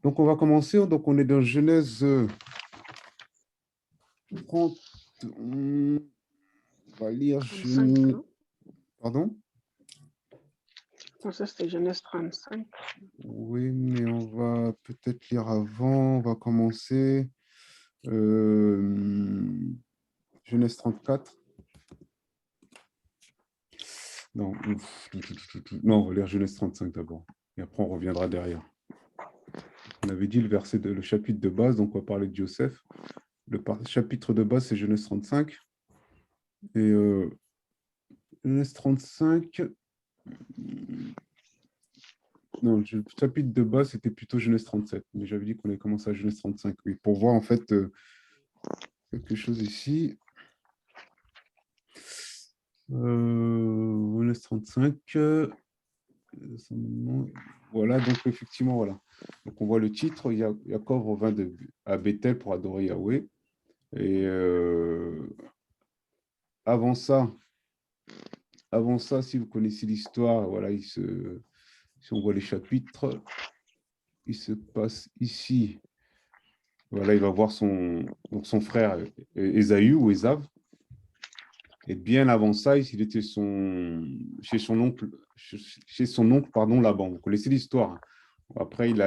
Donc, on va commencer. Donc, on est dans Genèse 30. On va lire. 35, non? Pardon? Non, ça, c'était Genèse 35. Oui, mais on va peut-être lire avant. On va commencer. Genèse 34. Non, non, on va lire Genèse 35 d'abord. Et après, on reviendra derrière. On avait dit le chapitre de base, donc on va parler de Joseph. Le chapitre de base, c'est Genèse 35. Et Genèse 35, non, le chapitre de base, c'était plutôt Genèse 37. Mais j'avais dit qu'on allait commencer à Genèse 35, oui, pour voir en fait quelque chose ici. Genèse 35. Voilà, donc effectivement, voilà. Donc on voit le titre, Jacob revint à Bethel pour adorer Yahweh. Et avant ça, si vous connaissez l'histoire, voilà, si on voit les chapitres, il se passe ici. Voilà, il va voir son frère Ésaü ou Ésav. Et bien avant ça, il était chez son oncle, pardon, Laban. Vous connaissez l'histoire. Après, il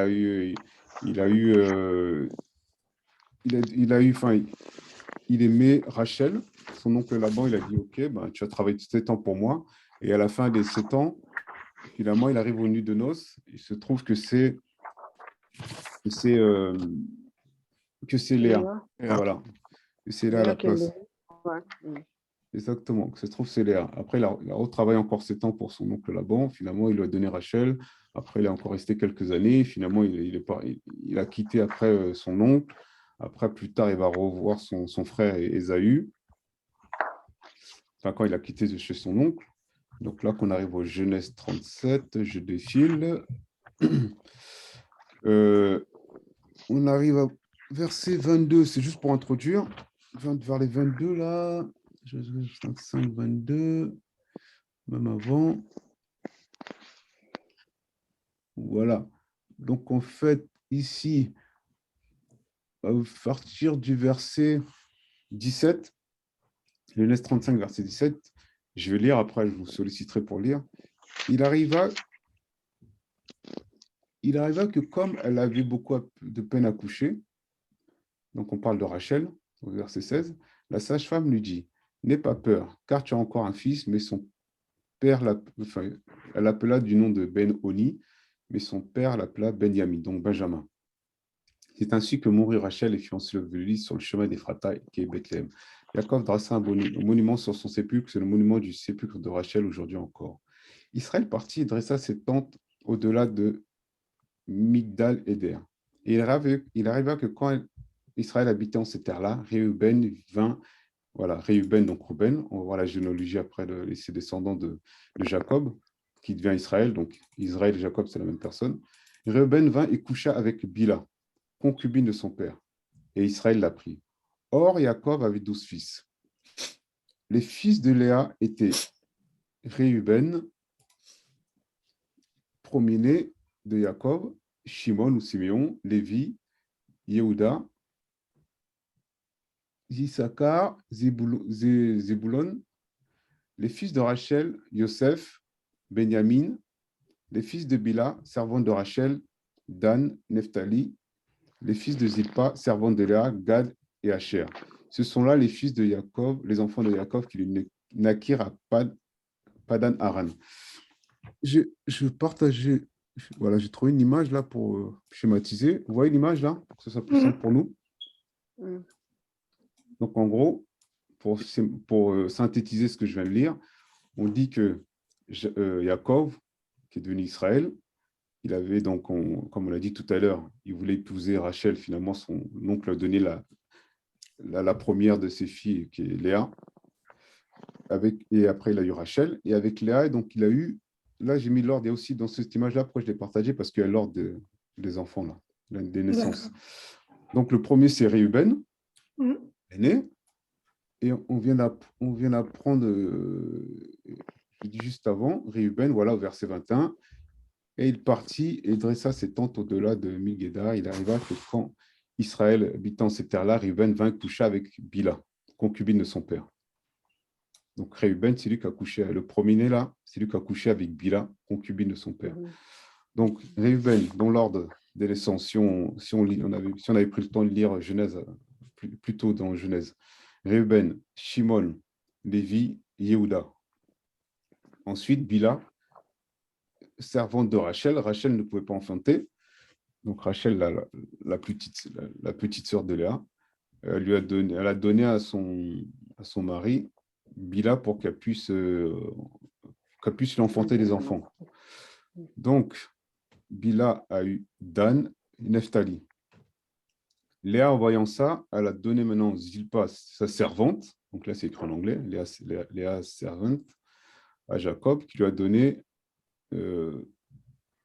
aimait Rachel, son oncle Laban. Il a dit, OK, ben, tu as travaillé 7 ans pour moi. Et à la fin des 7 ans, finalement, il arrive aux nuits de noces. Il se trouve que c'est Léa. Voilà. Que c'est Léa à la place. Ouais. Exactement, ça se trouve, c'est Léa. Après, il a retravaillé encore 7 ans pour son oncle Laban. Finalement, il lui a donné Rachel. Après, il est encore resté quelques années. Finalement, il a quitté après son oncle. Après, plus tard, il va revoir son frère Ésaü. Enfin, quand il a quitté de chez son oncle. Donc là, qu'on arrive au Genèse 37, je défile. On arrive à verset 22, c'est juste pour introduire. Vers les 22, là. 35, 22, même avant. Voilà. Donc, en fait, ici, à partir du verset 17, Genèse 35, verset 17, je vais lire, après je vous solliciterai pour lire. Il arriva que comme elle avait beaucoup de peine à coucher, donc on parle de Rachel, au verset 16, la sage-femme lui dit, n'aie pas peur, car tu as encore un fils, mais son père, elle l'appela du nom de Ben-Oni, mais son père l'appela Benjamin, donc Benjamin. C'est ainsi que mourut Rachel et fut ensevelie sur le chemin d'Ephrata, qui est Bethléem. Jacob dressa un monument sur son sépulcre, c'est le monument du sépulcre de Rachel aujourd'hui encore. Israël partit et dressa ses tentes au-delà de Migdal Eder. Et il arriva que quand Israël habitait en ces terres-là, Réuben vint, voilà, Réuben, donc Ruben, on va voir la généalogie après ses descendants de Jacob, qui devient Israël, donc Israël et Jacob, c'est la même personne. Réuben vint et coucha avec Bila, concubine de son père, et Israël l'a pris. Or, Jacob avait 12 fils. Les fils de Léa étaient Réuben, premier-né de Jacob, Shimon ou Siméon, Lévi, Yehuda, Issachar, Zébulon, les fils de Rachel, Yosef, Benjamin, les fils de Bila, servante de Rachel, Dan, Nephtali, les fils de Zilpa, servante de Léa, Gad et Asher. Ce sont là les fils de Jacob, les enfants de Jacob qui lui naquirent à Padan Aran. Je partageais, voilà, j'ai trouvé une image là pour schématiser. Vous voyez l'image là, pour que ce soit plus simple pour nous. Donc en gros, pour synthétiser ce que je viens de lire, on dit que Jacob, qui est devenu Israël, il avait donc, comme on l'a dit tout à l'heure, il voulait épouser Rachel. Finalement, son oncle a donné la première de ses filles, qui est Léa. Et après, il a eu Rachel. Et avec Léa, et donc il a eu, là j'ai mis l'ordre, il y a aussi dans cette image-là, pourquoi je l'ai partagé, parce qu'il y a l'ordre des enfants, là, des naissances. Donc le premier, c'est Réuben, né. Et on vient d'apprendre, je dis juste avant, Réuben, voilà, au verset 21, Et il partit et dressa ses tentes au-delà de Milguéda. Il arriva que quand Israël habitant ces terres-là, Réuben vint coucher avec Bila, concubine de son père. Donc Réuben, c'est lui qui a couché, le premier-né là, c'est lui qui a couché avec Bila, concubine de son père. Donc Réuben, dans l'ordre des naissances, si on avait pris le temps de lire Genèse, plus tôt dans Genèse, Réuben, Shimon, Lévi, Yehuda. Ensuite, Bila, servante de Rachel. Rachel ne pouvait pas enfanter. Donc Rachel, la petite sœur de Léa, elle a donné à son mari Bila pour qu'elle puisse lui enfanter des enfants. Donc, Bila a eu Dan et Nephtali. Léa, en voyant ça, elle a donné maintenant Zilpa, sa servante, donc là c'est écrit en anglais, Léa servante, à Jacob, qui lui a donné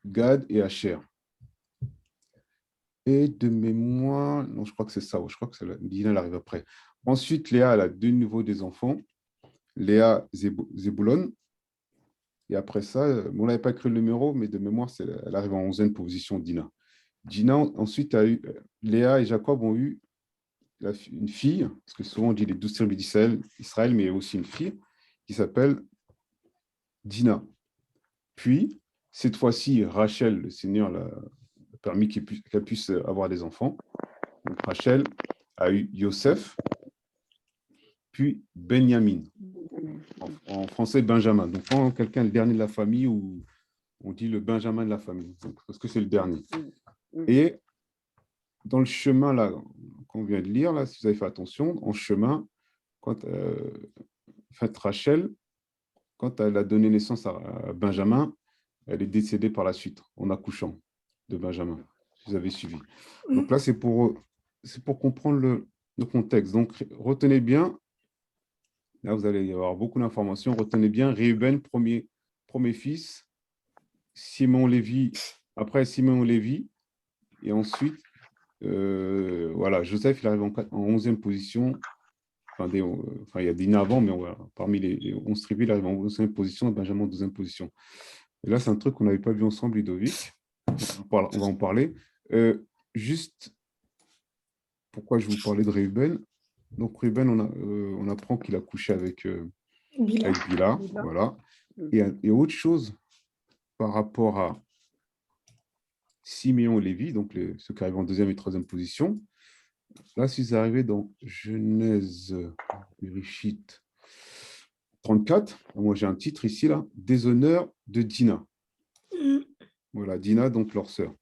Gad et Asher. Et de mémoire, non, je crois que c'est ça, je crois que Dina elle arrive après. Ensuite, Léa, elle a de nouveau des enfants, Léa Zébulon. Et après ça, on n'avait pas écrit le numéro, mais de mémoire, elle arrive en 11e position, Dina. Dina, ensuite, Léa et Jacob ont eu une fille, parce que souvent on dit les 12 tribus d'Israël, mais il y a aussi une fille qui s'appelle Dina. Puis, cette fois-ci, Rachel, le Seigneur l'a permis qu'elle puisse avoir des enfants. Donc, Rachel a eu Yosef, puis Benjamin. En français, Benjamin. Donc, quand quelqu'un est le dernier de la famille, ou on dit le Benjamin de la famille, donc, parce que c'est le dernier. Et dans le chemin, là, qu'on vient de lire, là, si vous avez fait attention, en chemin, quand Rachel, quand elle a donné naissance à Benjamin, elle est décédée par la suite, en accouchant de Benjamin, si vous avez suivi. Donc là, c'est pour comprendre le contexte. Donc, retenez bien, là, vous allez y avoir beaucoup d'informations, retenez bien, Réuben, premier fils, Simon Lévi, après Simon Lévi, et ensuite, voilà, Joseph, il arrive en 11e position. Enfin, il y a Dina avant, mais parmi les 11 tribus, il arrive en 11e position et Benjamin en 12e position. Et là, c'est un truc qu'on n'avait pas vu ensemble, Ludovic. On va en parler. Juste, pourquoi je vous parlais de Réuben? Donc, Réuben, on apprend qu'il a couché avec Bila. Voilà. Et autre chose, par rapport à Siméon et Lévi, donc ceux qui arrivent en 2e et 3e position, là, si vous arrivez dans Genèse, Bereshit 34, moi j'ai un titre ici, là, Déshonneur de Dina. Voilà, Dina, donc leur sœur.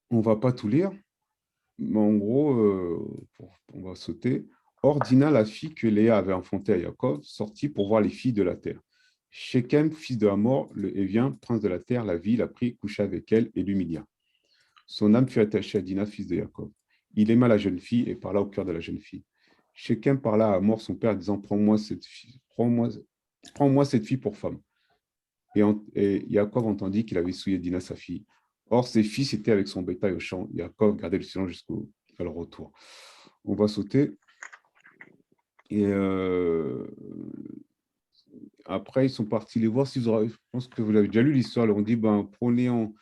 On ne va pas tout lire, mais en gros, on va sauter. Or, Dina, la fille que Léa avait enfantée à Jacob, sortit pour voir les filles de la terre. Shechem, fils de Hamor, le Hévien, prince de la terre, la vit, la prit, coucha avec elle et l'humilia. Son âme fut attachée à Dina, fils de Jacob. Il aima la jeune fille et parla au cœur de la jeune fille. Shechem parla à Hamor, son père, disant, prends-moi cette fille pour femme. Et Jacob entendit qu'il avait souillé Dina, sa fille. Or, ses fils étaient avec son bétail au champ. Jacob gardait le silence jusqu'au retour. On va sauter. Et après, ils sont partis les voir. Je pense que vous l'avez déjà lu l'histoire. On dit, prenez en...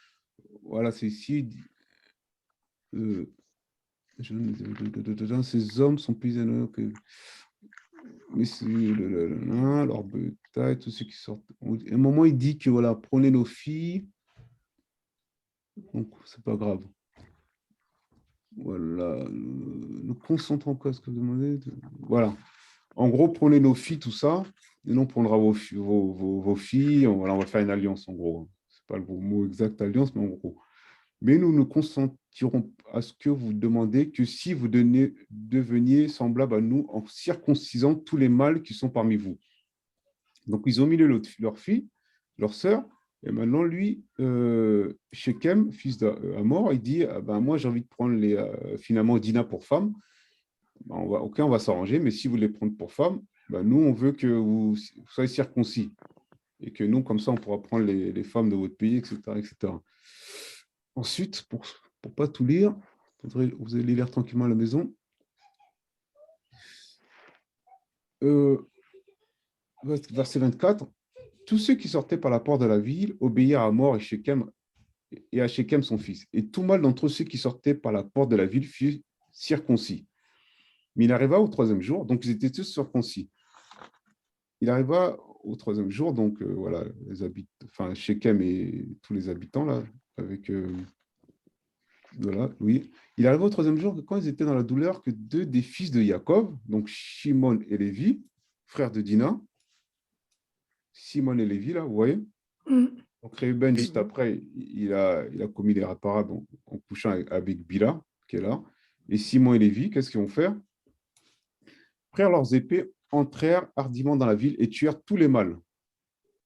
Voilà, c'est ici. Ces hommes sont plus que... Mais c'est leur bétail, tous ceux qui sortent. À un moment, il dit que voilà, prenez nos filles. Donc, c'est pas grave. Voilà. Nous concentrons quoi ce que vous demandez. Voilà. En gros, prenez nos filles, tout ça, et nous on prendra vos filles. Voilà, on va faire une alliance, en gros. C'est pas le mot exact, alliance, mais en gros. Mais nous nous consentirons à ce que vous demandez que si vous deveniez semblable à nous en circoncisant tous les mâles qui sont parmi vous. Donc, ils ont mis leur fille, leur sœur, et maintenant, lui, Shechem, fils d'Hamor, il dit, moi, j'ai envie de prendre finalement Dina pour femme. On va s'arranger, mais si vous les prenez pour femme, nous, on veut que vous soyez circoncis. Et que nous, comme ça, on pourra prendre les femmes de votre pays, etc. etc. Ensuite, pour ne pas tout lire, vous allez lire tranquillement à la maison. Verset 24. tous ceux qui sortaient par la porte de la ville obéirent à Mort et à Shechem son fils. Et tout mâle d'entre ceux qui sortaient par la porte de la ville fut circoncis. Mais il arriva au troisième jour, donc ils étaient tous circoncis. Il arriva au troisième jour, donc voilà, Shechem et tous les habitants là, avec voilà, oui. Il arriva au troisième jour que quand ils étaient dans la douleur, que deux des fils de Jacob, donc Shimon et Lévi, frères de Dina, Simon et Lévi, là, vous voyez. Donc Réuben, juste après, il a commis l'irréparable en couchant avec Bila, qui est là. Et Simon et Lévi, qu'est-ce qu'ils vont faire? Prirent leurs épées, entrèrent hardiment dans la ville et tuèrent tous les mâles.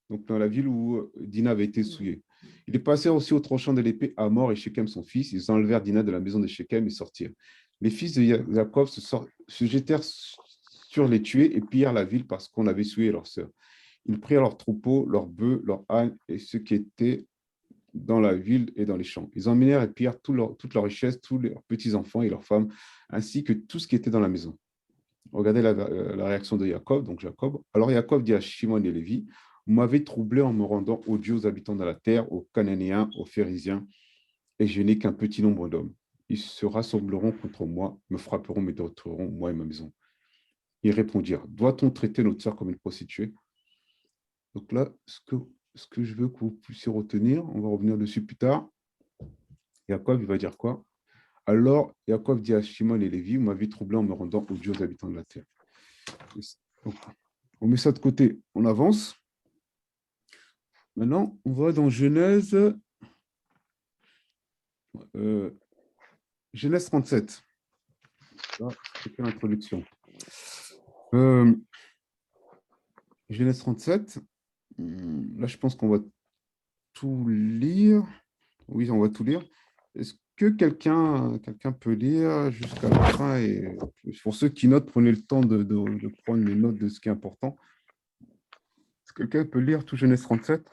Donc dans la ville où Dina avait été souillée. Ils passèrent aussi au tranchant de l'épée à Mort et Shechem son fils. Ils enlevèrent Dina de la maison de Shechem et sortirent. Les fils de Jacob se jetèrent sur les tués et pillèrent la ville parce qu'on avait souillé leur sœur. Ils prirent leurs troupeaux, leurs bœufs, leurs ânes et ceux qui étaient dans la ville et dans les champs. Ils emmenèrent et pillèrent toute leur richesse, tous leurs petits-enfants et leurs femmes, ainsi que tout ce qui était dans la maison. Regardez la réaction de Jacob. Donc Jacob. Alors Jacob dit à Shimon et Lévi, vous m'avez troublé en me rendant odieux aux habitants de la terre, aux Cananéens, aux Phérésiens, et je n'ai qu'un petit nombre d'hommes. Ils se rassembleront contre moi, me frapperont, me détruiront, moi et ma maison. Ils répondirent, doit-on traiter notre sœur comme une prostituée? Donc là, ce que je veux que vous puissiez retenir, on va revenir dessus plus tard. Jacob, il va dire quoi? Alors, Jacob dit à Shimon et Lévi, vous m'avez troublé en me rendant odieux aux habitants de la terre. Donc, on met ça de côté, on avance. Maintenant, on va dans Genèse, Genèse 37. Là, c'est l'introduction. Genèse 37. Là, je pense qu'on va tout lire. Oui, on va tout lire. Est-ce que quelqu'un peut lire jusqu'à la fin? Et pour ceux qui notent, prenez le temps de prendre les notes de ce qui est important. Est-ce que quelqu'un peut lire tout Genèse 37?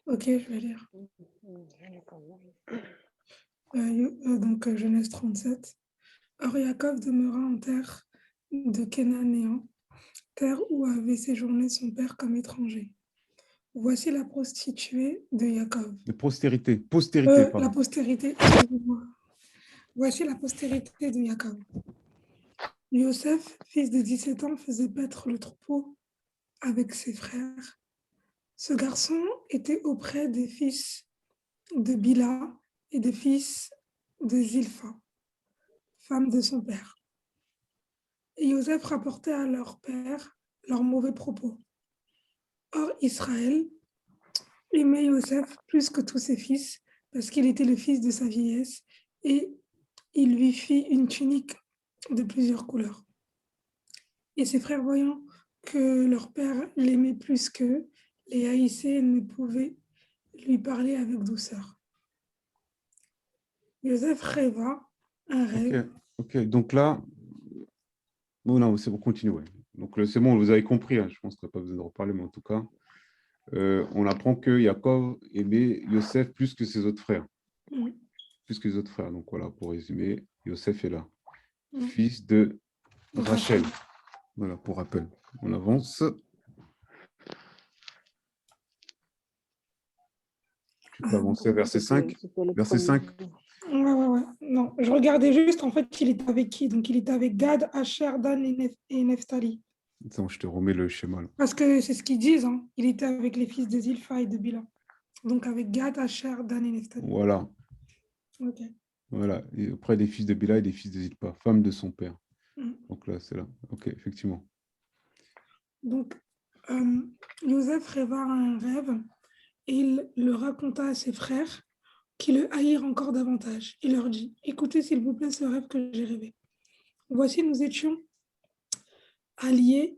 Ok, je vais lire. Donc, Genèse 37. Or, Jacob demeura en terre de Cananéen, terre où avait séjourné son père comme étranger. Voici la prostituée de Jacob. De postérité. Postérité, pardon. La postérité, excusez-moi. Voici la postérité de Jacob. Yosef, fils de 17 ans, faisait paître le troupeau avec ses frères. Ce garçon était auprès des fils de Bila et des fils de Zilpha, femme de son père. Et Yosef rapportait à leur père leurs mauvais propos. Or, Israël aimait Yosef plus que tous ses fils, parce qu'il était le fils de sa vieillesse, et il lui fit une tunique de plusieurs couleurs. Et ses frères, voyant que leur père l'aimait plus qu'eux, les haïssaient et ne pouvaient lui parler avec douceur. Yosef rêva un rêve. Ok, donc là, non, c'est bon, continuez. Ouais. Donc c'est bon, vous avez compris, hein. Je pense qu'on n'a pas besoin de reparler, mais en tout cas, on apprend que Jacob aimait Yosef plus que ses autres frères. Plus que les autres frères. Donc voilà, pour résumer, Yosef est là. Fils de Rachel. Voilà, pour rappel. On avance. Tu peux avancer, verset 5. Verset 5. Ouais. Non, je regardais juste, en fait, il était avec qui? Donc, il était avec Gad, Asher, Dan et Nephtali. Attends, je te remets le schéma. Là. Parce que c'est ce qu'ils disent, hein. Il était avec les fils de Zilpha et de Bila. Donc, avec Gad, Asher, Dan et Nephtali. Voilà. Ok. Voilà, et auprès des fils de Bila et des fils de Zilpa, femme de son père. Donc là, c'est là. Ok, effectivement. Donc, Joseph rêva un rêve et il le raconta à ses frères qui le haïrent encore davantage. Il leur dit, écoutez s'il vous plaît ce rêve que j'ai rêvé. Voici, nous étions alliés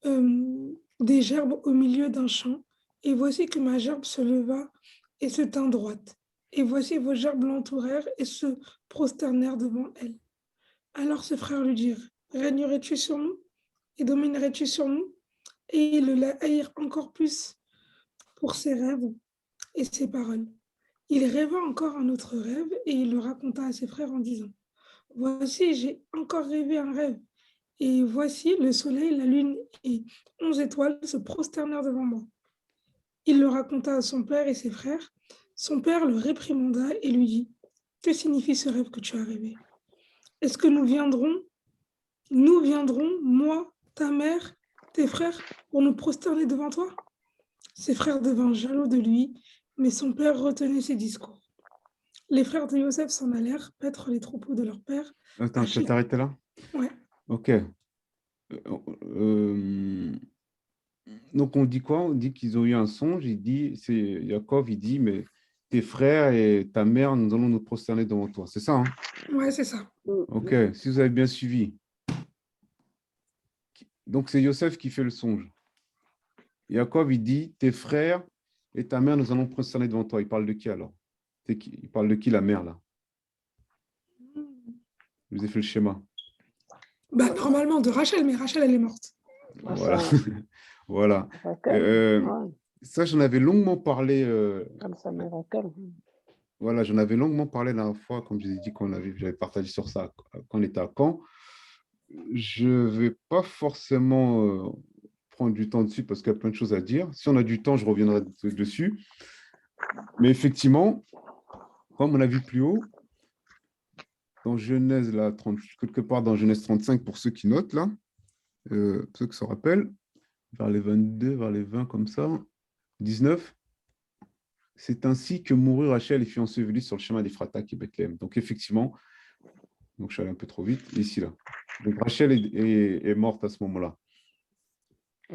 des gerbes au milieu d'un champ, et voici que ma gerbe se leva et se tint droite. Et voici vos gerbes l'entourèrent et se prosternèrent devant elle. Alors ses frères lui dirent, régnerais-tu sur nous et dominerais-tu sur nous? Et ils le haïrent encore plus pour ses rêves et ses paroles. Il rêva encore un autre rêve et il le raconta à ses frères en disant, voici, j'ai encore rêvé un rêve. Et voici, le soleil, la lune et 11 étoiles se prosternèrent devant moi. Il le raconta à son père et ses frères. Son père le réprimanda et lui dit, que signifie ce rêve que tu as rêvé? Est-ce que nous viendrons, moi, ta mère, tes frères, pour nous prosterner devant toi? Ses frères devinrent jaloux de lui, mais son père retenait ses discours. Les frères de Joseph s'en allèrent paître les troupeaux de leur père. Attends, tu vas t'arrêter là? Ouais. Ok. Donc, on dit quoi? On dit qu'ils ont eu un songe. C'est Yaakov, il dit, mais tes frères et ta mère, nous allons nous prosterner devant toi. C'est ça, hein? Ouais, c'est ça. Ok, si vous avez bien suivi. Donc, c'est Yosef qui fait le songe. Yaakov, il dit, tes frères et ta mère, nous allons prosterner devant toi. Il parle de qui alors? Il parle de qui, la mère, là? Je vous ai fait le schéma. Bah, normalement de Rachel, mais Rachel, elle est morte. Voilà. Voilà. Ouais. Ça, j'en avais longuement parlé. Comme ça, mais Raquel. Voilà, j'en avais longuement parlé la dernière fois, comme je vous ai dit, j'avais partagé sur ça quand on était à Caen. Je ne vais pas forcément prendre du temps dessus parce qu'il y a plein de choses à dire. Si on a du temps, je reviendrai dessus. Mais effectivement, comme on l'a vu plus haut, dans Genèse, là, quelque part dans Genèse 35, pour ceux qui notent, là, pour ceux qui se rappellent, vers les 22, vers les 20, comme ça, 19, c'est ainsi que mourut Rachel et fut ensevelie sur le chemin d'Ephrata qui est Bethléem. Donc, effectivement, donc je suis allé un peu trop vite, ici, là. Donc, Rachel est morte à ce moment-là.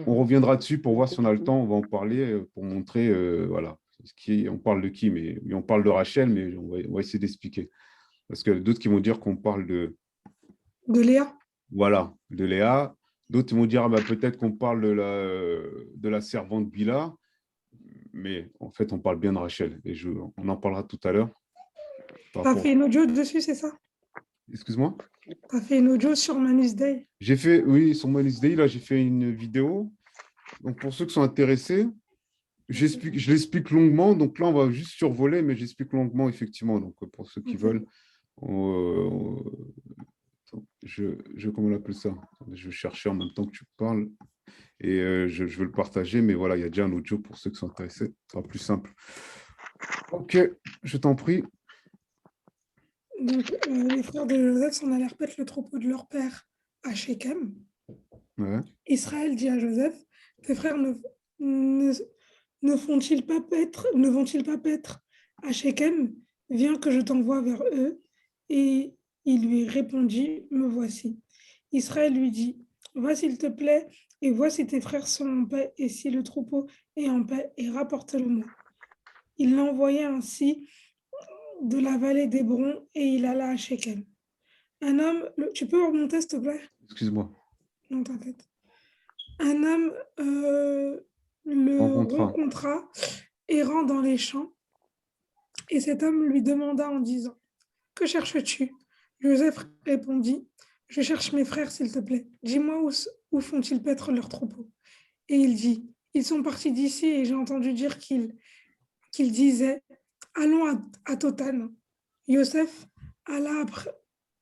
On reviendra dessus pour voir si on a le temps, on va en parler pour montrer, voilà, on parle de qui, mais on parle de Rachel, mais on va essayer d'expliquer. Parce qu'il y a d'autres qui vont dire qu'on parle de Léa. Voilà, de Léa. D'autres vont dire, peut-être qu'on parle de la servante Bila, mais en fait, on parle bien de Rachel, et on en parlera tout à l'heure. T'as fait une audio dessus, c'est ça? Excuse-moi? T'as fait une audio sur Manus Day? J'ai fait, oui, sur Manus Day, là, j'ai fait une vidéo. Donc, pour ceux qui sont intéressés, je l'explique longuement. Donc là, on va juste survoler, mais j'explique longuement, effectivement. Donc, pour ceux qui veulent, comment on appelle ça? Je vais chercher en même temps que tu parles. Et je veux le partager, mais voilà, il y a déjà un audio pour ceux qui sont intéressés. Ce sera plus simple. Ok, je t'en prie. Donc, les frères de Joseph s'en allèrent paître le troupeau de leur père à Shechem. Ouais. Israël dit à Joseph, tes frères ne vont-ils pas paître à Shechem? Viens que je t'envoie vers eux. Et il lui répondit, me voici. Israël lui dit, va s'il te plaît, et vois si tes frères sont en paix, et si le troupeau est en paix, et rapporte-le-moi. Il l'envoya ainsi de la vallée d'Hébron, et il alla à Shechem. Un homme, tu peux remonter s'il te plaît? Excuse-moi. Non, t'inquiète. Un homme le rencontra errant dans les champs, et cet homme lui demanda en disant, que cherches-tu? Joseph répondit, je cherche mes frères, s'il te plaît. Dis-moi où font-ils paître leurs troupeaux? Et il dit, ils sont partis d'ici et j'ai entendu dire qu'ils disaient, allons à Totan. Joseph alla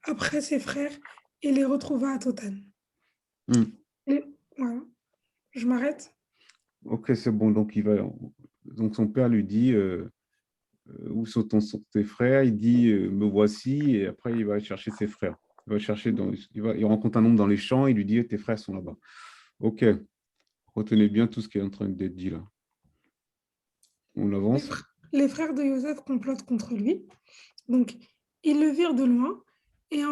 après ses frères et les retrouva à Totan. Voilà, je m'arrête. Ok, c'est bon. Donc, donc son père lui dit, où sont tes frères? Il dit, me voici. Et après, il va chercher ses frères. Il rencontre un homme dans les champs. Il lui dit, tes frères sont là-bas. Ok. Retenez bien tout ce qui est en train d'être dit là. On avance. Les frères de Joseph complotent contre lui. Donc, ils le virent de loin et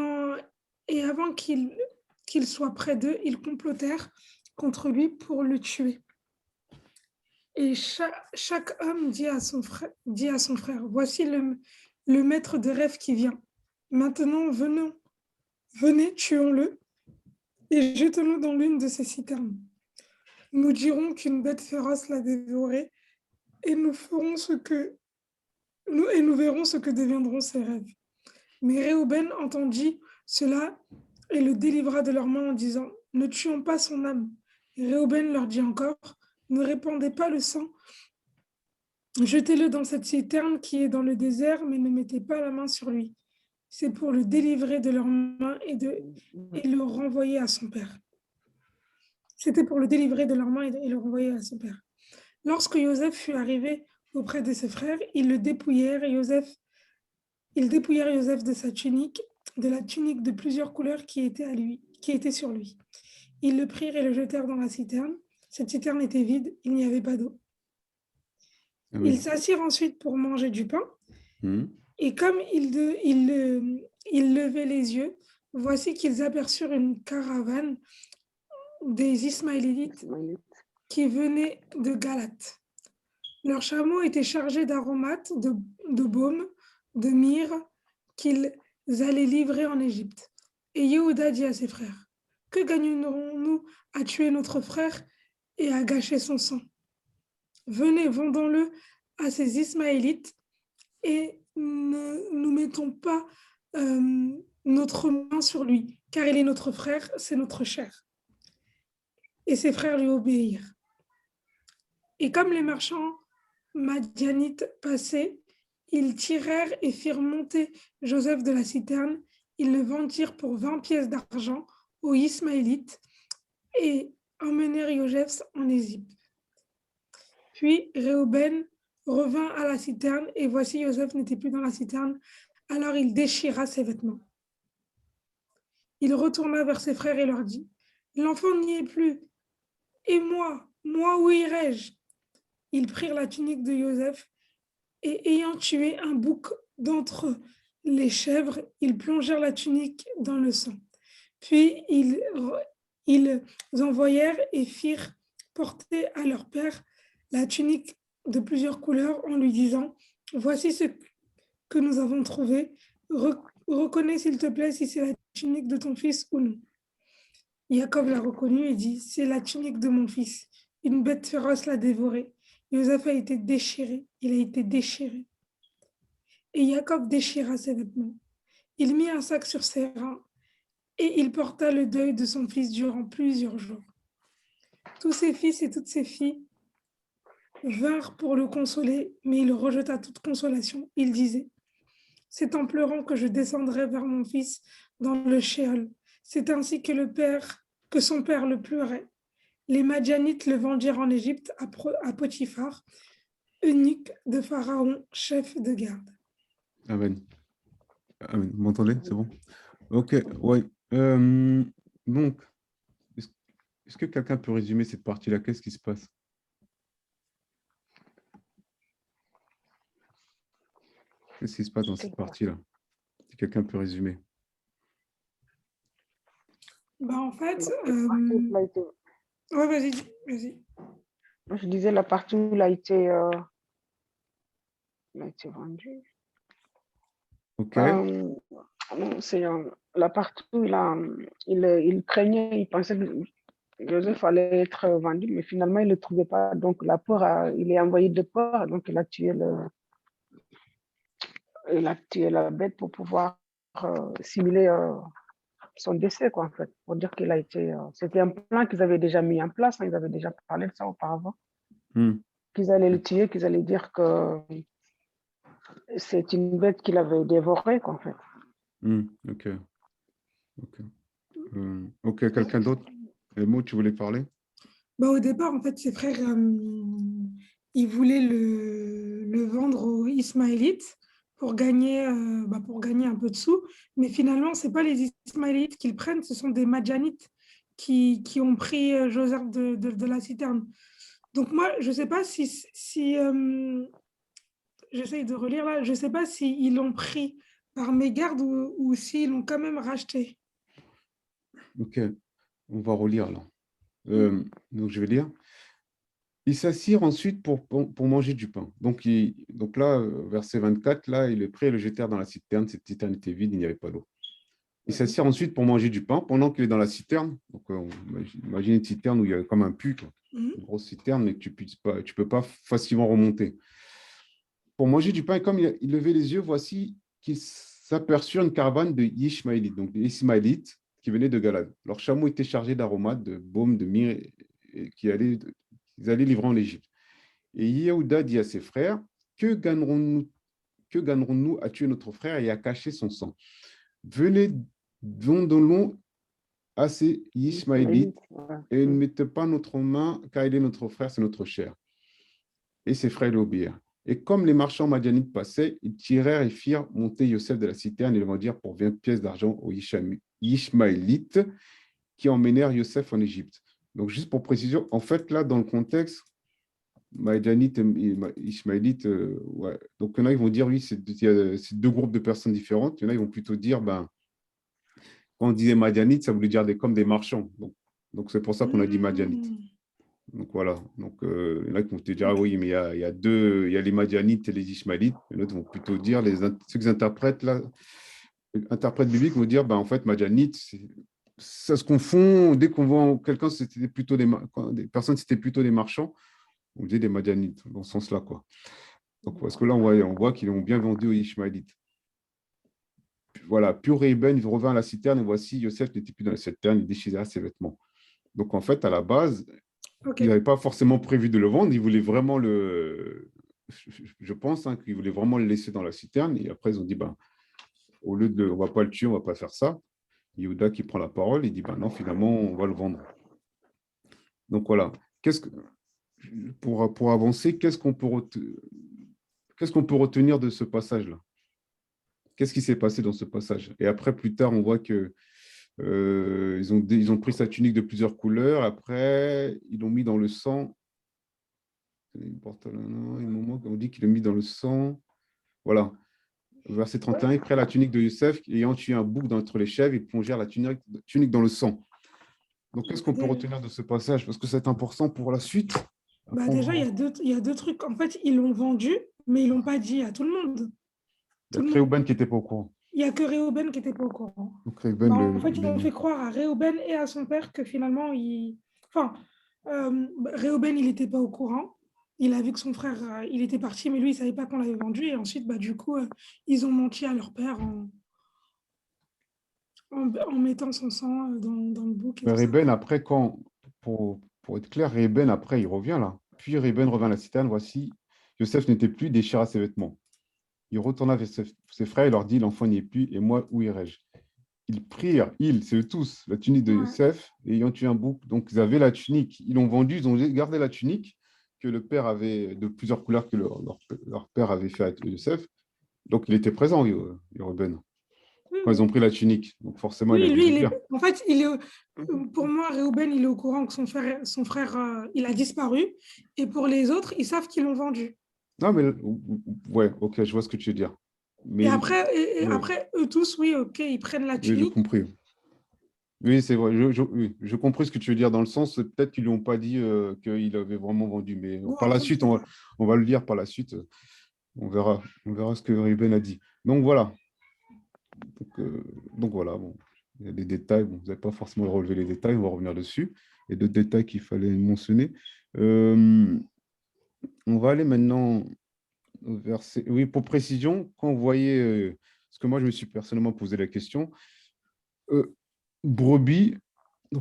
avant qu'il soit près d'eux, ils complotèrent contre lui pour le tuer. Et chaque homme dit à son frère, voici le maître des rêves qui vient. Maintenant, venez, tuons-le et jetons-le dans l'une de ces citernes. Nous dirons qu'une bête féroce l'a dévoré et nous verrons ce que deviendront ses rêves. Mais Réhouben entendit cela et le délivra de leurs mains en disant, ne tuons pas son âme. Et Réhouben leur dit encore, ne répandez pas le sang, jetez-le dans cette citerne qui est dans le désert, mais ne mettez pas la main sur lui. c'est pour le délivrer de leurs mains et le renvoyer à son père. C'était pour le délivrer de leurs mains et le renvoyer à son père. Lorsque Joseph fut arrivé auprès de ses frères, ils dépouillèrent Joseph de sa tunique, de la tunique de plusieurs couleurs qui était sur lui. Ils le prirent et le jetèrent dans la citerne. Cette citerne était vide, il n'y avait pas d'eau. Amen. Ils s'assirent ensuite pour manger du pain. Mhm. Et comme ils levaient les yeux, voici qu'ils aperçurent une caravane des Ismaélites qui venaient de Galate. Leurs chameaux étaient chargés d'aromates, de baume, de myrrhe qu'ils allaient livrer en Égypte. Et Yehuda dit à ses frères, « Que gagnerons-nous à tuer notre frère et à gâcher son sang? Venez, vendons-le à ces Ismaélites et ne nous mettons pas notre main sur lui, car il est notre frère, c'est notre chair. » Et ses frères lui obéirent. Et comme les marchands madianites passaient, ils tirèrent et firent monter Joseph de la citerne. Ils le vendirent pour 20 pièces d'argent aux Ismaélites et emmenèrent Joseph en Égypte. Puis Réhouben revint à la citerne et voici Joseph n'était plus dans la citerne. Alors il déchira ses vêtements. Il retourna vers ses frères et leur dit, « L'enfant n'y est plus. Et moi, où irai-je » Ils prirent la tunique de Joseph et ayant tué un bouc d'entre les chèvres, ils plongèrent la tunique dans le sang. Puis ils envoyèrent et firent porter à leur père la tunique de plusieurs couleurs en lui disant, « Voici ce que nous avons trouvé. Reconnais s'il te plaît si c'est la tunique de ton fils ou non. » Jacob l'a reconnue et dit, « C'est la tunique de mon fils. Une bête féroce l'a dévoré. » Joseph a été déchiré, il a été déchiré. Et Jacob déchira ses vêtements. Il mit un sac sur ses reins et il porta le deuil de son fils durant plusieurs jours. Tous ses fils et toutes ses filles vinrent pour le consoler, mais il rejeta toute consolation. Il disait, « C'est en pleurant que je descendrai vers mon fils dans le Sheol. » C'est ainsi que son père le pleurait. Les Madianites le vendirent en Égypte à Potiphar, eunuque de Pharaon, chef de garde. Amen. Amen. Vous m'entendez? C'est bon? Ok, ouais. Donc, est-ce que quelqu'un peut résumer cette partie-là? Qu'est-ce qui se passe? Qu'est-ce qui se passe dans cette partie-là? Si quelqu'un peut résumer. En fait, Ouais, vas-y. je disais la partie où il a été vendu. Ok. C'est la partie où il craignait, il pensait que Joseph allait être vendu, mais finalement, il ne le trouvait pas. Donc, la peur, il est envoyé de peur, donc il a tué la bête pour pouvoir simuler son décès, quoi, en fait, pour dire qu'il a été... c'était un plan qu'ils avaient déjà mis en place, hein, ils avaient déjà parlé de ça auparavant, qu'ils allaient le tuer, qu'ils allaient dire que c'est une bête qu'il avait dévorée, quoi, en fait. Ok. Ok, quelqu'un d'autre? Mo, tu voulais parler? Au départ, en fait, ses frères, ils voulaient le vendre aux Ismaélites pour gagner un peu de sous. Mais finalement, ce n'est pas les Ismaélites qu'ils prennent, ce sont des Madianites qui ont pris Joseph de la citerne. Donc moi, je ne sais pas si j'essaye de relire là, je ne sais pas s'ils l'ont pris par mégarde ou s'ils l'ont quand même racheté. Ok, on va relire là. Donc, je vais lire. Ils s'assirent ensuite pour manger du pain. Donc là, verset 24, là, ils le prirent et le jetèrent dans la citerne. Cette citerne était vide, il n'y avait pas d'eau. Ils s'assirent ensuite pour manger du pain pendant qu'il est dans la citerne. Donc, imagine une citerne où il y a comme un puits, une grosse citerne, mais que tu ne peux pas facilement remonter. Pour manger du pain, et comme il levait les yeux, voici qu'ils s'aperçurent une caravane de Ishmaélites, donc des Ismaélites qui venaient de Galade. Leurs chameaux étaient chargés d'aromates, de baume, de myrrhe, et ils allaient livrer en Égypte. Et Yehuda dit à ses frères, que gagnerons-nous que gagnerons-nous à tuer notre frère et à cacher son sang? Venez, donnons à ces Ishmaélites et ne mettez pas notre main, car il est notre frère, c'est notre chair. Et ses frères l'obéirent. Et comme les marchands madianites passaient, ils tirèrent et firent monter Yosef de la citerne et le vendirent pour 20 pièces d'argent aux Ishmaélites qui emmenèrent Yosef en Égypte. Donc, juste pour précision, en fait, là, dans le contexte, Madianite et Ishmaélite, ouais. Donc, il y en a, ils vont dire, oui, c'est deux groupes de personnes différentes. Il y en a, ils vont plutôt dire, ben, quand on disait Madianite, ça voulait dire comme des marchands. Donc c'est pour ça qu'on a dit Madianite. Donc, voilà. Donc, il y en a qui vont te dire, ah oui, mais il y a deux, il y a les Madianites et les Ishmaélites. Et d'autres vont plutôt dire, ceux qui interprètent, là, interprètes bibliques vont dire, ben, en fait, Madianite, ça se confond. Dès qu'on voit quelqu'un, c'était plutôt des personnes, c'était plutôt des marchands. On disait des Madianites, dans ce sens-là, quoi. Donc, parce que là, on voit qu'ils ont bien vendu aux Ishmaélites. Voilà, puis Rében, il revint à la citerne, et voici, Yosef n'était plus dans la citerne, il déchira ses vêtements. Donc, en fait, à la base, il n'avait pas forcément prévu de le vendre, il voulait vraiment je pense qu'il voulait vraiment le laisser dans la citerne, et après, ils ont dit, ben, au lieu de, on ne va pas le tuer, on ne va pas faire ça. Yehuda qui prend la parole, il dit, ben non, finalement, on va le vendre. Donc, voilà. Pour avancer, qu'est-ce qu'on peut retenir de ce passage-là? Qu'est-ce qui s'est passé dans ce passage? Et après, plus tard, on voit que ils ont pris sa tunique de plusieurs couleurs. Après, ils l'ont mis dans le sang. On dit qu'il l'a mis dans le sang. Voilà. Verset 31, ils prirent la tunique de Youssef, ayant tué un bouc d'entre les chèvres, ils plongèrent la tunique dans le sang. Donc, qu'est-ce qu'on peut retenir de ce passage? Parce que c'est important pour la suite. Bah déjà, il y a deux trucs. En fait, ils l'ont vendu, mais ils ne l'ont pas dit à tout le monde. Il y a Réhouben qui n'était pas au courant. Il n'y a que Réhouben qui n'était pas au courant. Donc, Réhouben, en fait, ils ont fait croire à Réhouben et à son père que finalement, Réhouben, il n'était pas au courant. Il a vu que son frère, il était parti, mais lui, il ne savait pas qu'on l'avait vendu. Et ensuite, du coup, ils ont menti à leur père en mettant son sang dans le bouc. Réhouben, après, pour être clair, Réhouben, après, il revient là. Puis Réhouben revint à la citerne. Voici, Yosef n'était plus, déchira ses vêtements. Il retourna vers ses frères et leur dit, l'enfant n'y est plus, et moi, où irai-je? Ils prirent, c'est eux tous, la tunique de Yosef, ayant tué un bouc. Donc, ils avaient la tunique. Ils l'ont vendue, ils ont gardé la tunique que le père avait, de plusieurs couleurs que leur père avait fait à Yosef. Donc, il était présent, Réhouben, quand ils ont pris la tunique. Donc, forcément, il a dû dire. En fait, pour moi, Réhouben, il est au courant que son frère il a disparu. Et pour les autres, ils savent qu'ils l'ont vendu. Non, mais ouais, ok, je vois ce que tu veux dire. Mais, et après, eux tous, oui, ok, ils prennent la tunique. Oui, j'ai compris. Oui, c'est vrai. Je comprends ce que tu veux dire dans le sens, peut-être qu'ils ne lui ont pas dit qu'il avait vraiment vendu. Mais par la suite, on va le lire par la suite. On verra ce que Ruben a dit. Donc, voilà. Donc voilà, bon. Il y a des détails. Bon, vous n'avez pas forcément relevé les détails. On va revenir dessus. Il y a d'autres détails qu'il fallait mentionner. On va aller maintenant au verset. Oui, pour précision, quand vous voyez, parce que moi, je me suis personnellement posé la question, brebis,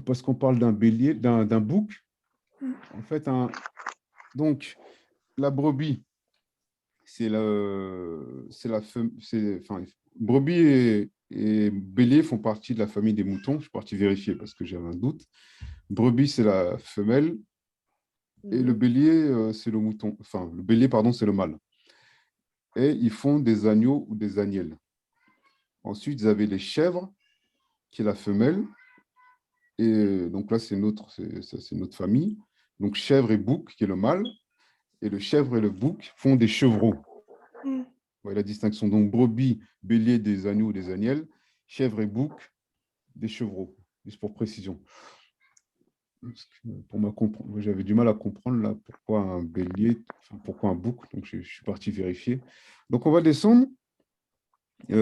parce qu'on parle d'un bélier, d'un bouc. En fait, donc, la brebis, brebis et bélier font partie de la famille des moutons. Je suis parti vérifier parce que j'avais un doute. Brebis, c'est la femelle et le bélier, c'est le mouton. Enfin, le bélier, pardon, c'est le mâle. Et ils font des agneaux ou des agnelles. Ensuite, vous avez les chèvres, qui est la femelle. Et donc là, c'est notre famille. Donc, chèvre et bouc, qui est le mâle. Et le chèvre et le bouc font des chevreaux. Ouais, la distinction. Donc, brebis, bélier, des agneaux, des agnelles. Chèvre et bouc, des chevreaux. Juste pour précision. J'avais du mal à comprendre là pourquoi un bélier, pourquoi un bouc. Donc, je suis parti vérifier. Donc, on va descendre. Tu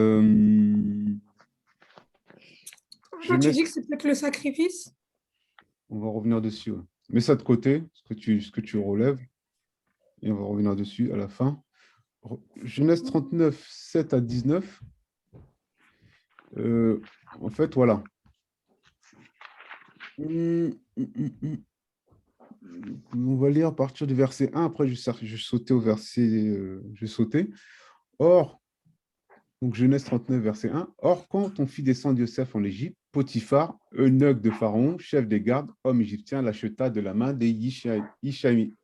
dis que c'est peut-être le sacrifice? On va revenir dessus. Ouais. Mets ça de côté, ce que tu relèves. Et on va revenir dessus à la fin. Genèse 39, 7 à 19. En fait, voilà. On va lire à partir du verset 1. Après, je vais sauter au verset... je vais sauter. Or, donc Genèse 39, verset 1, or, quand on fit descendre Yosef en Égypte, Potiphar, eunuque de Pharaon, chef des gardes, homme égyptien, l'acheta de la main des Ismaélites.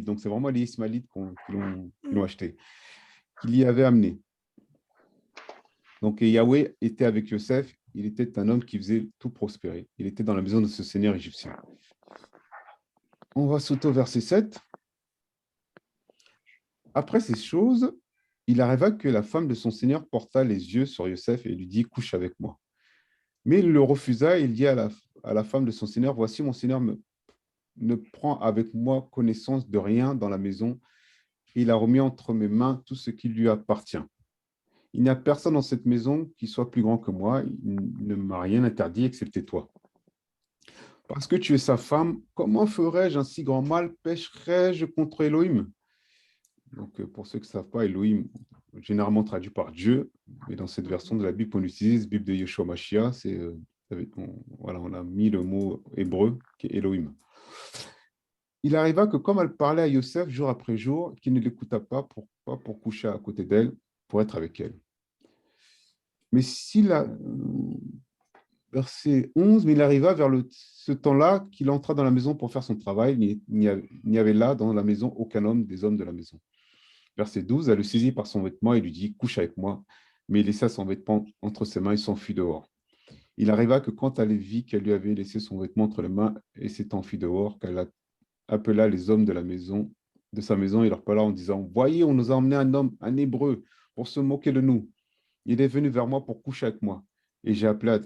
Donc, c'est vraiment les Ismaélites qui l'ont acheté, qu'il y avait amené. Donc, Yahweh était avec Yosef. Il était un homme qui faisait tout prospérer. Il était dans la maison de ce seigneur égyptien. On va sauter au verset 7. Après ces choses, il arriva que la femme de son seigneur porta les yeux sur Yosef et lui dit, couche avec moi. Mais il le refusa et il dit à la femme de son seigneur, voici mon seigneur ne prend avec moi connaissance de rien dans la maison. Il a remis entre mes mains tout ce qui lui appartient. Il n'y a personne dans cette maison qui soit plus grand que moi. Il ne m'a rien interdit excepté toi. Parce que tu es sa femme, comment ferais-je un si grand mal? Pécherais-je contre Elohim? Donc, pour ceux qui ne savent pas, Elohim, généralement traduit par Dieu, mais dans cette version de la Bible qu'on utilise, Bible de Yeshua Mashiach, on a mis le mot hébreu qui est Elohim. Il arriva que comme elle parlait à Yosef jour après jour, qu'il ne l'écouta pas pour coucher à côté d'elle, pour être avec elle. Mais verset 11, mais il arriva vers ce temps-là qu'il entra dans la maison pour faire son travail. Il n'y avait là dans la maison aucun homme des hommes de la maison. Verset 12, elle le saisit par son vêtement et lui dit, couche avec moi. Mais il laissa son vêtement entre ses mains et s'enfuit dehors. Il arriva que quand elle vit qu'elle lui avait laissé son vêtement entre les mains et s'est enfuie dehors, qu'elle appela les hommes de sa maison et leur parla en disant, voyez, on nous a emmené un homme, un hébreu, pour se moquer de nous. Il est venu vers moi pour coucher avec moi. Et j'ai appelé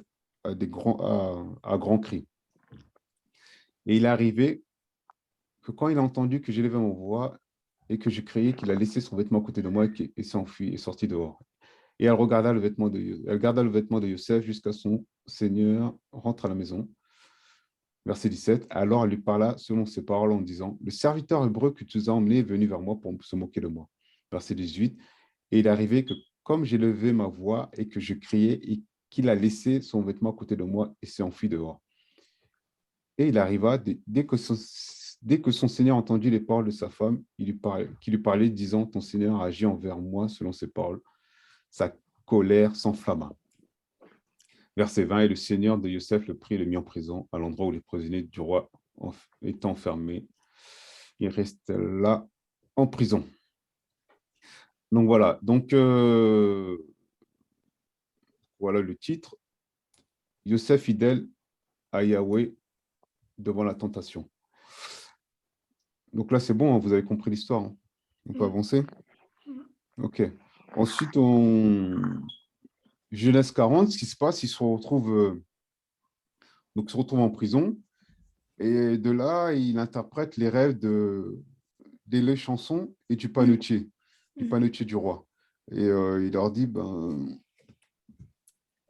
à grands cris. Et il est arrivé que quand il a entendu que j'élevais mon voix et que je criais, qu'il a laissé son vêtement à côté de moi et s'est enfui et sorti dehors. Et elle garda le vêtement de Yosef jusqu'à son Seigneur rentre à la maison. Verset 17. Alors elle lui parla selon ses paroles en disant, le serviteur hébreu que tu as emmené est venu vers moi pour se moquer de moi. Verset 18. Et il est arrivé que comme j'ai levé ma voix et que je criais, et qu'il a laissé son vêtement à côté de moi et s'est enfui dehors. Et il arriva, dès que son Seigneur entendit les paroles de sa femme, qui lui parlait, disant, ton Seigneur a agi envers moi selon ses paroles. Sa colère s'enflamma. Verset 20, et le Seigneur de Yosef le prit et le mit en prison, à l'endroit où les prisonniers du roi étaient enfermés. Il reste là en prison. Donc voilà, voilà le titre. Yosef fidèle à Yahweh devant la tentation. Donc là, c'est bon, hein, vous avez compris l'histoire. Hein. On peut avancer? Ok. Ensuite, Genèse 40, ce qui se passe, il se retrouve en prison. Et de là, il interprète les rêves des chansons et du panetier du roi. Et il leur dit,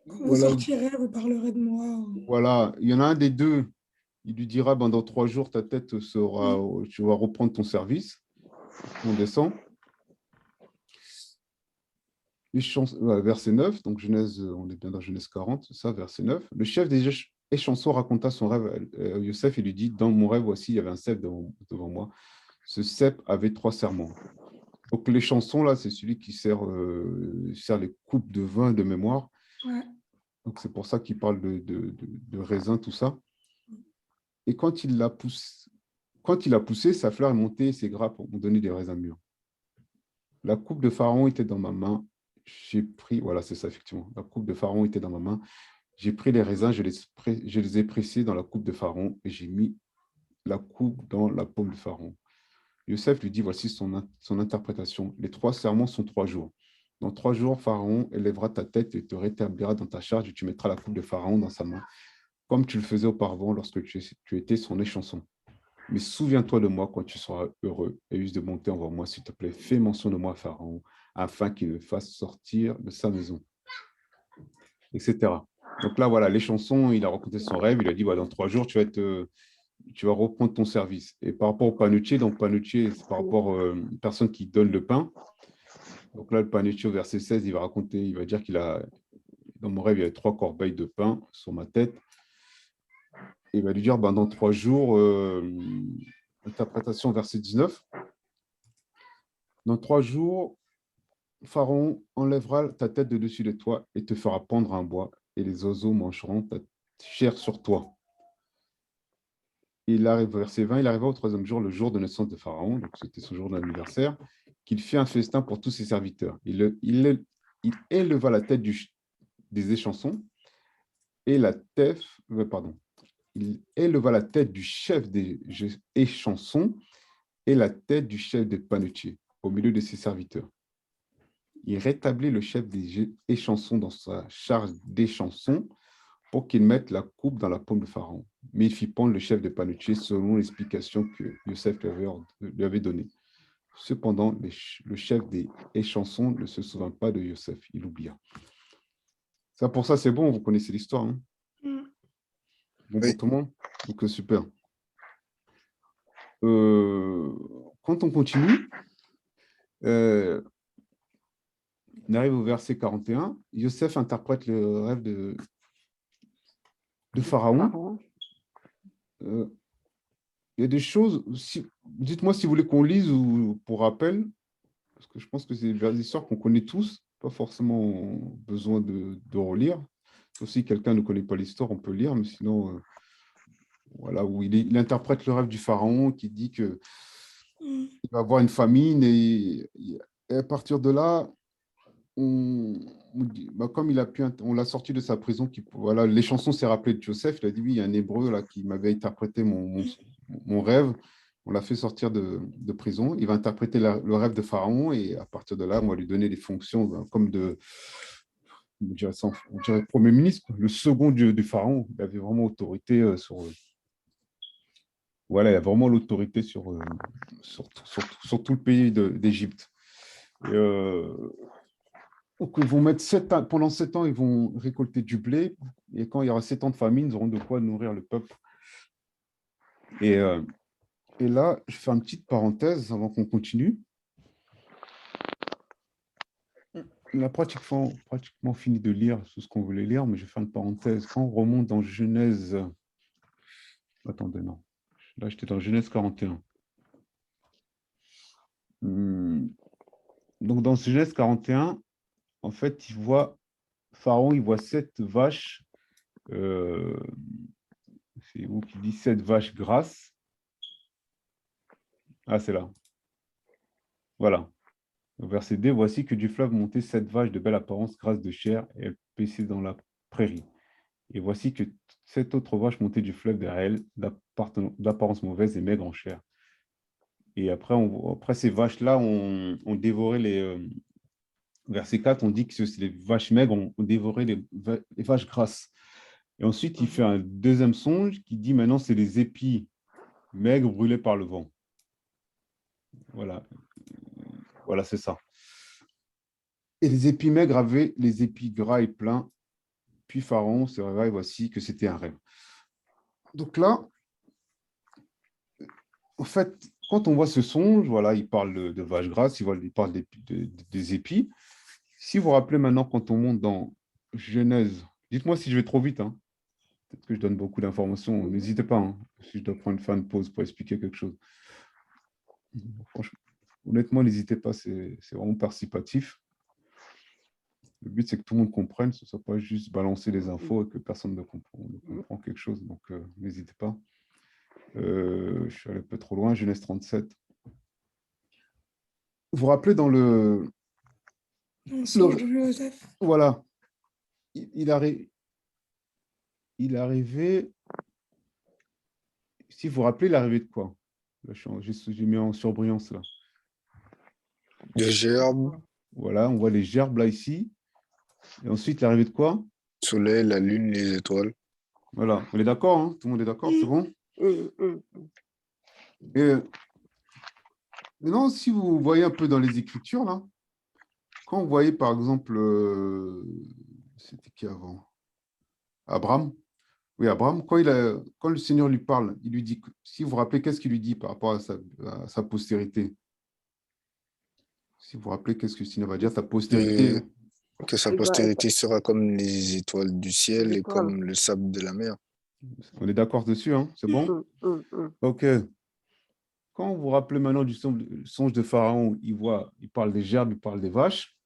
vous sortirez, vous parlerez de moi. Voilà, il y en a un des deux. Il lui dira, dans 3 jours, ta tête sera, tu vas reprendre ton service. On descend. Verset 9, donc Genèse, on est bien dans Genèse 40, ça, verset 9. Le chef des échansons raconta son rêve à Yosef et lui dit, dans mon rêve, voici, il y avait un cep devant moi. Ce cep avait 3 serments. Donc les chansons, là, c'est celui qui sert les coupes de vin de mémoire. Ouais. Donc c'est pour ça qu'il parle de raisin, tout ça. Et quand il a poussé, sa fleur est montée et ses grappes ont donné des raisins mûrs. La coupe de Pharaon était dans ma main. J'ai pris, voilà, c'est ça, effectivement. La coupe de Pharaon était dans ma main. J'ai pris les raisins, je les ai pressés dans la coupe de Pharaon et j'ai mis la coupe dans la paume de Pharaon. Yosef lui dit, voici son interprétation. Les 3 serments sont 3 jours. Dans 3 jours, Pharaon élèvera ta tête et te rétablira dans ta charge et tu mettras la coupe de Pharaon dans sa main, comme tu le faisais auparavant lorsque tu étais son échanson. Mais souviens-toi de moi quand tu seras heureux et use de bonté envers moi, s'il te plaît. Fais mention de moi à Pharaon, afin qu'il me fasse sortir de sa maison, etc. Donc là, voilà, les chansons, il a raconté son rêve, il a dit, dans 3 jours, tu vas reprendre ton service. Et par rapport au panetier, donc panetier, c'est par rapport aux personnes qui donnent le pain. Donc là, le panetier, au verset 16, il va dire dans mon rêve, il y avait 3 corbeilles de pain sur ma tête. Et il va lui dire, dans 3 jours, interprétation verset 19, dans 3 jours, Pharaon enlèvera ta tête de dessus de toi et te fera pendre un bois, et les oiseaux mangeront ta chair sur toi. Il arrive, verset 20, il arriva au troisième jour, le jour de naissance de Pharaon, donc c'était son jour d'anniversaire, qu'il fit un festin pour tous ses serviteurs. Il éleva la tête des échansons et la tête, il éleva la tête du chef des échansons et la tête du chef des panetiers au milieu de ses serviteurs. Il rétablit le chef des échansons dans sa charge d'échansons pour qu'il mette la coupe dans la paume de Pharaon. Mais il fit pendre le chef des panetiers selon l'explication que Yosef lui avait donnée. Cependant, le chef des échansons ne se souvint pas de Yosef, il oublia. Ça, pour ça, c'est bon, vous connaissez l'histoire. Hein? Bon pour tout le monde? Donc, super. Quand on continue, on arrive au verset 41. Yosef interprète le rêve de Pharaon. Il y a des choses, dites-moi si vous voulez qu'on lise ou pour rappel, parce que je pense que c'est des histoires qu'on connaît tous, pas forcément besoin de relire. Sauf si quelqu'un ne connaît pas l'histoire, on peut lire, mais sinon, voilà, où il interprète le rêve du Pharaon qui dit qu'il va avoir une famine et à partir de là, comme on l'a sorti de sa prison, voilà, les chansons s'est rappelé de Joseph, il a dit oui, il y a un hébreu là, qui m'avait interprété mon rêve, on l'a fait sortir de prison, il va interpréter le rêve de Pharaon et à partir de là, on va lui donner des fonctions comme on dirait premier ministre, le second du Pharaon, il avait vraiment autorité sur... Voilà, il a vraiment l'autorité sur tout le pays d'Égypte. Donc, ils vont mettre pendant 7 ans, ils vont récolter du blé. Et quand il y aura 7 ans de famine, ils auront de quoi nourrir le peuple. Et là, je fais une petite parenthèse avant qu'on continue. On a pratiquement fini de lire tout ce qu'on voulait lire, mais je vais faire une parenthèse. Quand on remonte dans Genèse... Attendez, non. Là, j'étais dans Genèse 41. Donc, dans Genèse 41, en fait, Pharaon, il voit 7 vaches, c'est où qui dit 7 vaches grasses. Ah, c'est là. Voilà. Au verset 2, voici que du fleuve montaient 7 vaches de belle apparence, grasses de chair, et elles paissaient dans la prairie. Et voici que 7 autres vaches montaient du fleuve derrière elles, d'apparence mauvaise et maigre en chair. Et après ces vaches-là ont dévoré les... verset 4, on dit que les vaches maigres ont dévoré les vaches grasses. Et ensuite, il fait un deuxième songe qui dit maintenant, c'est les épis maigres brûlés par le vent. Voilà. Voilà, c'est ça. Et les épis maigres avaient les épis gras et pleins. Puis Pharaon se réveille, voici que c'était un rêve. Donc là, en fait, quand on voit ce songe, voilà, il parle de vaches grasses, il parle des épis. Si vous vous rappelez maintenant, quand on monte dans Genèse, dites-moi si je vais trop vite, hein. Peut-être que je donne beaucoup d'informations, n'hésitez pas, hein, si je dois faire une pause pour expliquer quelque chose. Franchement, honnêtement, n'hésitez pas, c'est vraiment participatif. Le but, c'est que tout le monde comprenne, ce ne soit pas juste balancer les infos et que personne ne comprend quelque chose. Donc, n'hésitez pas. Je suis allé un peu trop loin, Genèse 37. Vous vous rappelez dans le songe de Joseph. Voilà. Il arrivait... Si vous vous rappelez, il arrivait de quoi? J'ai mis en surbrillance là. Les gerbes. Voilà, on voit les gerbes là ici. Et ensuite, il arrivait de quoi? Soleil, la lune, les étoiles. Voilà, on est d'accord, hein? Tout le monde est d'accord, c'est bon? Et maintenant, si vous voyez un peu dans les Écritures, là, quand vous voyez par exemple, c'était qui avant? Abraham. Oui, Abraham, quand le Seigneur lui parle, il lui dit, si vous vous rappelez, qu'est-ce qu'il lui dit par rapport à sa postérité? Si vous vous rappelez, qu'est-ce que le Seigneur va dire, ta postérité? Que sa postérité sera comme les étoiles du ciel et comme le sable de la mer. On est d'accord dessus, hein? C'est bon? Ok. Quand vous vous rappelez maintenant du songe de Pharaon, il parle des gerbes, il parle des vaches.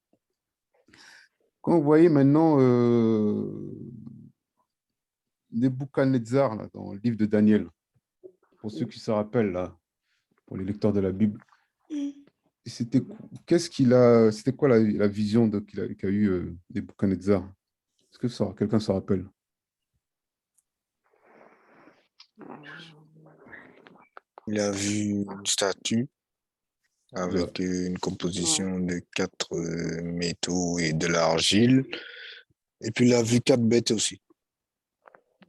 Quand vous voyez maintenant Nebuchadnezzar là, dans le livre de Daniel, pour ceux qui se rappellent, là, pour les lecteurs de la Bible, c'était quoi la vision qu'a eu Nebuchadnezzar? Est-ce que quelqu'un se rappelle? Il a vu une statue avec une composition de 4 métaux et de l'argile. Et puis, il a vu 4 bêtes aussi.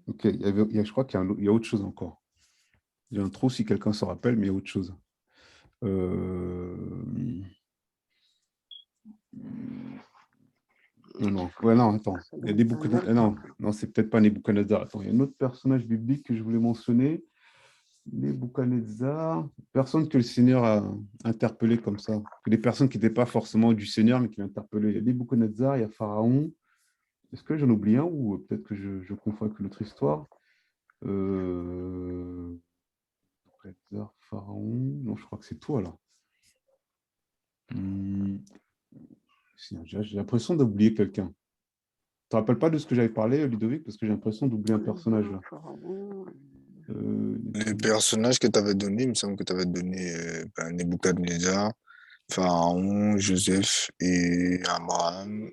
Ok, je crois qu'il y a autre chose encore. Il y a un trou si quelqu'un se rappelle, mais il y a autre chose. Non, attends. Il y a non, c'est peut-être pas Nebuchadnezzar. Attends, il y a un autre personnage biblique que je voulais mentionner. Nebuchadnezzar, personne que le Seigneur a interpellé comme ça. Des personnes qui n'étaient pas forcément du Seigneur, mais qui l'ont interpellé. Il y a Nebuchadnezzar, il y a Pharaon. Est-ce que j'en oublie un ou peut-être que je confonds avec notre histoire? Nebuchadnezzar, Pharaon. Non, je crois que c'est tout alors. J'ai l'impression d'oublier quelqu'un. Tu te rappelles pas de ce que j'avais parlé, Ludovic? Parce que j'ai l'impression d'oublier un personnage là. Les personnages que tu avais donné, il me semble que tu avais donné Nebuchadnezzar, Pharaon, Joseph et Abraham.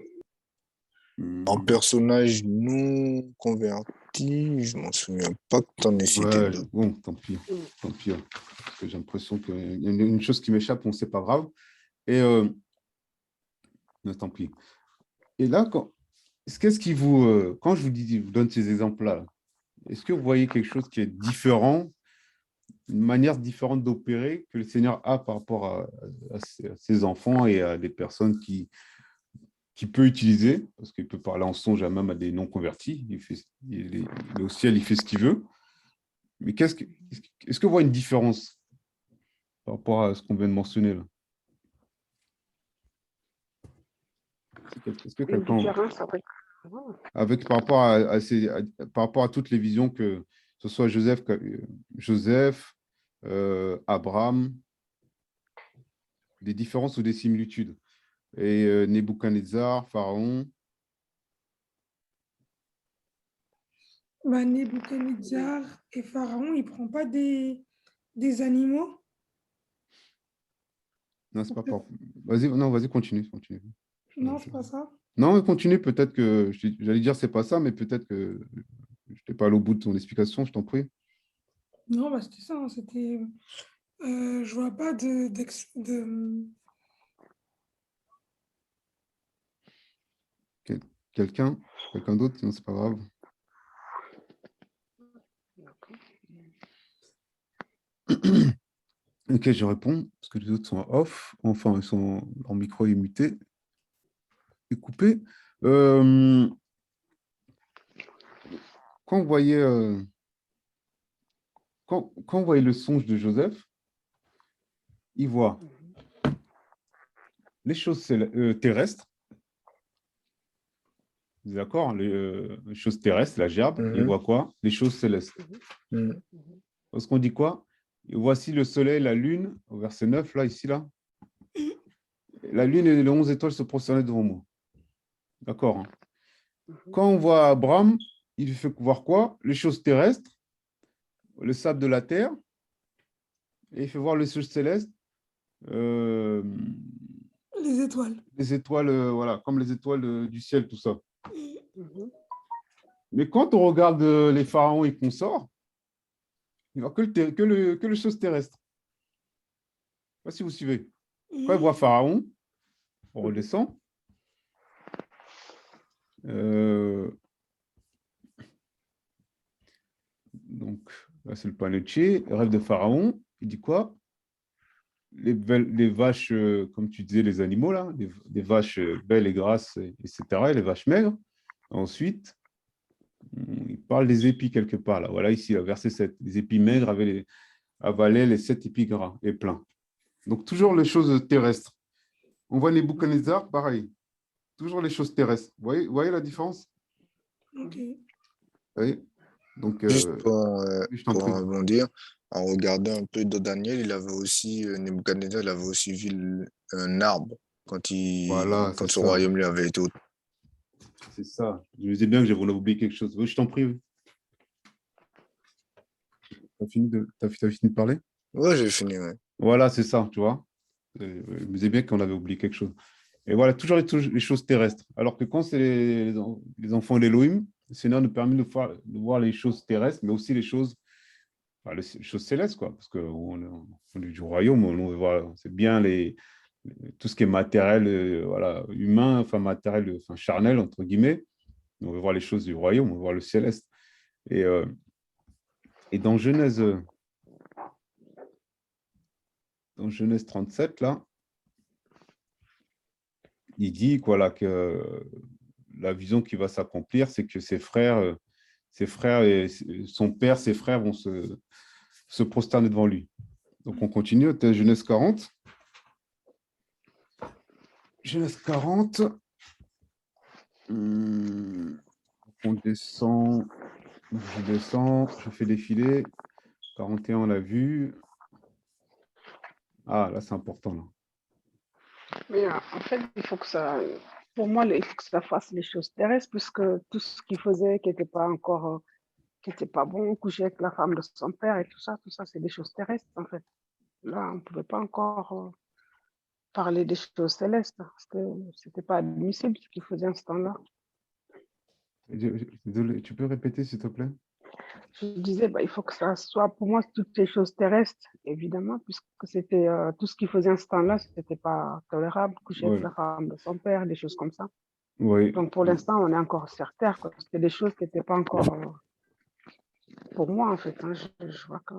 En personnage non converti, je m'en souviens pas que tu en aies cité d'autres. Bon, tant pis. Parce que j'ai l'impression qu'il y a une chose qui m'échappe, on ne sait pas grave. Et non, tant pis. Et là, qu'est-ce qui vous... quand je vous donne ces exemples-là, est-ce que vous voyez quelque chose qui est différent, une manière différente d'opérer que le Seigneur a par rapport à ses enfants et à des personnes qui peut utiliser, parce qu'il peut parler en songe même à des non-convertis, il est au ciel, il fait ce qu'il veut. Mais est-ce que vous voyez une différence par rapport à ce qu'on vient de mentionner là? Est-ce que quelqu'un... par rapport à toutes les visions que ce soit Joseph, Abraham, des différences ou des similitudes. Et Nebuchadnezzar, Pharaon. Nebuchadnezzar et Pharaon, il ne prend pas des animaux? Non, c'est pas pour... Vas-y, continue. Non, c'est pas ça. Non, continue, peut-être que... J'allais dire c'est pas ça, mais peut-être que je n'étais pas allé au bout de ton explication, je t'en prie. Non, c'était ça, c'était... je vois pas de... Quelqu'un d'autre? Sinon, c'est pas grave. Ok, je réponds, parce que les autres sont off. Enfin, leur micro est muté et coupé. Quand vous voyez... Quand vous voyez le songe de Joseph, il voit les choses terrestres. Vous êtes d'accord? Les choses terrestres, la gerbe. Il voit quoi? Les choses célestes. Parce qu'on dit quoi? Et voici le soleil, la lune, au verset 9, là, ici, là. La lune et les 11 étoiles se prosternaient devant moi. D'accord, hein? Quand on voit Abraham, il fait voir quoi? Les choses terrestres, le sable de la terre, et il fait voir les choses célestes. Les étoiles. Les étoiles, voilà, comme les étoiles du ciel, tout ça. Mais quand on regarde les pharaons et consorts, il ne voit que les choses terrestres. Je ne sais pas si vous suivez. Quand il voit Pharaon, on redescend. Donc, là, c'est le panetier, le rêve de Pharaon. Il dit quoi? Les vaches, comme tu disais, les animaux, là, les vaches belles et grasses, etc., et les vaches maigres. Ensuite, il parle des épis quelque part, là. Voilà, ici, là, verset 7. Les épis maigres avalaient les 7 épis gras et pleins. Donc, toujours les choses terrestres. On voit les Nebuchadnezzar, pareil. Toujours les choses terrestres. Vous voyez la différence? Ok. Oui. Donc, juste pour rebondir, en regardant un peu dans Daniel, Nebuchadnezzar, il avait aussi vu un arbre quand son royaume lui avait été C'est ça. Je me disais bien que j'avais oublié quelque chose. Oui, je t'en prie. Tu as fini de parler? Ouais, j'ai fini, ouais. Voilà, c'est ça, tu vois. Je me disais bien qu'on avait oublié quelque chose. Et voilà, toujours les choses terrestres. Alors que quand c'est les enfants d'Elohim, le Seigneur nous permet de voir les choses terrestres, mais aussi les choses, enfin, les choses célestes, quoi. Parce qu'on est du royaume, on veut voir, c'est bien tout ce qui est matériel, voilà, humain, enfin matériel, enfin charnel, entre guillemets. On veut voir les choses du royaume, on veut voir le céleste. Et, euh, et dans Genèse 37, là, il dit voilà, que la vision qui va s'accomplir, c'est que ses frères et son père, ses frères vont se prosterner devant lui. Donc on continue, Genèse 40. Genèse 40. On descend, je fais défiler. 41, on l'a vu. Ah, là, c'est important, là. Mais en fait, il faut que ça, pour moi, il faut que ça fasse les choses terrestres, puisque tout ce qu'il faisait qui n'était pas encore, qui n'était pas bon, coucher avec la femme de son père et tout ça, c'est des choses terrestres, en fait. Là, on ne pouvait pas encore parler des choses célestes, parce que ce n'était pas admissible ce qu'il faisait en ce temps-là. Désolé, tu peux répéter, s'il te plaît? Je disais, il faut que ça soit pour moi toutes les choses terrestres, évidemment, puisque c'était tout ce qu'il faisait en ce temps-là, ce n'était pas tolérable, coucher avec Ouais. la femme de son père, des choses comme ça. Oui. Donc pour l'instant, on est encore sur terre. C'était des choses qui n'étaient pas encore pour moi, en fait. Hein, je vois que.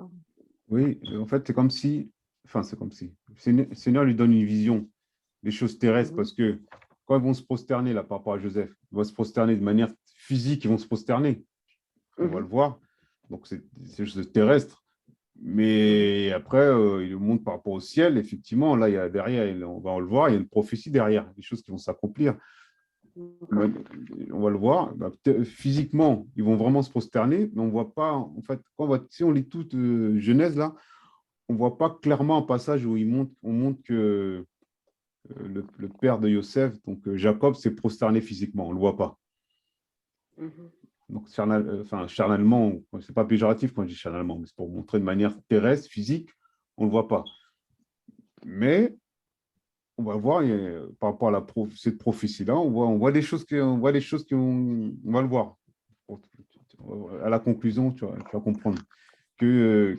Oui, en fait, c'est comme si, le Seigneur lui donne une vision des choses terrestres, parce que quand ils vont se prosterner là par rapport à Joseph, ils vont se prosterner de manière physique, ils vont se prosterner. On va le voir. Donc, c'est des choses terrestres. Mais après, il le montre par rapport au ciel. Effectivement, là, il y a derrière, on va le voir, il y a une prophétie derrière, des choses qui vont s'accomplir. On va le voir. Physiquement, ils vont vraiment se prosterner, mais on ne voit pas, en fait, si on lit toute Genèse, là, on ne voit pas clairement un passage où on montre que le père de Yosef, donc Jacob, s'est prosterné physiquement. On ne le voit pas. Donc, charnellement, ce n'est pas péjoratif quand je dis charnellement, mais c'est pour montrer de manière terrestre, physique, on ne le voit pas. Mais on va voir, par rapport à cette prophétie-là, on voit des choses on va le voir. À la conclusion, tu vas comprendre que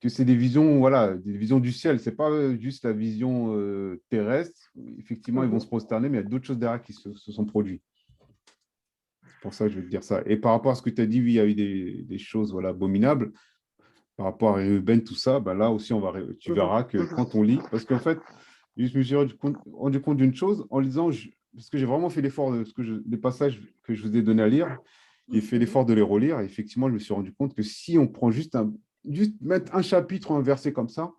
c'est des visions, voilà, des visions du ciel. Ce n'est pas juste la vision terrestre. Effectivement, ils vont se prosterner, mais il y a d'autres choses derrière qui se sont produites. C'est pour ça que je vais te dire ça. Et par rapport à ce que tu as dit, oui, il y a eu des choses voilà, abominables. Par rapport à Ruben, tout ça, là aussi, tu verras que quand on lit, parce qu'en fait, je me suis rendu compte d'une chose en lisant, parce que j'ai vraiment fait l'effort de les passages que je vous ai donnés à lire, j'ai fait l'effort de les relire. Et effectivement, je me suis rendu compte que si on prend juste mettre un chapitre ou un verset comme ça,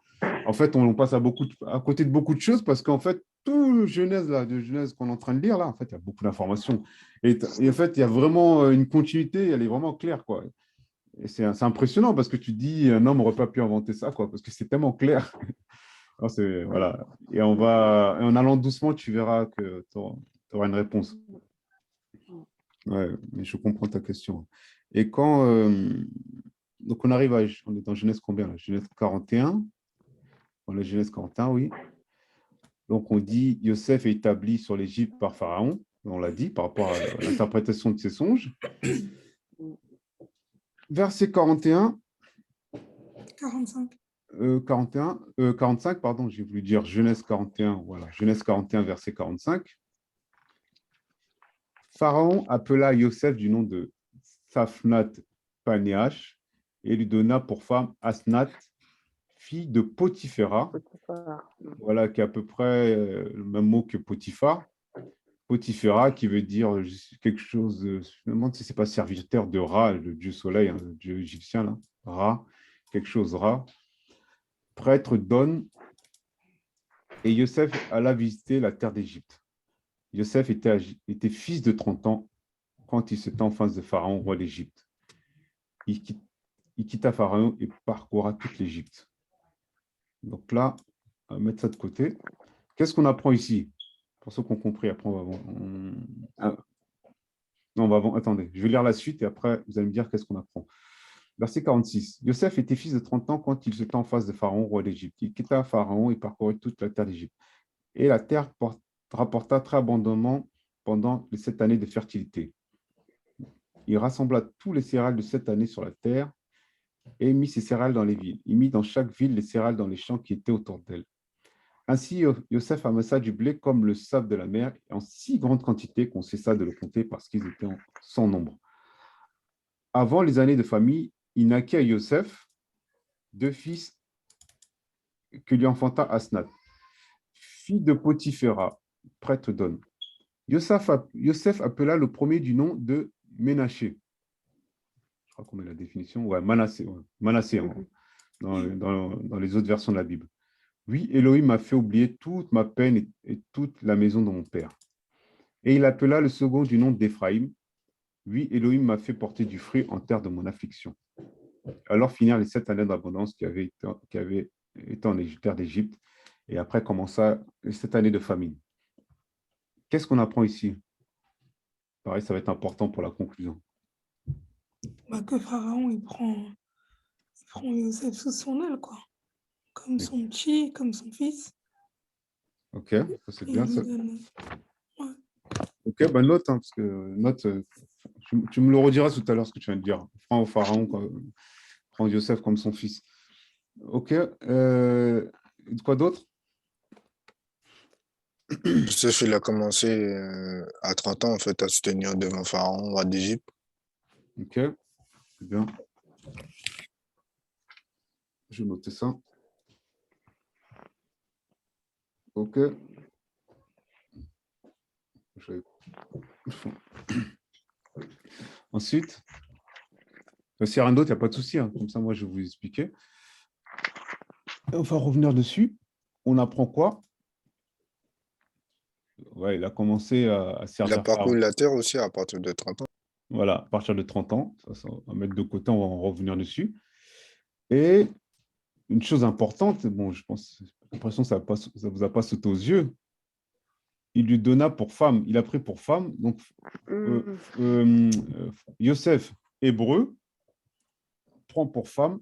en fait, on passe à côté de beaucoup de choses, parce qu'en fait, tout Genèse qu'on est en train de lire, là, en fait, il y a beaucoup d'informations. Et en fait, il y a vraiment une continuité, elle est vraiment claire, quoi. Et c'est impressionnant, parce que tu te dis, un homme n'aurait pas pu inventer ça, quoi, parce que c'est tellement clair. Voilà. Et en allant doucement, tu verras que tu auras une réponse. Ouais, mais je comprends ta question. Et donc on arrive on est dans Genèse combien là? Genèse 41. On est Genèse 41, oui. Donc on dit, Yosef est établi sur l'Égypte par Pharaon. On l'a dit par rapport à l'interprétation de ses songes. Verset 41. 45. 45, pardon, j'ai voulu dire Genèse 41, voilà, Genèse 41, verset 45. Pharaon appela Yosef du nom de Safnat Panéach et lui donna pour femme Asnath, fille de Potiphéra, voilà, qui est à peu près le même mot que Potiphar. Potiphera, qui veut dire quelque chose, je me demande si ce n'est pas serviteur de Ra, le dieu soleil, hein, le dieu égyptien, là, Ra, quelque chose Ra. Prêtre donne, et Yosef alla visiter la terre d'Égypte. Yosef était fils de 30 ans quand il se tint en face de Pharaon, roi d'Égypte. Il quitta Pharaon et parcourra toute l'Égypte. Donc là, on va mettre ça de côté. Qu'est-ce qu'on apprend ici? Pour ceux qui ont compris, après, Non, attendez, je vais lire la suite et après, vous allez me dire qu'est-ce qu'on apprend. Verset 46. Yosef était fils de 30 ans quand il se tint en face de Pharaon, roi d'Égypte. Il quitta Pharaon et parcourut toute la terre d'Égypte. Et la terre rapporta très abondamment pendant les 7 années de fertilité. Il rassembla tous les céréales de 7 années sur la terre et mit ces céréales dans les villes. Il mit dans chaque ville les céréales dans les champs qui étaient autour d'elle. Ainsi, Yosef amassa du blé comme le sable de la mer, en si grande quantité qu'on cessa de le compter parce qu'ils étaient sans nombre. Avant les années de famille, il naquit à Yosef 2 fils que lui enfanta Asnath, fille de Potiphéra, prêtre d'On. Yosef appela le premier du nom de Ménaché. Je crois qu'on met la définition. Ouais, Manassé. Ouais. Manassé, dans les autres versions de la Bible. Oui, Elohim m'a fait oublier toute ma peine et toute la maison de mon père. Et il appela le second du nom d'Éphraïm. Oui, Elohim m'a fait porter du fruit en terre de mon affliction. Alors finirent les 7 années d'abondance qui avaient été en terre d'Égypte. Et après commença les 7 années de famine. Qu'est-ce qu'on apprend ici? Pareil, ça va être important pour la conclusion. Que Pharaon, il prend Yosef sous son aile, quoi. Comme son petit, comme son fils. Ok, ça c'est bien ça. Ouais. Ok, note, parce que note, tu me le rediras tout à l'heure ce que tu viens de dire. Prends Pharaon, prends Yosef comme son fils. Ok, quoi d'autre? Yosef, il a commencé à 30 ans, en fait, à se tenir devant Pharaon, roi d'Égypte. Ok, c'est bien. Je vais noter ça. Ok. Ensuite, s'il y a rien d'autre, il n'y a pas de souci. Comme ça, moi, je vais vous expliquer. Et on va revenir dessus. On apprend quoi? Ouais, il a commencé à servir. Il a parcouru la terre aussi à partir de 30 ans. Voilà, à partir de 30 ans. Ça, on va mettre de côté, on va en revenir dessus. Et une chose importante, bon, je pense, j'ai l'impression que ça ne vous a pas sauté aux yeux. Il lui donna pour femme, il a pris pour femme, donc Yosef, hébreu, prend pour femme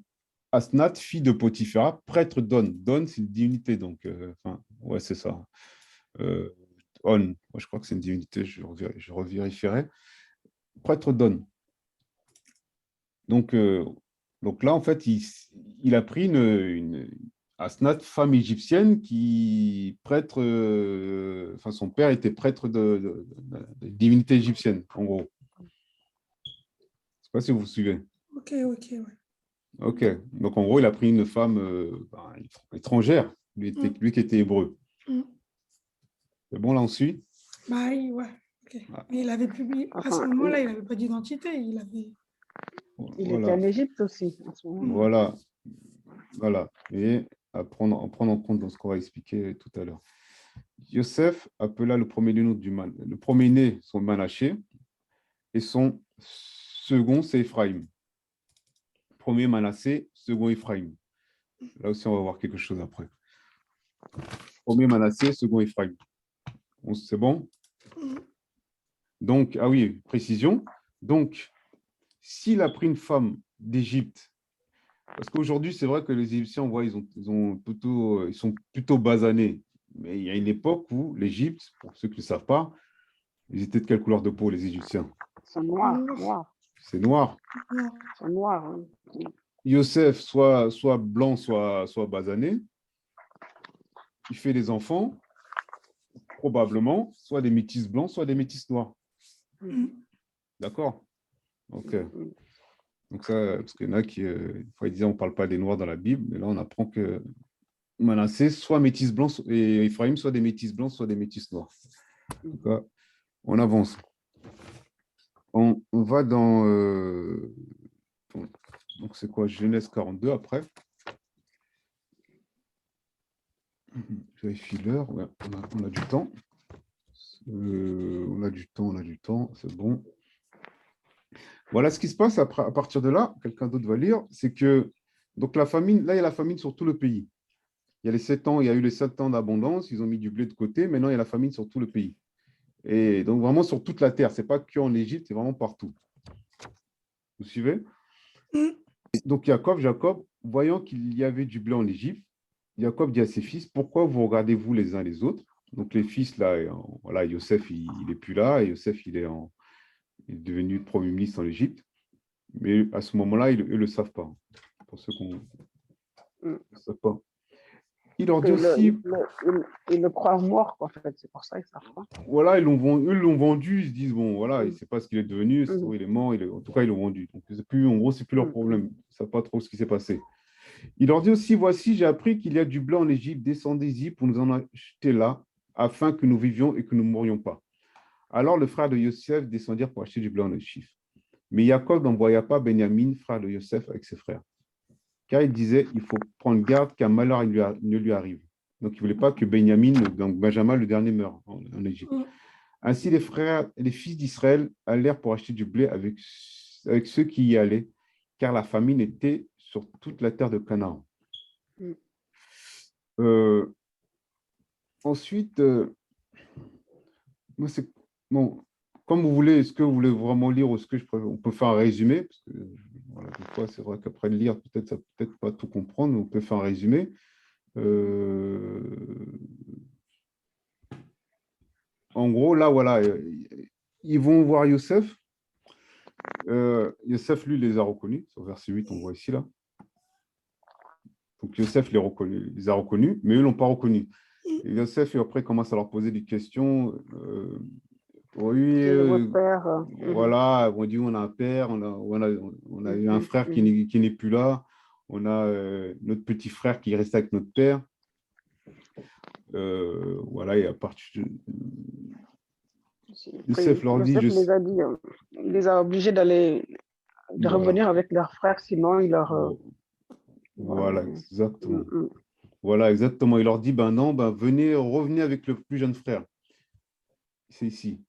Asnath, fille de Potiphéra, prêtre d'On. Don, c'est une divinité, donc, ouais, c'est ça. On, moi, je crois que c'est une divinité, je revérifierai. Prêtre d'On. Donc là, en fait, il a pris une Asnath, femme égyptienne, qui prêtre, son père était prêtre de divinité égyptienne, en gros. Je ne sais pas si vous vous suivez. Ok, ouais. Ok, donc en gros, il a pris une femme étrangère, lui qui était hébreu. C'est bon, là, on suit? Ouais, ok. Ah. Mais il avait publié, à ce moment-là, il n'avait pas d'identité, il était en Égypte aussi, à ce moment-là. Voilà. Et à prendre en compte dans ce qu'on va expliquer tout à l'heure. Yosef appela le premier-né, son Manaché, et son second, c'est Ephraïm. Premier Manassé, second Ephraïm. Là aussi, on va voir quelque chose après. Premier Manassé, second Ephraïm. C'est bon? Donc, ah oui, précision. Donc, s'il a pris une femme d'Égypte, parce qu'aujourd'hui, c'est vrai que les Égyptiens, on voit, ils sont plutôt basanés. Mais il y a une époque où l'Égypte, pour ceux qui ne le savent pas, ils étaient de quelle couleur de peau, les Égyptiens? C'est noir. C'est noir. C'est noir. Oui. Yosef, soit blanc, soit basané. Il fait des enfants, probablement, soit des métis blancs, soit des métis noirs. D'accord? Ok. Donc ça, parce qu'il y en a qui, une fois, ils disaient on ne parle pas des noirs dans la Bible, mais là, on apprend que Manassé, soit métis blanc, et Ephraïm, soit des métis blancs, soit des métis noirs. En tout cas, on avance. On va dans... donc, c'est quoi? Genèse 42 après. Je vérifie l'heure. Ouais, on a du temps. On a du temps. C'est bon. Voilà ce qui se passe à partir de là. Quelqu'un d'autre va lire. C'est que, donc la famine, là, il y a la famine sur tout le pays. Il y a eu les 7 ans d'abondance. Ils ont mis du blé de côté. Maintenant, il y a la famine sur tout le pays. Et donc, vraiment sur toute la terre. Ce n'est pas qu'en Égypte, c'est vraiment partout. Vous suivez? Donc, Jacob, voyant qu'il y avait du blé en Égypte, Jacob dit à ses fils, pourquoi vous regardez-vous les uns les autres? Donc, les fils, là, voilà, Yosef, il n'est plus là, et Yosef, il est devenu premier ministre en Égypte. Mais à ce moment-là, ils ne le savent pas. Pour ceux qui ne le savent pas. Il leur dit aussi... Ils le croient mort, en fait, c'est pour ça qu'ils ne savent pas. Voilà, eux l'ont vendu, ils se disent, bon, voilà, il ne sait pas ce qu'il est devenu, il est mort, en tout cas, ils l'ont vendu. Donc, en gros, ce n'est plus leur problème. Ils ne savent pas trop ce qui s'est passé. Il leur dit aussi, voici, j'ai appris qu'il y a du blé en Égypte, descendez-y pour nous en acheter là, afin que nous vivions et que nous ne mourions pas. Alors, le frère de Yosef descendirent pour acheter du blé en Égypte. Mais Jacob n'envoya pas Benjamin, frère de Yosef, avec ses frères. Car il disait, il faut prendre garde qu'un malheur ne lui arrive. Donc, il ne voulait pas que Benjamin, le dernier, meure en Égypte. Ainsi, les fils d'Israël allèrent pour acheter du blé avec ceux qui y allaient, car la famine était sur toute la terre de Canaan. Ensuite, bon, comme vous voulez, est-ce que vous voulez vraiment lire ou est-ce que on peut faire un résumé? Parce que voilà, des fois, c'est vrai qu'après le lire, ça peut-être pas tout comprendre, mais on peut faire un résumé. En gros, là, voilà, ils vont voir Yosef. Yosef, lui, les a reconnus. Sur verset 8, on voit ici, là. Donc, Yosef les a reconnus, mais eux ne l'ont pas reconnu. Et Yosef, après, commence à leur poser des questions. Oui, voilà, on dit on a un père, on a eu un frère qui n'est plus là, on a notre petit frère qui est resté avec notre père. Voilà, et à partir de... Yosef leur dit, il les a obligés de revenir avec leur frère, sinon il leur... Voilà, exactement. Voilà, exactement. Il leur dit, non, revenez avec le plus jeune frère. C'est ici.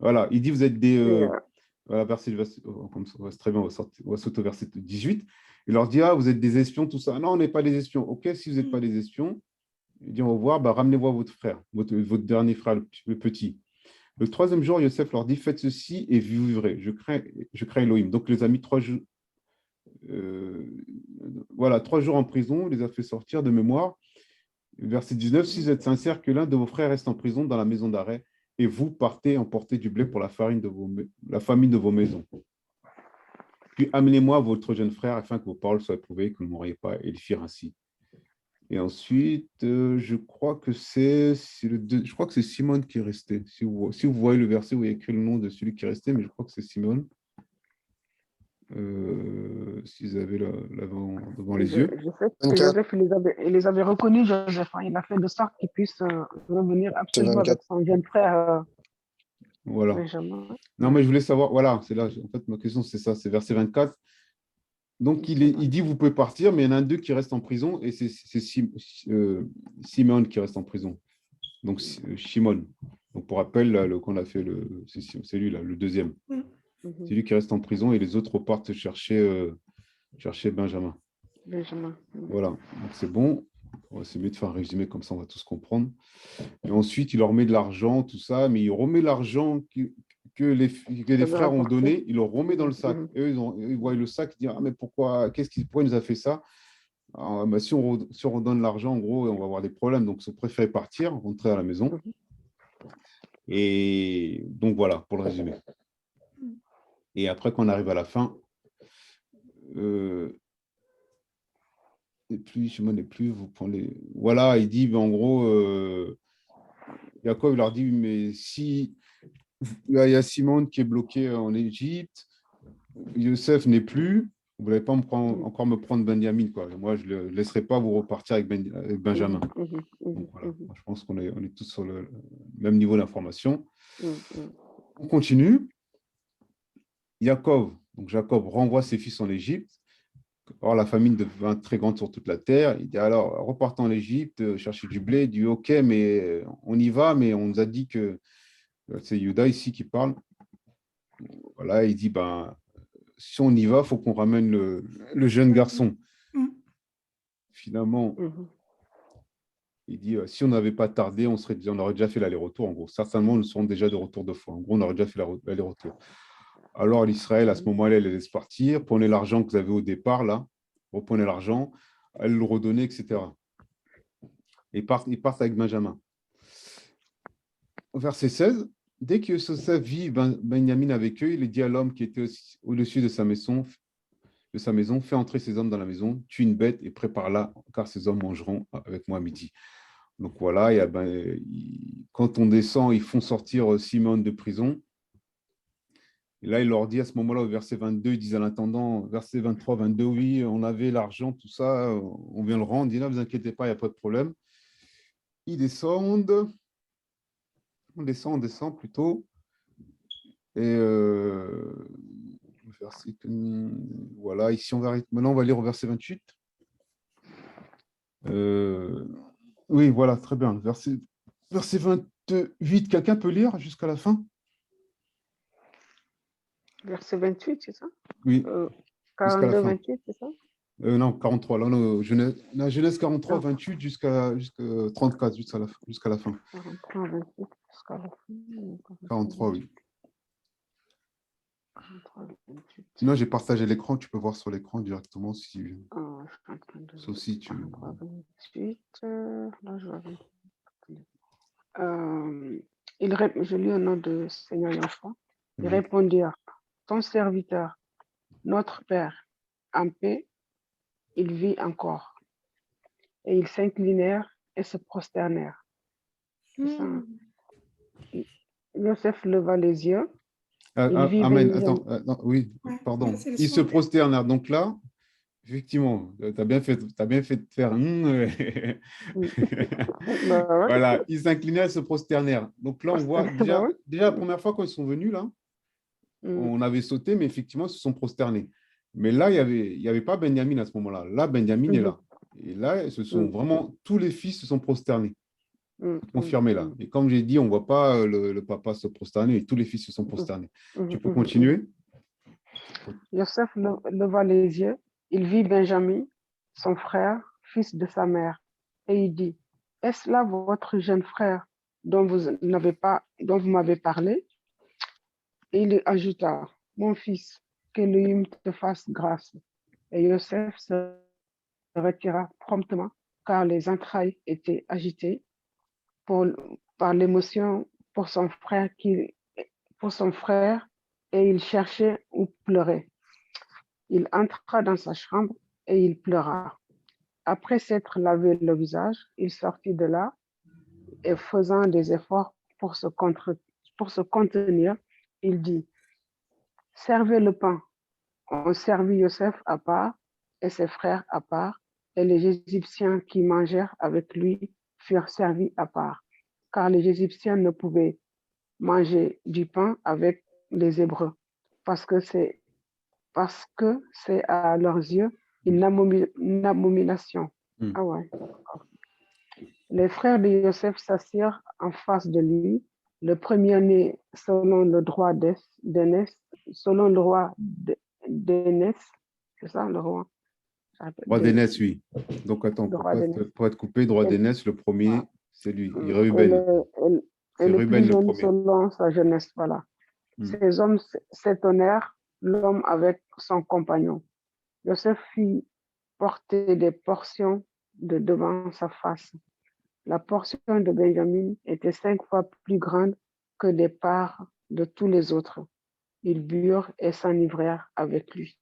Voilà, il dit, vous êtes des... Voilà, comme ça, c'est très bien, on va sauter au verset 18. Il leur dit, vous êtes des espions, tout ça. Non, on n'est pas des espions. OK, si vous n'êtes pas des espions, il dit, on va voir, ramenez-moi votre frère, votre dernier frère, le petit. Le troisième jour, Yosef leur dit, faites ceci et vous vivrez. Je crains Elohim. Donc, il les a mis 3 jours. 3 jours en prison, il les a fait sortir de mémoire. Verset 19, si vous êtes sincères, que l'un de vos frères reste en prison dans la maison d'arrêt, et vous partez emporter du blé pour la famine de vos maisons. Puis amenez-moi votre jeune frère afin que vos paroles soient approuvées, que vous ne mouriez pas. Et ils firent ainsi. Et ensuite, je crois que c'est Simon qui est resté. Si vous voyez le verset où il y a écrit le nom de celui qui est resté, mais je crois que c'est Simon. Si vous avez devant les yeux. Joseph, il les avait reconnus, Joseph. Il a fait de sorte qu'il puisse revenir absolument avec son jeune frère. Voilà. Benjamin. Non, mais je voulais savoir, voilà, c'est là, en fait, ma question, c'est ça, c'est verset 24. Donc, il dit, vous pouvez partir, mais il y en a un d'eux qui reste en prison, et c'est Simon qui reste en prison. Donc, Shimon. Donc, pour rappel, qu'on a fait, c'est lui, là, le deuxième. C'est lui qui reste en prison, et les autres repartent chercher Benjamin. Voilà, donc c'est bon. C'est mieux de faire un résumé, comme ça, on va tous comprendre. Et ensuite, il leur met de l'argent, tout ça, mais il remet l'argent que les frères ont donné, il le remet dans le sac. Et eux, ils voient le sac, ils disent, mais pourquoi il nous a fait ça? Alors, si on redonne l'argent, en gros, on va avoir des problèmes. Donc, ils ont préféré partir, rentrer à la maison. Et donc, voilà, pour le résumé. Et après, quand on arrive à la fin, vous prenez... Voilà, il dit, en gros, Jacob leur dit, mais si il y a Simon qui est bloqué en Égypte, Yosef n'est plus, vous n'allez pas encore me prendre Benjamin, quoi. Moi, je ne le laisserai pas vous repartir avec Benjamin. Donc, voilà. Je pense qu'on est tous sur le même niveau d'information. On continue. Jacob renvoie ses fils en Égypte. Or, la famine devint très grande sur toute la terre. Il dit, alors, repartons en Égypte, chercher du blé. Il dit, OK, mais on y va, mais on nous a dit que... C'est Yuda ici qui parle. Voilà, il dit, si on y va, il faut qu'on ramène le jeune garçon. Finalement, Il dit, si on n'avait pas tardé, on aurait déjà fait l'aller-retour, en gros. Certainement, nous serons déjà de retour 2 fois. En gros, on aurait déjà fait l'aller-retour. Alors, l'Israël, à ce moment-là, elle laisse partir. Prenez l'argent que vous avez au départ, là. Reprenez l'argent. Elle le redonnait, etc. Ils partent avec Benjamin. Verset 16. Dès que Yosef vit Benjamin avec eux, il dit à l'homme qui était au-dessus de sa maison, fais entrer ces hommes dans la maison, tue une bête et prépare-la, car ces hommes mangeront avec moi à midi. Donc voilà, quand on descend, ils font sortir Simon de prison. Et là, il leur dit à ce moment-là, au verset 22, ils disent à l'intendant, verset 23, 22, oui, on avait l'argent, tout ça, on vient le rendre. Il dit, ne vous inquiétez pas, il n'y a pas de problème. Ils descendent, on descend plutôt. Et voilà, ici, maintenant, on va lire au verset 28. Oui, voilà, très bien. Verset 28, quelqu'un peut lire jusqu'à la fin? Verset 28, c'est ça? Oui, jusqu'à la 42, fin. 28, c'est ça? Non, 43. Là, Genèse 43, 28 jusqu'à 34, jusqu'à la fin. 43, 28, jusqu'à la fin. 43, oui. 43, 28. Sinon, j'ai partagé l'écran, tu peux voir sur l'écran directement si. Je suis en train de... Sauf si tu. 43, 28, là, je vais... Je lis au nom de Seigneur Yahshua. Ils répondirent, ton serviteur, notre Père, en paix, il vit encore. Et ils s'inclinèrent et se prosternèrent. Joseph leva les yeux. Amen. Attends, oui, pardon. Ils se prosternèrent. Donc là, effectivement, tu as bien fait de faire. Voilà, ils s'inclinaient et se prosternèrent. Donc là, on voit déjà la première fois quand ils sont venus, là, on avait sauté, mais effectivement, ils se sont prosternés. Mais là, il y avait pas Benjamin à ce moment-là. Là, Benjamin est là. Et là, tous les fils se sont prosternés. Confirmé là. Et comme j'ai dit, on ne voit pas le papa se prosterner et tous les fils se sont prosternés. Tu peux continuer? Joseph leva les yeux. Il vit Benjamin, son frère, fils de sa mère. Et il dit, est-ce là votre jeune frère dont vous m'avez parlé? Et il ajouta, mon fils, que l'Élohim te fasse grâce. Et Joseph se retira promptement, car les entrailles étaient agitées par l'émotion pour son frère, et il cherchait où pleurer. Il entra dans sa chambre et il pleura. Après s'être lavé le visage, il sortit de là et faisant des efforts pour se contenir, il dit, servez le pain. On servit Joseph à part et ses frères à part, et les Égyptiens qui mangèrent avec lui furent servis à part, car les Égyptiens ne pouvaient manger du pain avec les Hébreux, parce que c'est à leurs yeux une abomination. Ah ouais. Les frères de Joseph s'assirent en face de lui, le premier-né selon le droit d'aînesse, selon le roi d'aînesse, c'est ça le roi? Droit d'aînesse, oui. Donc attends, pour être coupé, droit d'aînesse, le premier, c'est lui, Réubén. Et le plus jeune selon sa jeunesse, voilà. Ces hommes s'étonnèrent, l'homme avec son compagnon. Joseph fit porter des portions devant sa face. La portion de Benjamin était 5 fois plus grande que les parts de tous les autres. Ils burent et s'enivrèrent avec lui.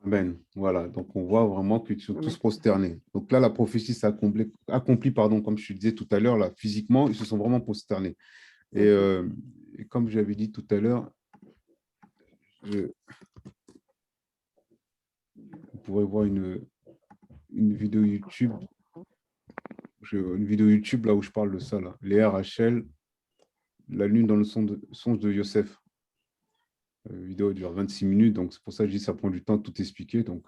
Amen. Voilà, donc on voit vraiment qu'ils sont tous prosternés. Donc là, la prophétie s'est accomplie, comme je te disais tout à l'heure, là, physiquement, ils se sont vraiment prosternés. Et comme j'avais dit tout à l'heure, vous pourrez voir une vidéo YouTube. Une vidéo YouTube là où je parle de ça, là. Léa, Rachel, la lune dans le songe de Yosef. La vidéo dure 26 minutes, donc c'est pour ça que je dis que ça prend du temps de tout expliquer. Donc,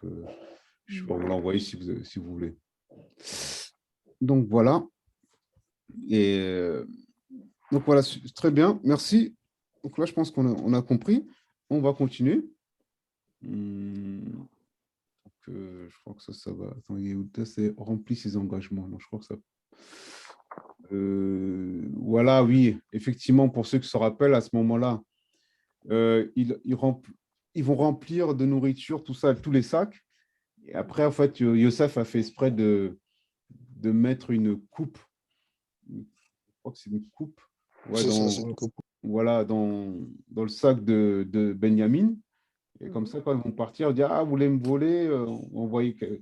je vais vous l'envoyer si vous voulez. Donc, voilà. Et donc, voilà, très bien. Merci. Donc là, je pense qu'on a compris. On va continuer. Donc, je crois que ça va. Attends, Yehuda, c'est remplir ses engagements. Non, je crois que ça. Voilà, oui, effectivement, pour ceux qui se rappellent, à ce moment-là, ils vont remplir de nourriture, tout ça, tous les sacs. Et après, en fait, Yosef a fait exprès de mettre une coupe. Je crois que c'est une coupe. Ouais, C'est ça, c'est une coupe. voilà, dans le sac de Benjamin. Et comme ça, quand ils vont partir, ils disent, ah, vous voulez me voler?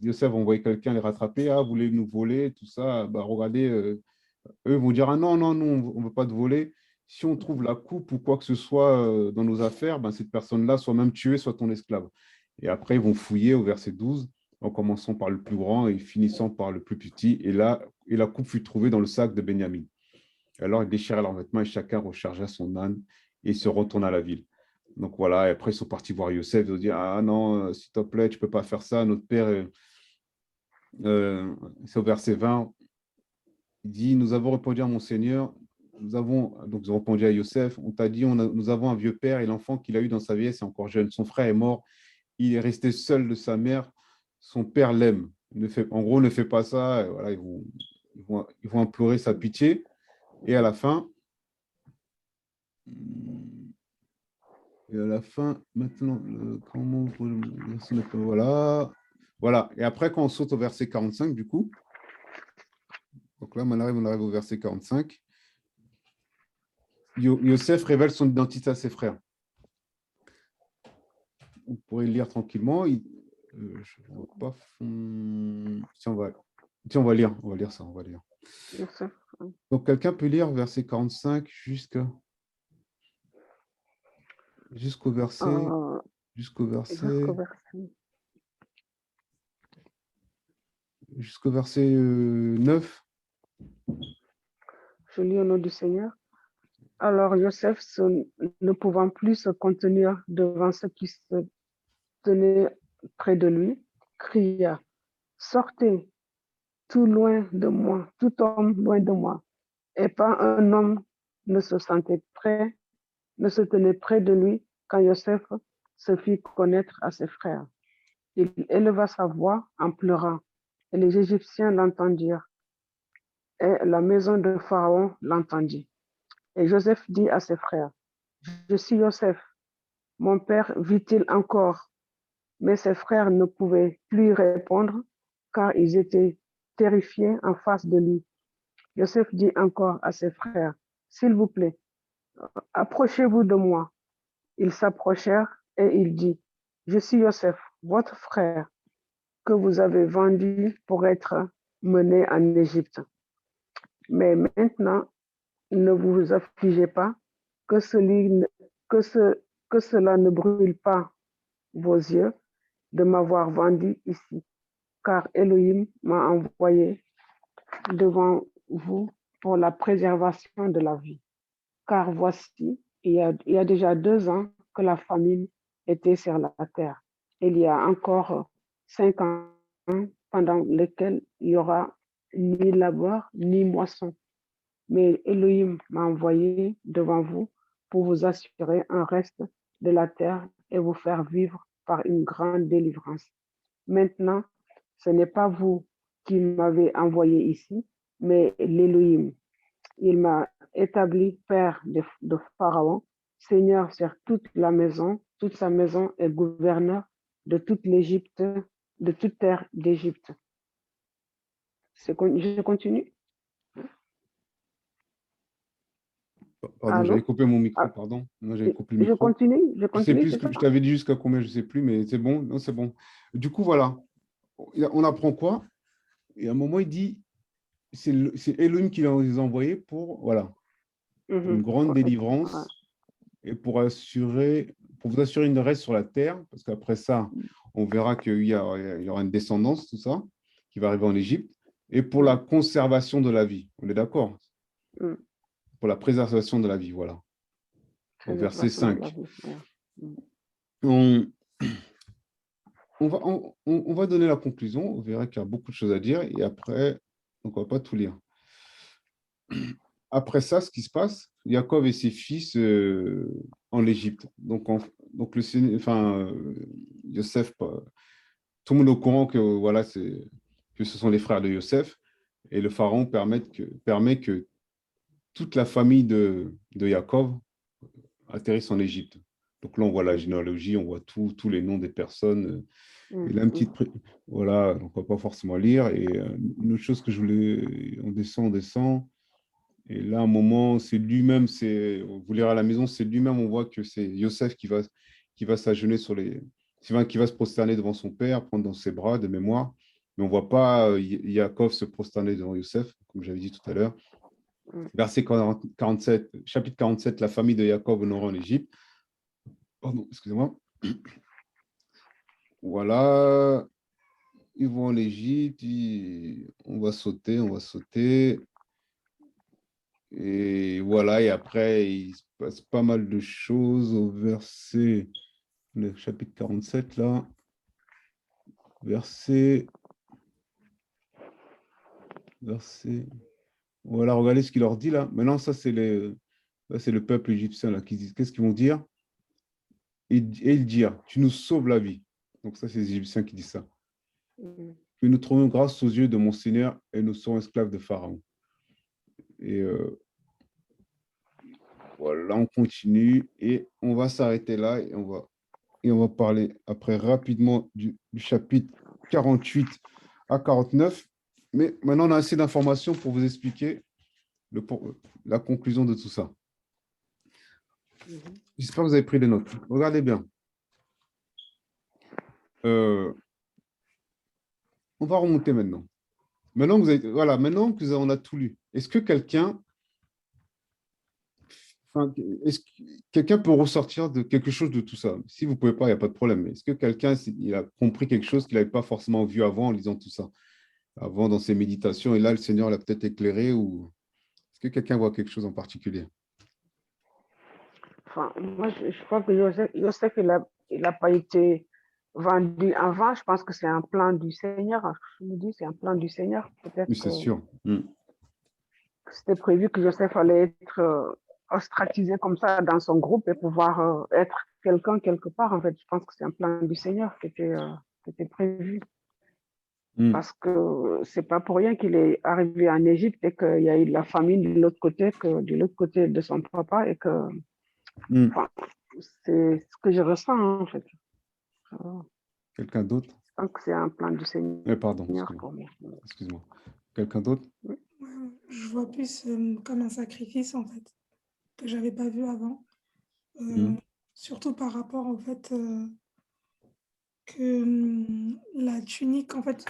Yosef va envoyer quelqu'un les rattraper. Ah, vous voulez nous voler? Tout ça. Bah, regardez, eux vont dire, ah non, non, non, on ne veut pas te voler. Si on trouve la coupe ou quoi que ce soit dans nos affaires, ben, cette personne-là soit même tuée, soit ton esclave. Et après, ils vont fouiller au verset 12, en commençant par le plus grand et finissant par le plus petit. Et la coupe fut trouvée dans le sac de Benjamin. Alors, ils déchirèrent leurs vêtements et chacun rechargea son âne et se retourna à la ville. Donc voilà, et après, ils sont partis voir Yosef. Ils ont dit, ah non, s'il te plaît, tu ne peux pas faire ça. Notre père, c'est au verset 20, il dit, nous avons répondu à mon Seigneur, donc ils ont répondu à Yosef, on t'a dit, nous avons un vieux père et l'enfant qu'il a eu dans sa vieillesse est encore jeune. Son frère est mort, il est resté seul de sa mère, son père l'aime. En gros, ne fais pas ça. Et voilà, ils vont implorer sa pitié. Et à la fin, maintenant, comment voilà. Voilà. Et après, quand on saute au verset 45, du coup, donc là, on arrive au verset 45. Yosef révèle son identité à ses frères. On pourrait le lire tranquillement. Je ne vois pas. Tiens, on va lire ça. On va lire. Donc, quelqu'un peut lire verset 45 jusqu'au verset. Jusqu'au verset 9. Je lis au nom du Seigneur. Alors Joseph, ne pouvant plus se contenir devant ceux qui se tenaient près de lui, cria, « Sortez, tout loin de moi, tout homme loin de moi. » Et pas un homme ne se tenait près de lui quand Joseph se fit connaître à ses frères. Il éleva sa voix en pleurant, et les Égyptiens l'entendirent, et la maison de Pharaon l'entendit. Et Joseph dit à ses frères, « Je suis Joseph, mon père vit-il encore? » Mais ses frères ne pouvaient plus répondre, car ils étaient terrifiés en face de lui. Joseph dit encore à ses frères, « S'il vous plaît, approchez-vous de moi. » Ils s'approchèrent et il dit, « Je suis Joseph, votre frère, que vous avez vendu pour être mené en Égypte. Mais maintenant, ne vous affligez pas, que cela ne brûle pas vos yeux de m'avoir vendu ici, car Elohim m'a envoyé devant vous pour la préservation de la vie. Car voici, il y a déjà 2 ans que la famine était sur la terre. Il y a encore 5 ans pendant lesquels il n'y aura ni labeur ni moisson. Mais Elohim m'a envoyé devant vous pour vous assurer un reste de la terre et vous faire vivre par une grande délivrance. Maintenant, ce n'est pas vous qui m'avez envoyé ici, mais l'Elohim. Il m'a établi père de Pharaon, seigneur sur toute sa maison et gouverneur de toute l'Égypte, de toute terre d'Égypte. Je continue? Pardon, j'avais coupé mon micro, pardon. Non, j'avais coupé le micro. Je continue. Je ne sais plus ce que je t'avais dit jusqu'à combien, je ne sais plus, mais c'est bon. Non, c'est bon. Du coup, voilà. On apprend quoi? Et à un moment, il dit, c'est Elohim qui les a envoyés pour, voilà, une grande délivrance et pour vous assurer une reste sur la terre, parce qu'après ça, on verra qu'il y aura une descendance, tout ça, qui va arriver en Égypte, et pour la conservation de la vie. On est d'accord? Pour la préservation de la vie, voilà. Au verset 5. On va donner la conclusion, on verra qu'il y a beaucoup de choses à dire, et après, donc on ne va pas tout lire. Après ça, ce qui se passe, Jacob et ses fils en Égypte. Donc Yosef, tout le monde est au courant que, voilà, que ce sont les frères de Yosef. Et le pharaon permet que toute la famille de Jacob atterrisse en Égypte. Donc là, on voit la généalogie, on voit tous les noms des personnes. Et là, voilà, donc on ne va pas forcément lire. Et une autre chose que je voulais, on descend. Et là, à un moment, c'est lui-même, vous lirez à la maison, c'est lui-même, on voit que c'est Yosef qui va s'agenouiller qui va se prosterner devant son père, prendre dans ses bras de mémoire. Mais on ne voit pas Yaakov se prosterner devant Yosef, comme j'avais dit tout à l'heure. Verset 47, chapitre 47, la famille de Jacob honorant en Égypte. Pardon, excusez-moi. Voilà, ils vont en Égypte, on va sauter. Et voilà, et après, il se passe pas mal de choses au le chapitre 47, là. Verset. Voilà, regardez ce qu'il leur dit là. Maintenant, ça, c'est le peuple égyptien là qui dit. Qu'est-ce qu'ils vont dire? Et ils dirent, tu nous sauves la vie. Donc ça, c'est les Égyptiens qui disent ça. Que nous trouvons grâce aux yeux de mon Seigneur et nous serons esclaves de Pharaon. Et voilà, on continue et on va s'arrêter là et on va parler après rapidement du chapitre 48 à 49. Mais maintenant, on a assez d'informations pour vous expliquer la conclusion de tout ça. J'espère que vous avez pris des notes. Regardez bien. On va remonter maintenant. Maintenant qu'on a tout lu, est-ce que quelqu'un peut ressortir de quelque chose de tout ça? Si vous ne pouvez pas, il n'y a pas de problème. Est-ce que quelqu'un il a compris quelque chose qu'il n'avait pas forcément vu avant en lisant tout ça, avant dans ses méditations, et là, le Seigneur l'a peut-être éclairé, ou est-ce que quelqu'un voit quelque chose en particulier? Enfin, moi, je crois que Yosef il n'a pas été vendu avant. Je pense que c'est un plan du Seigneur. Je me dis, c'est un plan du Seigneur. Peut-être Oui, c'est sûr. que c'était prévu que Joseph allait être ostracisé comme ça dans son groupe et pouvoir être quelqu'un quelque part. En fait, je pense que c'est un plan du Seigneur qui était prévu. Parce que c'est pas pour rien qu'il est arrivé en Égypte et qu'il y a eu la famine de l'autre côté de son papa et que enfin, c'est ce que je ressens en fait. Quelqu'un d'autre? Je pense que c'est un plan du Seigneur Pardon, pour moi. excuse-moi. Quelqu'un d'autre? Je vois plus comme un sacrifice en fait, que j'avais pas vu avant. Surtout par rapport au fait que la tunique, en fait,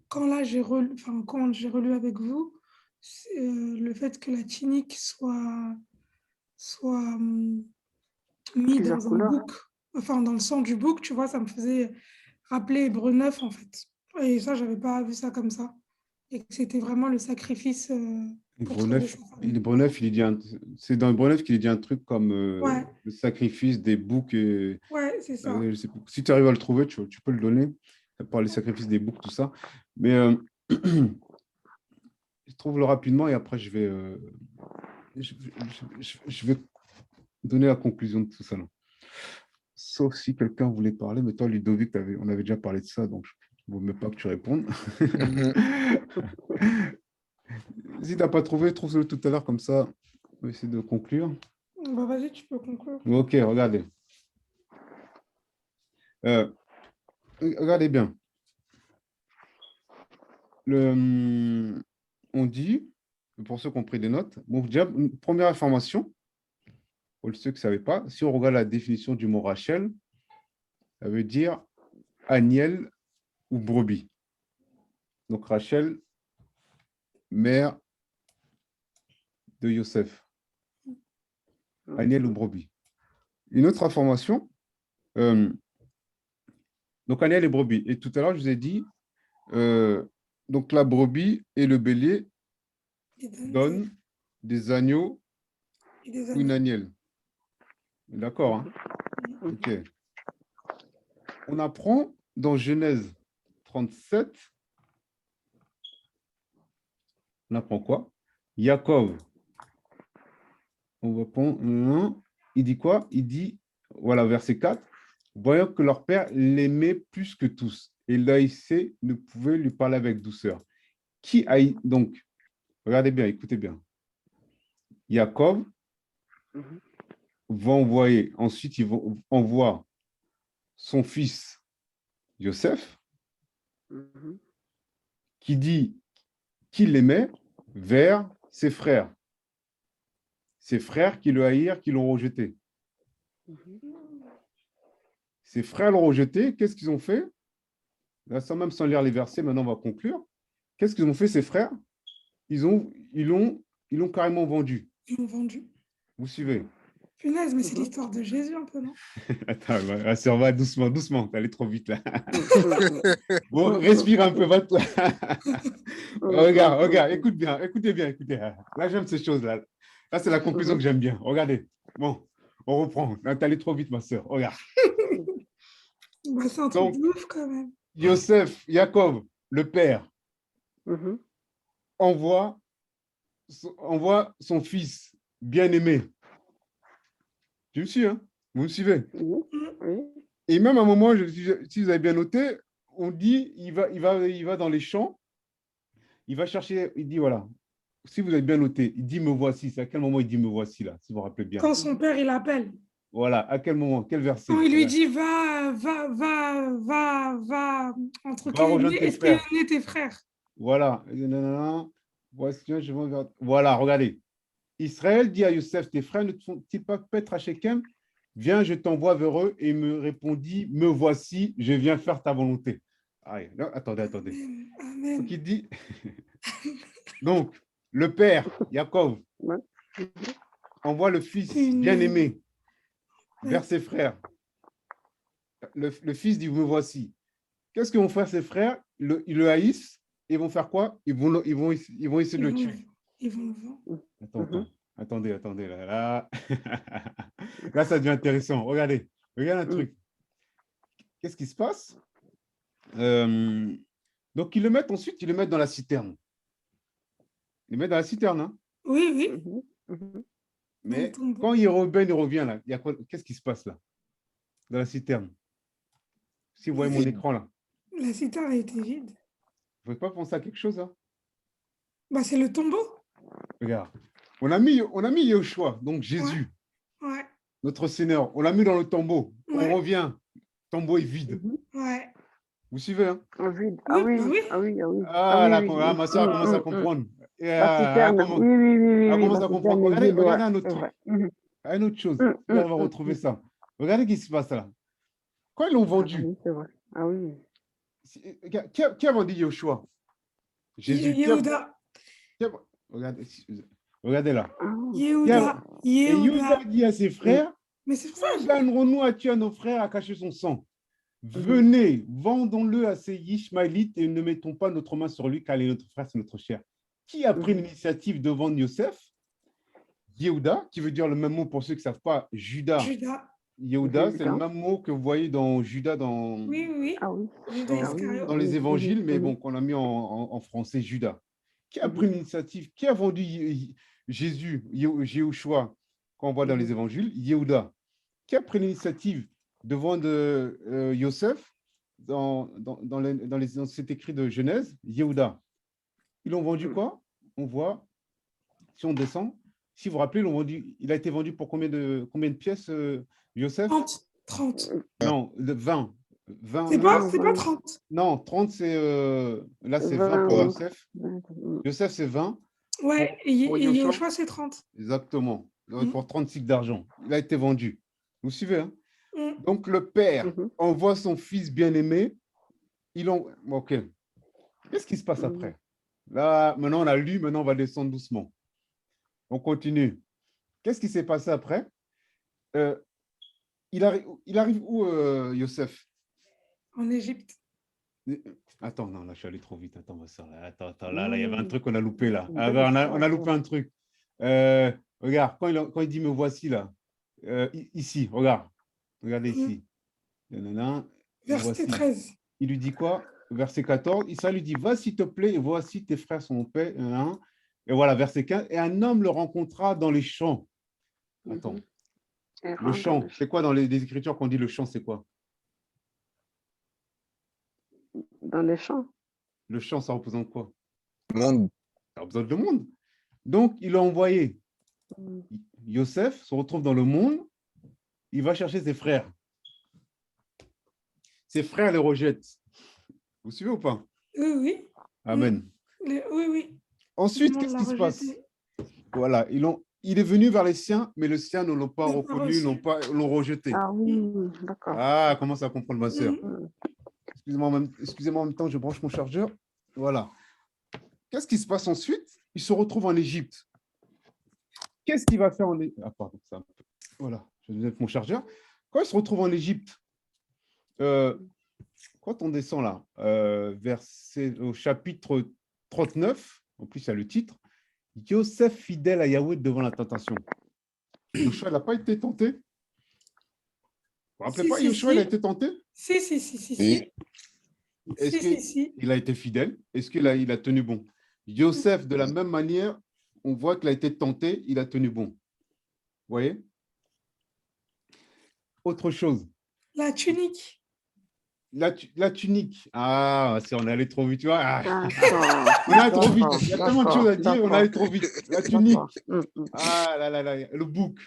quand j'ai relu avec vous, le fait que la tunique soit mis dans un bouc, enfin dans le sang du bouc, tu vois, ça me faisait rappeler Hébreu 9 en fait. Et ça, j'avais pas vu ça comme ça. Et que c'était vraiment le sacrifice pour sauver sa famille. C'est dans Hébreu 9 qu'il dit un truc comme Ouais. le sacrifice des boucs. Ouais, c'est ça. Je sais pas. Si tu arrives à le trouver, tu peux le donner par les sacrifices des boucs, tout ça. Mais je trouve-le rapidement et après, je vais donner la conclusion de tout ça. Là. Sauf si quelqu'un voulait parler, mais toi, Ludovic, on avait déjà parlé de ça, donc je ne veux même pas que tu répondes. Si tu n'as pas trouvé, trouve-le tout à l'heure, comme ça, on va essayer de conclure. Bah, vas-y, tu peux conclure. Ok, regardez. Regardez bien. On dit, pour ceux qui ont pris des notes, bon, déjà, une première information, pour ceux qui ne savaient pas, si on regarde la définition du mot Rachel, ça veut dire agnelle ou brebis. Donc Rachel, mère de Yosef. Agnelle ou brebis. Une autre information, donc agnelle et brebis. Et tout à l'heure, je vous ai dit, donc la brebis et le bélier donnent des agneaux ou une agnelle. D'accord, hein? Ok. On apprend dans Genèse 37, on apprend quoi? Jacob, on va prendre, il dit quoi? Il dit, voilà, verset 4, voyant que leur père l'aimait plus que tous, et l'haïssait, ne pouvait lui parler avec douceur. Qui haït donc, regardez bien, écoutez bien. Jacob va envoyer, ensuite il envoie son fils Joseph, qui dit qu'il l'aimait vers ses frères. Ses frères qui le haïrent, qui l'ont rejeté. Ses frères l'ont rejeté, qu'est-ce qu'ils ont fait? Là, sans lire les versets, maintenant on va conclure. Qu'est-ce qu'ils ont fait, ces frères? Ils l'ont carrément vendu. Ils l'ont vendu. Vous suivez? Punaise, mais c'est l'histoire de Jésus un peu, non? Attends, va doucement, doucement, t'es allé trop vite là. Bon, respire un peu, va-toi. Regarde, écoutez bien. Là, j'aime ces choses-là. Là, c'est la conclusion que j'aime bien. Regardez. Bon, on reprend. Là, t'es allé trop vite, ma soeur. Regarde. Bah, c'est un truc de ouf quand même. Jacob, le père, envoie son fils bien-aimé. Tu me suis, hein? Vous me suivez? Et même à un moment, si vous avez bien noté, on dit, il va dans les champs, il va chercher, il dit, voilà, si vous avez bien noté, il dit, me voici. C'est à quel moment il dit, me voici, là, si vous vous rappelez bien? Quand son père, il appelle. Voilà, à quel moment? Quel verset? Quand il lui dit, va, entre guillemets, espionner tes frères. Voilà. Voici, je vais vers... Voilà, regardez. Israël dit à Youssef, tes frères ne te font-ils pas paître à Shechem? Viens, je t'envoie vers eux. Et il me répondit, me voici, je viens faire ta volonté. Allez, non, attendez. Amen. Donc, il dit, donc, le père, Jacob, envoie le fils bien-aimé vers ses frères. Le fils dit, me voici. Qu'est-ce que vont faire ses frères? Ils le haïssent et vont faire quoi? Ils vont essayer de le tuer. Ils vont le vendre. Attendez, là. Là, ça devient intéressant. Regardez un truc. Qu'est-ce qui se passe? Donc, ils le mettent dans la citerne. Ils le mettent dans la citerne, hein? Oui. Mais quand il revient, là, qu'est-ce qui se passe là? Dans la citerne. Si vous voyez mon écran là. La citerne a été vide. Vous ne pouvez pas penser à quelque chose, là? Bah, c'est le tombeau. Regarde. On a mis Yeshua, donc Jésus, notre Seigneur. On l'a mis dans le tombeau. On revient. Le tombeau est vide. Vous suivez, hein? Vide. Ma soeur commence à comprendre. La citerne. Elle commence à comprendre. Regardez un autre truc. Une autre chose. On va retrouver ça. Regardez ce qui se passe là. Quand ils l'ont vendu. C'est vrai. Ah oui. Qui a vendu Yeshua? Jésus. Yehuda. Regardez là. Yehuda. Et Yehuda dit à ses frères, mais c'est ça. Gagnerons-nous à tuer nos frères, à cacher son sang. Venez, vendons-le à ces Ishmaélites et ne mettons pas notre main sur lui, car il est notre frère, c'est notre chair. Qui a pris l'initiative de vendre Yosef? Yehuda, qui veut dire le même mot pour ceux qui ne savent pas, Judas. Yehuda, c'est le même mot que vous voyez dans Judas, dans les évangiles, mais bon, qu'on a mis en français, Judas. Qui a pris l'initiative? Qui a vendu Jésus, Jéhoshua, qu'on voit dans les évangiles? Yehuda. Qui a pris l'initiative de vendre Yosef dans cet écrit de Genèse? Yehuda. Ils l'ont vendu quoi? On voit, si on descend, si vous vous rappelez, il a été vendu pour combien de pièces, Yosef? 30. Non, 20. C'est pas 30. Non, 30, c'est là, c'est 20 pour Yosef. Yosef, c'est 20. Ouais, et Yehoshua, c'est 30. Exactement. Pour 30 cycles d'argent. Il a été vendu. Vous suivez, hein? Donc, le père envoie son fils bien-aimé. OK. Qu'est-ce qui se passe après? Là, maintenant, on a lu. Maintenant, on va descendre doucement. On continue. Qu'est-ce qui s'est passé après? Il arrive où, Yosef? En Égypte. Attends, non, là, je suis allé trop vite. Attends, ma soeur, là. Attends, là, il y avait un truc qu'on a loupé, là. On a loupé un truc. Regarde, quand il dit « me voici », là, ici, regarde. Regardez ici. Verset 13. Il lui dit quoi? Verset 14. Israël lui dit, va s'il te plaît, et voici tes frères sont en paix. Et voilà, verset 15. Et un homme le rencontra dans les champs. Attends. Le champ, c'est quoi dans les Écritures qu'on dit le champ, c'est quoi? Dans les champs. Le champ, ça représente quoi? Monde. Tu as besoin de le monde. Donc, il a envoyé. Yosef se retrouve dans le monde. Il va chercher ses frères. Ses frères les rejettent. Vous suivez ou pas? Oui, oui. Amen. Oui, oui. Ensuite, qu'est-ce qui se passe? Voilà, il est venu vers les siens, mais les siens ne l'ont pas reconnu, l'ont rejeté. Ah oui, d'accord. Ah, commence à comprendre, ma sœur. Excusez-moi, en même temps, je branche mon chargeur. Voilà. Qu'est-ce qui se passe ensuite? Il se retrouve en Égypte. Qu'est-ce qu'il va faire en Égypte? Ah, pardon, ça. Voilà, je vais mettre mon chargeur. Quand il se retrouve en Égypte, quand on descend là, au chapitre 39, en plus, il y a le titre, Yosef fidèle à Yahweh devant la tentation. Yoshua n'a pas été tenté. Vous vous rappelez pas, Yoshua, il a été tenté? Si. Est-ce qu'il a été fidèle? Est-ce qu'il a tenu bon? Yosef, de la même manière, on voit qu'il a été tenté, il a tenu bon. Vous voyez? Autre chose. La tunique. La tunique. Ah, on est allé trop vite, tu vois. Ah. On est allé trop vite. Il y a tellement de choses à dire, on est allé trop vite. La tunique. Ah là, le bouc.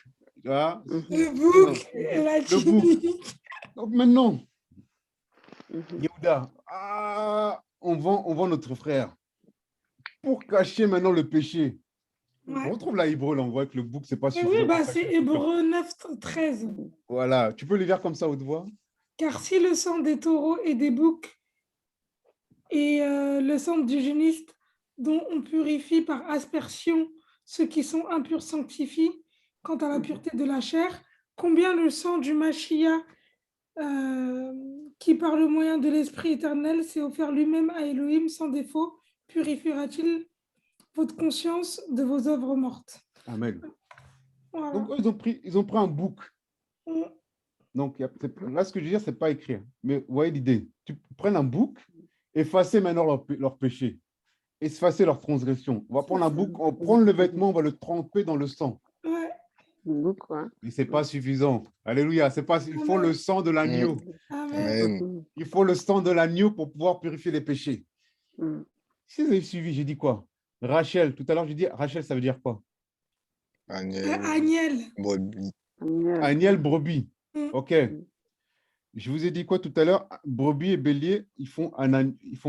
Tu vois? Le bouc et la tunique. Donc maintenant, Yehuda, on vend notre frère pour cacher maintenant le péché. Ouais. On retrouve la Hébreu, là, on voit que le bouc, c'est pas suffisant. Oui, c'est Hébreu 9, 13. Voilà, tu peux le lire comme ça, haute voix. Car si le sang des taureaux et des boucs et le sang du géniste dont on purifie par aspersion ceux qui sont impurs sanctifient, quant à la pureté de la chair, combien le sang du Mashiach qui par le moyen de l'Esprit éternel s'est offert lui-même à Elohim sans défaut, purifiera-t-il votre conscience de vos œuvres mortes? Amen. Voilà. Donc, ils ont pris un bouc. Donc, là, ce que je veux dire, ce n'est pas écrit. Mais vous voyez l'idée. Tu prends un bouc, effacer maintenant leur péché, effacer leur transgression. On va prendre un bouc, on prend le vêtement, on va le tremper dans le sang. Ouais. Mais ce n'est pas suffisant. Alléluia. Il faut le sang de l'agneau. Amen. Il faut le sang de l'agneau pour pouvoir purifier les péchés. Si vous avez suivi, j'ai dit quoi? Rachel. Tout à l'heure, j'ai dit Rachel, ça veut dire quoi? Agnel. Brebis. Agnel, brebis. OK. Je vous ai dit quoi tout à l'heure? Brebis et bélier, ils font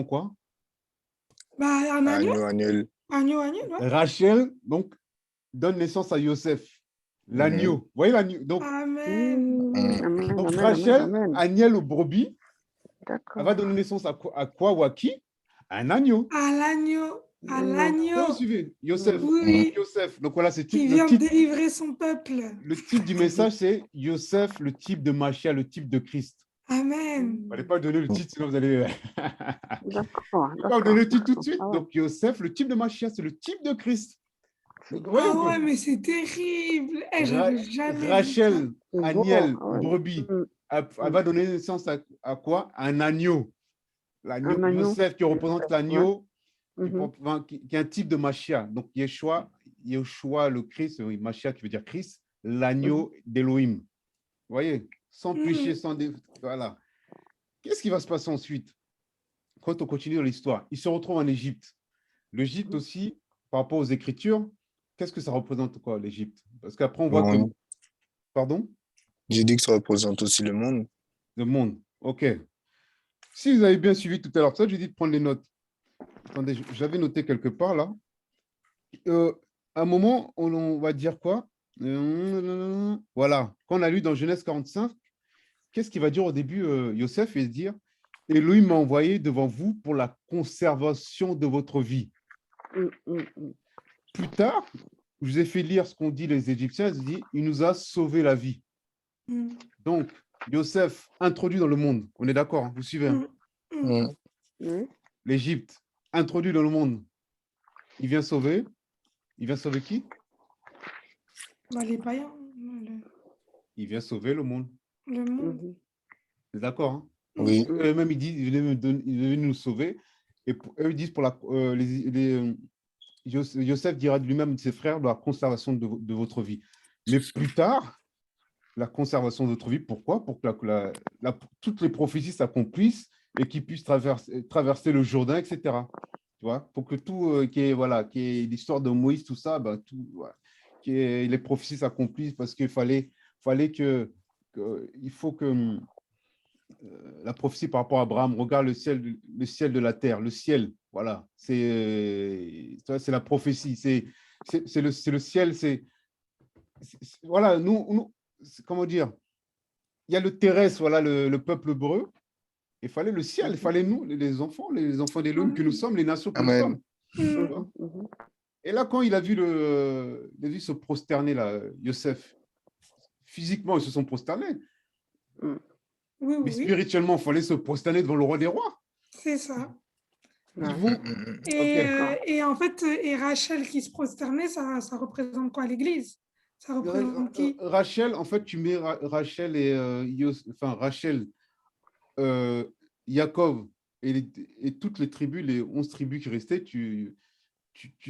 quoi? Un agneau. Agneau. Ouais. Rachel, donc, donne naissance à Yosef. L'agneau. Vous voyez l'agneau? Donc, Amen. Rachel, Agnel ou brebis, elle va donner naissance à quoi ou à qui? Un agneau. À l'agneau. Vous suivez? Yosef. Oui. Yosef. Donc voilà, c'est qui vient délivrer son peuple. Le titre du message, c'est Yosef, le type de Mashiach, le type de Christ. Amen. Vous n'allez pas donner le titre, sinon vous allez... D'accord. Je vais pas vous donner le titre tout de suite. Donc Yosef, le type de Mashiach, c'est le type de Christ. Ouais, mais c'est terrible. Jamais Rachel, Agnel, brebis, elle va donner naissance à quoi? Un agneau. L'agneau, Yosef qui représente l'agneau, qui est un type de Mashiach. Donc Yeshua, le Christ, Mashiach qui veut dire Christ, l'agneau d'Elohim. Vous voyez? Sans péché, sans... Voilà. Qu'est-ce qui va se passer ensuite? Quand on continue dans l'histoire, il se retrouve en Égypte. L'Égypte aussi, par rapport aux Écritures, qu'est-ce que ça représente, quoi, l'Égypte? Parce qu'après, on voit que... Pardon? J'ai dit que ça représente aussi le monde. Le monde, OK. Si vous avez bien suivi tout à l'heure, ça, j'ai dit de prendre les notes. Attendez, j'avais noté quelque part, là. À un moment, on va dire quoi? Voilà. Quand on a lu dans Genèse 45, qu'est-ce qu'il va dire au début, Yosef? Il va dire, Elohim m'a envoyé devant vous pour la conservation de votre vie. Plus tard, je vous ai fait lire ce qu'ont dit les Égyptiens. Ils disent, il nous a sauvé la vie. Donc, Yosef, introduit dans le monde. On est d'accord, hein, vous suivez? Hein? L'Égypte, introduit dans le monde. Il vient sauver. Il vient sauver qui? Les païens. Il vient sauver le monde. Le monde. C'est d'accord, hein? Oui. Eux-mêmes, ils disent, il est venu nous sauver. Et eux, ils disent, Yosef dira de lui-même de ses frères, de la conservation de votre vie. Mais plus tard, la conservation de votre vie, pourquoi? Pour que toutes les prophéties s'accomplissent et qu'ils puissent traverser le Jourdain, etc. tu vois, pour que tout, qui est l'histoire de Moïse, tout ça, ben, tout, voilà, les prophéties s'accomplissent parce qu'il fallait il faut que la prophétie par rapport à Abraham, regarde le ciel de la terre, le ciel, voilà, c'est la prophétie, c'est le ciel, voilà, comment dire, il y a le terrestre, voilà, le peuple hébreu, il fallait le ciel, il fallait nous, les enfants d'Élohim que nous sommes, les nations que nous Amen. sommes. Tu vois. Et là, quand il a vu se prosterner, là, Yosef, physiquement, ils se sont prosternés. Mais spirituellement, il fallait se prosterner devant le roi des rois. C'est ça. Ils vont... Et en fait, et Rachel qui se prosternait, ça représente quoi, l'Église? Ça représente qui? Rachel, en fait, tu mets Rachel et Rachel, Yaakov et toutes les tribus, les 11 tribus qui restaient, tu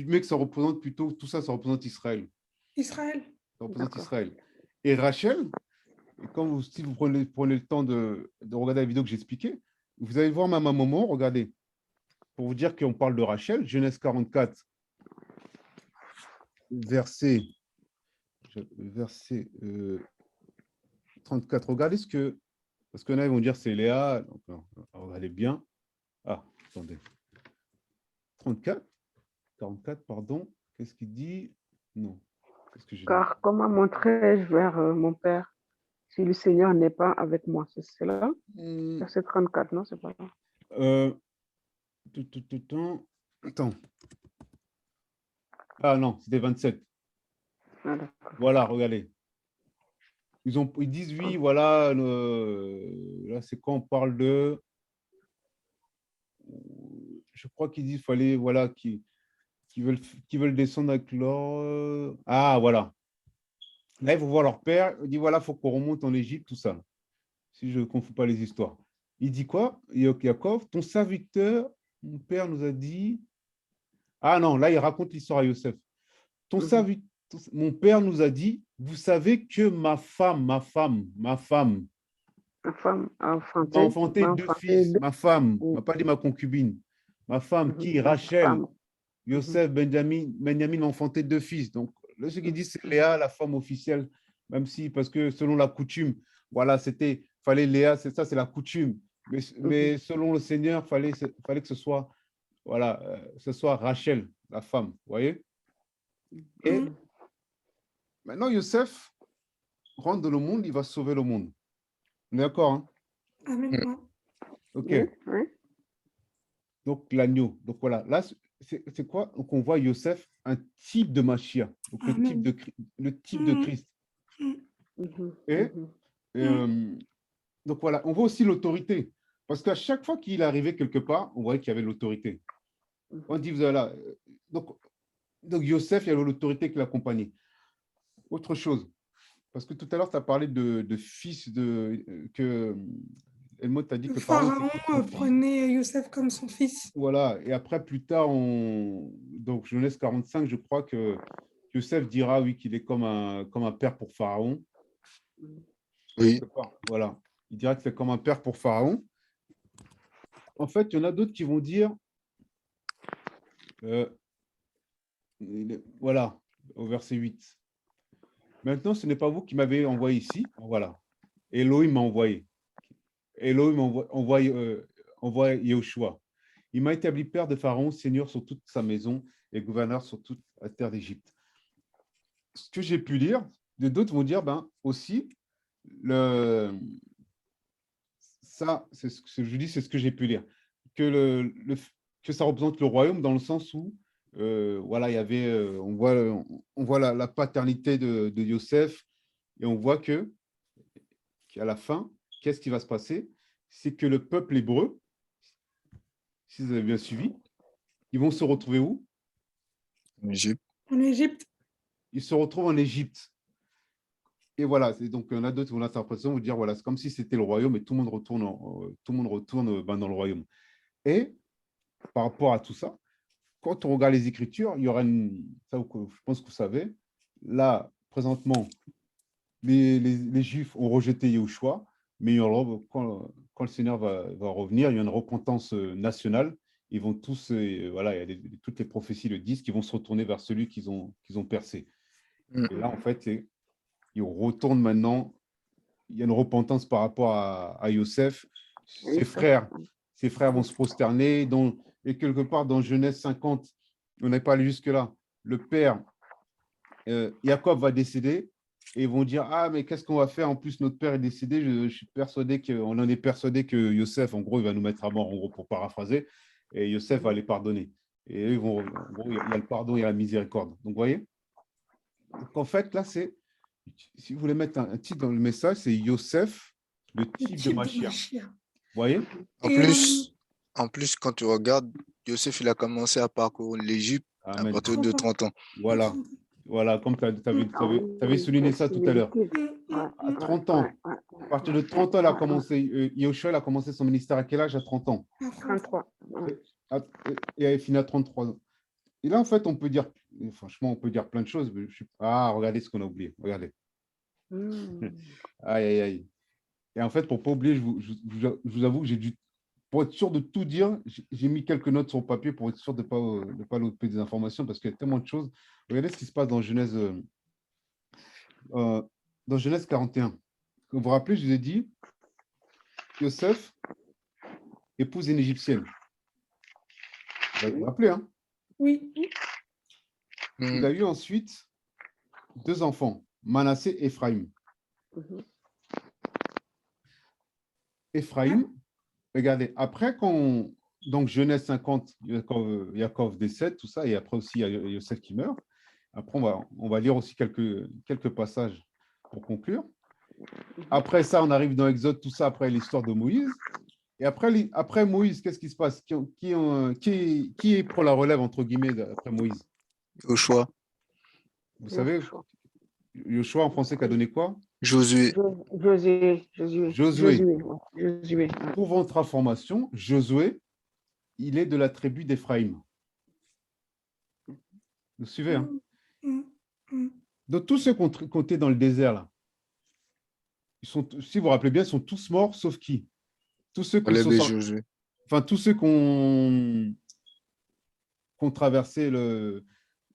mets que ça représente plutôt, tout ça, ça représente Israël. Israël. Ça représente Israël. Et Rachel, et si vous prenez le temps de regarder la vidéo que j'ai expliquée, vous allez voir même un moment, regardez, pour vous dire qu'on parle de Rachel, Genèse 44, verset 34. Regardez parce que là, ils vont dire c'est Léa, donc regardez bien. Ah, attendez. 34, 44, pardon. Qu'est-ce qu'il dit? Non. Car comment montrerai-je vers mon Père si le Seigneur n'est pas avec moi? C'est cela? Verset 34, non? C'est pas ça. Attends. Ah non, c'était 27. Ah, voilà, regardez. Ils disent oui, voilà. Là, c'est quand on parle de... Je crois qu'ils disent qu'il fallait, voilà, qui veulent descendre avec leur... Ah, voilà. Là, ils vont voir leur père. Il dit, voilà, il faut qu'on remonte en Égypte, tout ça. Si je ne confonds pas les histoires. Il dit quoi? Yaakov, ton serviteur, mon père nous a dit... Ah non, là, il raconte l'histoire à Yosef. Ton serviteur, mon père nous a dit, vous savez que ma femme a enfanté deux fils. Ma femme, on n'a pas dit ma concubine. Ma femme, qui? Rachel. Yosef, Benjamin m'a enfanté deux fils. Donc, ce qu'il dit, c'est Léa, la femme officielle, même si, parce que selon la coutume, voilà, fallait Léa, c'est ça, c'est la coutume. Mais selon le Seigneur, fallait que ce soit, voilà, ce soit Rachel, la femme, vous voyez? Et maintenant, Yosef rentre dans le monde, il va sauver le monde. On est d'accord, hein? Amen. Ok. Donc, l'agneau. Donc, voilà. Là, c'est quoi? Donc, on voit Yosef, un type de Mashiach. Donc, le type de Christ. Et donc, voilà. On voit aussi l'autorité. Parce qu'à chaque fois qu'il est arrivé quelque part, on voyait qu'il y avait l'autorité. On dit, voilà. Donc Yosef, il y avait l'autorité qui l'accompagnait. Autre chose. Parce que tout à l'heure, tu as parlé de fils que Helmut t'a dit que Pharaon prenait Yosef comme son fils. Voilà. Et après, plus tard, donc Genèse 45, je crois que Yosef dira, oui, qu'il est comme un père pour Pharaon. Oui. Voilà. Il dira que c'est comme un père pour Pharaon. En fait, il y en a d'autres qui vont dire, voilà, au verset 8. Maintenant, ce n'est pas vous qui m'avez envoyé ici. Voilà. Elohim m'a envoyé. Elohim envoie Yehoshua. Il m'a établi père de Pharaon, seigneur sur toute sa maison et gouverneur sur toute la terre d'Égypte. Ce que j'ai pu lire, d'autres vont dire, aussi, ça, c'est ce que je dis, c'est ce que j'ai pu lire, que ça représente le royaume dans le sens où, voilà, il y avait, on voit la paternité de Yosef et on voit qu'à la fin, qu'est-ce qui va se passer? C'est que le peuple hébreu, si vous avez bien suivi, ils vont se retrouver où? En Égypte. En Égypte. Ils se retrouvent en Égypte. Et voilà, donc on a d'autres qui ont l'interprétation de dire, voilà, c'est comme si c'était le royaume et tout le monde retourne dans le royaume. Et par rapport à tout ça, quand on regarde les Écritures, il y aura ça, je pense que vous savez, là, présentement, les Juifs ont rejeté Yahushua, mais quand le Seigneur va revenir, il y a une repentance nationale. ils vont tous, voilà, toutes les prophéties le disent, qu'ils vont se retourner vers celui qu'ils ont percé. Et là, en fait, ils retournent maintenant, il y a une repentance par rapport à Yosef. Ses frères vont se prosterner, et quelque part dans Genèse 50, on n'est pas allé jusque-là, le père, Jacob va décéder, et ils vont dire, ah, mais qu'est-ce qu'on va faire? En plus, notre père est décédé, on en est persuadé que Yosef, en gros, il va nous mettre à mort, en gros, pour paraphraser, et Yosef va les pardonner. Et eux, en gros, il y a le pardon, il y a la miséricorde. Donc, vous voyez? Donc, en fait, là, si vous voulez mettre un titre dans le message, c'est Yosef, le type de Mashiach. Vous voyez? En plus, quand tu regardes, Yosef, il a commencé à parcourir l'Égypte à partir de 30 ans. Voilà, comme tu avais souligné ça tout à l'heure. À 30 ans, à partir de 30 ans, il a commencé, Yoshua a commencé son ministère à quel âge? À 30 ans. 33. Et il finit à 33 ans. Et là, en fait, on peut dire, franchement, on peut dire plein de choses. Regardez ce qu'on a oublié. Regardez. Aïe, aïe, aïe. Et en fait, pour ne pas oublier, je vous avoue que j'ai dû, pour être sûr de tout dire, j'ai mis quelques notes sur le papier pour être sûr de ne pas louper des informations parce qu'il y a tellement de choses. Regardez ce qui se passe dans Genèse 41. Vous vous rappelez, je vous ai dit, Yosef épouse une Égyptienne. Vous vous rappelez, hein? Oui. Il a eu ensuite 2 enfants, Manassé et Ephraïm. Ephraïm, regardez, après donc Genèse 50, Yaakov décède, tout ça, et après aussi il y a Yosef qui meurt. Après, on va lire aussi quelques passages pour conclure. Après ça, on arrive dans Exode, tout ça, après l'histoire de Moïse. Et après Moïse, qu'est-ce qui se passe? Qui prend la relève, entre guillemets, après Moïse? Joshua. Vous savez, Joshua en français, qui a donné quoi? Josué. Pour votre information, Josué, il est de la tribu d'Éphraïm. Vous suivez, hein? Donc, tous ceux qui étaient dans le désert, là, si vous vous rappelez bien, ils sont tous morts, sauf qui? Tous ceux qui ont traversé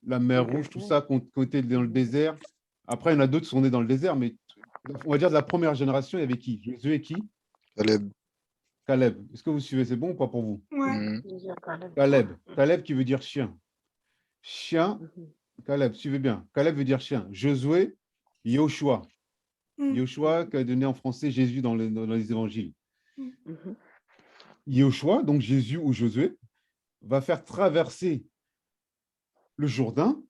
la mer Rouge, tout ça, qui ont été dans le désert. Après, il y en a d'autres qui sont nés dans le désert, mais on va dire de la première génération, il y avait qui? Josué et qui? Caleb. Est-ce que vous suivez? C'est bon ou pas pour vous? Ouais. Caleb qui veut dire chien. Chien, Caleb, suivez bien. Caleb veut dire chien. Josué, Yoshua. Yoshua, qui a donné en français Jésus dans les évangiles. Yoshua, donc Jésus ou Josué, va faire traverser le Jourdain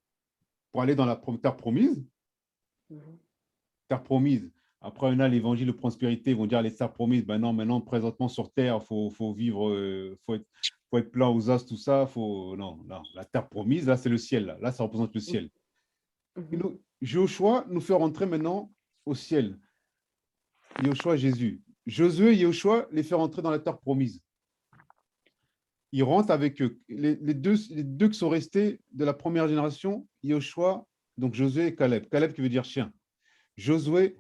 pour aller dans la terre promise. Terre promise. Après, on a l'évangile de prospérité, ils vont dire les terres promises. Ben non, maintenant, présentement sur terre, il faut vivre, faut être plein aux as, tout ça. Non, la terre promise, là, c'est le ciel. Là, ça représente le ciel. Joshua nous fait rentrer maintenant au ciel. Yoshua, Jésus. Josué et Yoshua les fait rentrer dans la terre promise. Ils rentrent avec eux. Les deux qui sont restés de la première génération, Yoshua, donc Josué et Caleb. Caleb qui veut dire chien. Josué,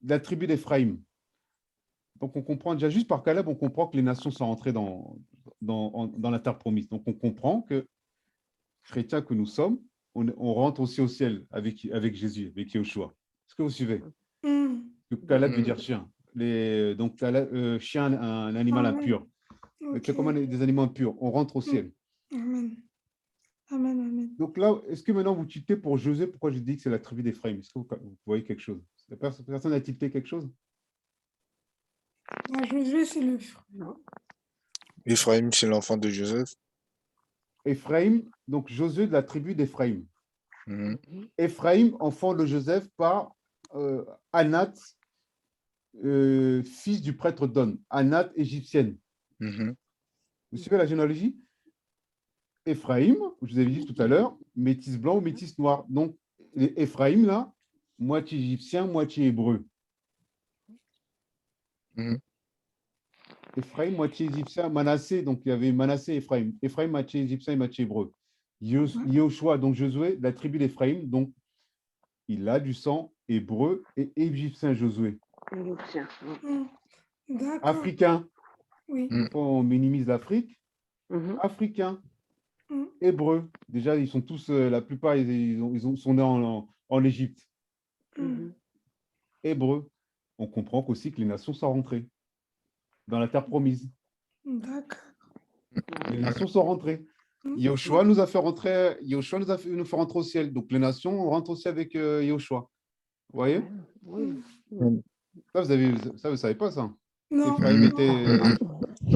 de la tribu d'Éphraïm. Donc, on comprend déjà, juste par Caleb, on comprend que les nations sont rentrées dans la terre promise. Donc, on comprend que, chrétiens que nous sommes, on rentre aussi au ciel avec Jésus, avec Yoshua. Est-ce que vous suivez? Que Caleb veut dire chien. Donc, chien, un animal impur. C'est comme des animaux impurs. On rentre au ciel. Amen. Amen, amen. Donc là, est-ce que maintenant vous tiltez pour Josué? Pourquoi je dis que c'est la tribu d'Éphraïm? Est-ce que vous voyez quelque chose? Personne n'a tilté quelque chose? Josué, c'est le... Ephraïm, c'est l'enfant de Joseph. Ephraïm, donc Josué de la tribu d'Éphraïm. Ephraïm, enfant de Joseph par Anat, fils du prêtre d'On. Anat, égyptienne. Vous suivez la généalogie? Ephraïm, je vous avais dit tout à l'heure, métis blanc ou métis noir. Donc, Ephraïm, là, moitié égyptien, moitié hébreu. Ephraïm, moitié égyptien, Manassé, donc il y avait Manassé et Ephraïm. Ephraïm, moitié égyptien et moitié hébreu. Yoshua, donc Josué, la tribu d'Ephraïm, donc il a du sang hébreu et égyptien, Josué. Égyptien. Africain. Oui. On minimise l'Afrique. africains, hébreux. Déjà, ils sont tous, la plupart, sont nés en Égypte. Hébreux. On comprend aussi que les nations sont rentrées dans la terre promise. D'accord. Les nations sont rentrées. Yahushua nous a fait rentrer, nous fait rentrer au ciel. Donc les nations rentrent aussi avec Yahushua. Vous voyez? Ça, vous ne savez pas ça. Non. Ephraïm était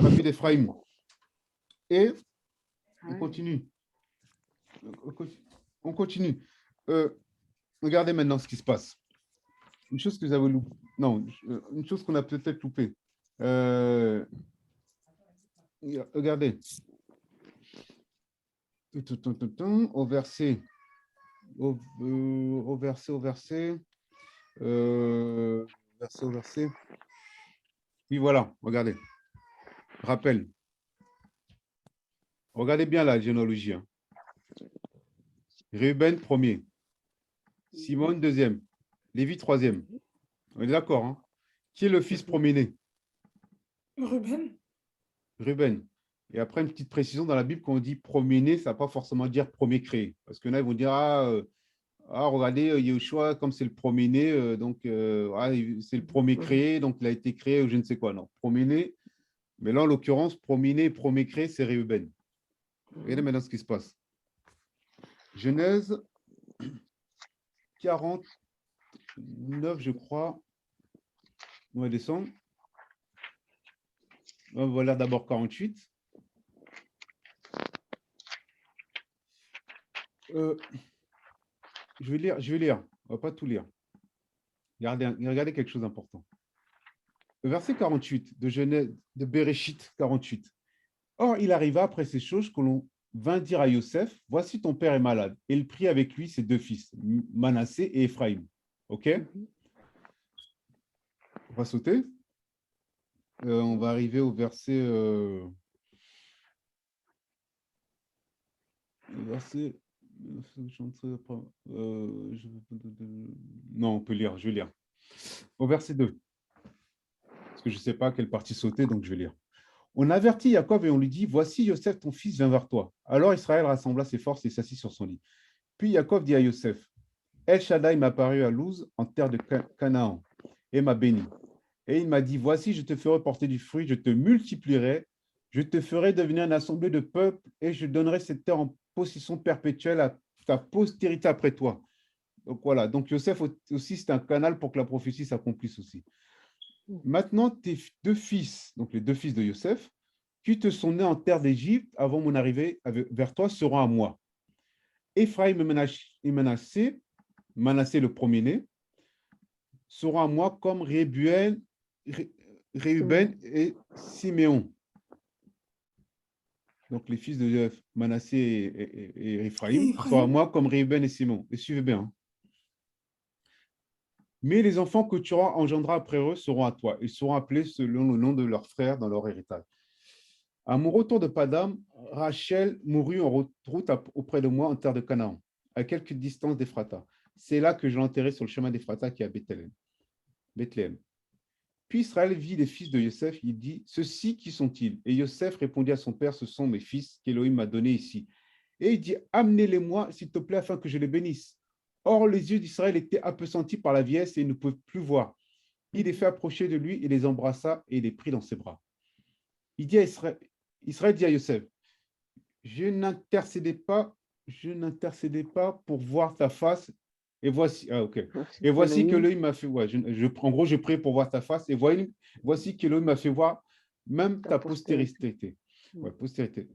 famille d'Ephraïm. Et on continue. On continue. Regardez maintenant ce qui se passe. Une chose que j'avais loupé. Non, une chose qu'on a peut-être loupé. Regardez. Au verset. Au verset. Oui, voilà, regardez. Rappel. Regardez bien la généalogie. Hein. Réuben, premier. Simon, deuxième. Lévi, troisième. On est d'accord, hein? Qui est le fils premier-né? Ruben. Ruben. Et après, une petite précision dans la Bible, quand on dit premier-né, ça ne va pas forcément dire premier créé. Parce que là, ils vont dire, regardez, Yahushua, comme c'est le premier-né, donc c'est le premier créé, donc il a été créé ou je ne sais quoi. Non, premier-né. Mais là, en l'occurrence, premier-né et premier créé, c'est Réuben. Regardez maintenant ce qui se passe. Genèse 49, je crois. On va descendre. On va lire d'abord 48. Je vais lire. On ne va pas tout lire. Regardez quelque chose d'important. Le verset 48 de Genèse, de Bereshit 48. Or, il arriva après ces choses que l'on vint dire à Yosef, voici ton père est malade. Et il prit avec lui ses deux fils, Manassé et Ephraïm. OK? On va sauter. On va arriver au verset... non, on peut lire, je vais lire. Au verset 2. Parce que je ne sais pas quelle partie sauter, donc je vais lire. On avertit Jacob et on lui dit, voici Yosef, ton fils, vient vers toi. Alors Israël rassembla ses forces et s'assit sur son lit. Puis Jacob dit à Yosef, El Shaddai m'a apparu à Luz, en terre de Canaan, et m'a béni. Et il m'a dit, voici, je te ferai porter du fruit, je te multiplierai, je te ferai devenir une assemblée de peuples, et je donnerai cette terre en possession perpétuelle à ta postérité après toi. Donc voilà, donc Yosef aussi, c'est un canal pour que la prophétie s'accomplisse aussi. Maintenant, tes deux fils, donc les deux fils de Yosef, qui te sont nés en terre d'Égypte avant mon arrivée vers toi, seront à moi. Ephraïm et Manassé, Manassé le premier-né, seront à moi comme Réuben et Siméon. Donc les fils de Manassé et Ephraïm seront à moi comme Réuben et Siméon. Et suivez bien. Mais les enfants que tu engendras après eux seront à toi. Ils seront appelés selon le nom de leurs frères dans leur héritage. À mon retour de Padam, Rachel mourut en route auprès de moi en terre de Canaan, à quelque distance d'Ephrata. C'est là que je l'ai enterré sur le chemin d'Ephrata qui est à Bethléem. Puis Israël vit les fils de Yosef, il dit, ceux-ci, qui sont-ils? Et Yosef répondit à son père, ce sont mes fils qu'Élohim m'a donnés ici. Et il dit, amenez-les-moi, s'il te plaît, afin que je les bénisse. Or, les yeux d'Israël étaient appesantis par la vieillesse et ils ne pouvaient plus voir. Il les fit approcher de lui et les embrassa et les prit dans ses bras. Il dit à Israël dit à Yosef, je n'intercédais pas pour voir ta face. Et voici, et voici que l'œil m'a fait voir. En gros, je prie pour voir ta face. Et voici que l'œil m'a fait voir même ta postérité. Ouais, postérité.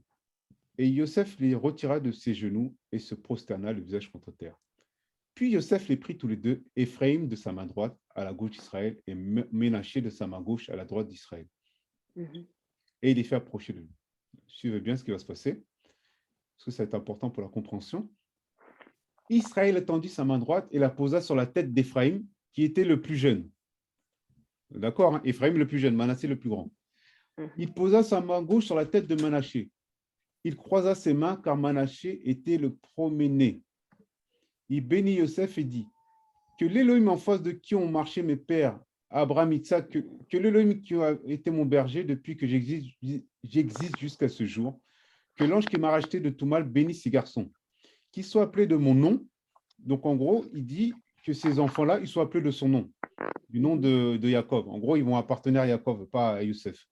Et Yosef les retira de ses genoux et se prosterna le visage contre terre. Puis Yosef les prit tous les deux, Ephraïm de sa main droite à la gauche d'Israël et Ménaché de sa main gauche à la droite d'Israël. Et il les fait approcher de lui. Suivez bien ce qui va se passer, parce que ça va être important pour la compréhension. Israël étendit sa main droite et la posa sur la tête d'Ephraïm, qui était le plus jeune. D'accord, hein? Ephraïm le plus jeune, Manassé le plus grand. Il posa sa main gauche sur la tête de Manassé. Il croisa ses mains, car Manassé était le premier-né. Il bénit Yosef et dit, que l'Élohim en face de qui ont marché mes pères, Abraham, Isaac, que l'Élohim qui a été mon berger depuis que j'existe jusqu'à ce jour, que l'ange qui m'a racheté de tout mal bénisse ces garçons, qu'ils soient appelés de mon nom. Donc, en gros, il dit que ces enfants-là, ils soient appelés de son nom, du nom de Jacob. En gros, ils vont appartenir à Jacob, pas à Youssef.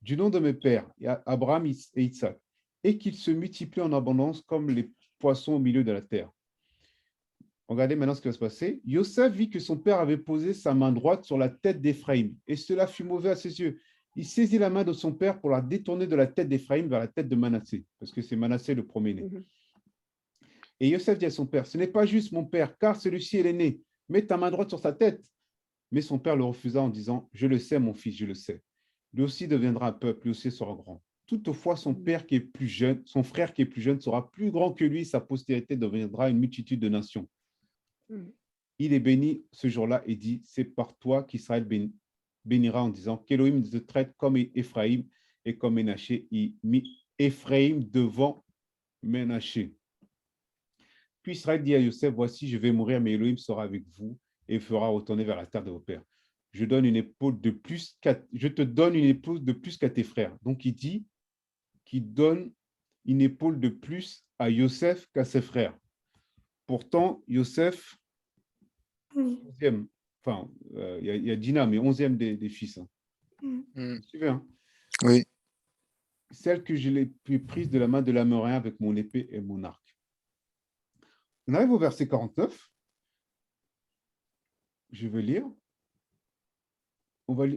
Du nom de mes pères, Abraham et Isaac, et qu'ils se multiplient en abondance comme les poissons au milieu de la terre. Regardez maintenant ce qui va se passer. Yosef vit que son père avait posé sa main droite sur la tête d'Éphraïm, et cela fut mauvais à ses yeux. Il saisit la main de son père pour la détourner de la tête d'Éphraïm vers la tête de Manassé, parce que c'est Manassé le premier-né. Et Yosef dit à son père, ce n'est pas juste mon père, car celui-ci est l'aîné. Mets ta main droite sur sa tête. Mais son père le refusa en disant, je le sais, mon fils, je le sais. Lui aussi deviendra un peuple, lui aussi sera grand. Toutefois, son frère qui est plus jeune sera plus grand que lui, sa postérité deviendra une multitude de nations. Il est béni ce jour-là et dit, c'est par toi qu'Israël bénira en disant, qu'Élohim te traite comme Éphraïm et comme Ménaché. Il mit Éphraïm devant Ménaché. Puis Israël dit à Yosef, voici, je vais mourir, mais Élohim sera avec vous et fera retourner vers la terre de vos pères. Je te donne une épouse de plus qu'à tes frères. Donc, il dit qu'il donne une épaule de plus à Yosef qu'à ses frères. Pourtant, Yosef, 11e, enfin, il y a Dina, mais 11e des fils. Vous suivez, hein? Oui. Celle que je l'ai prise de la main de l'Amoréen avec mon épée et mon arc. On arrive au verset 49. Je vais lire. On va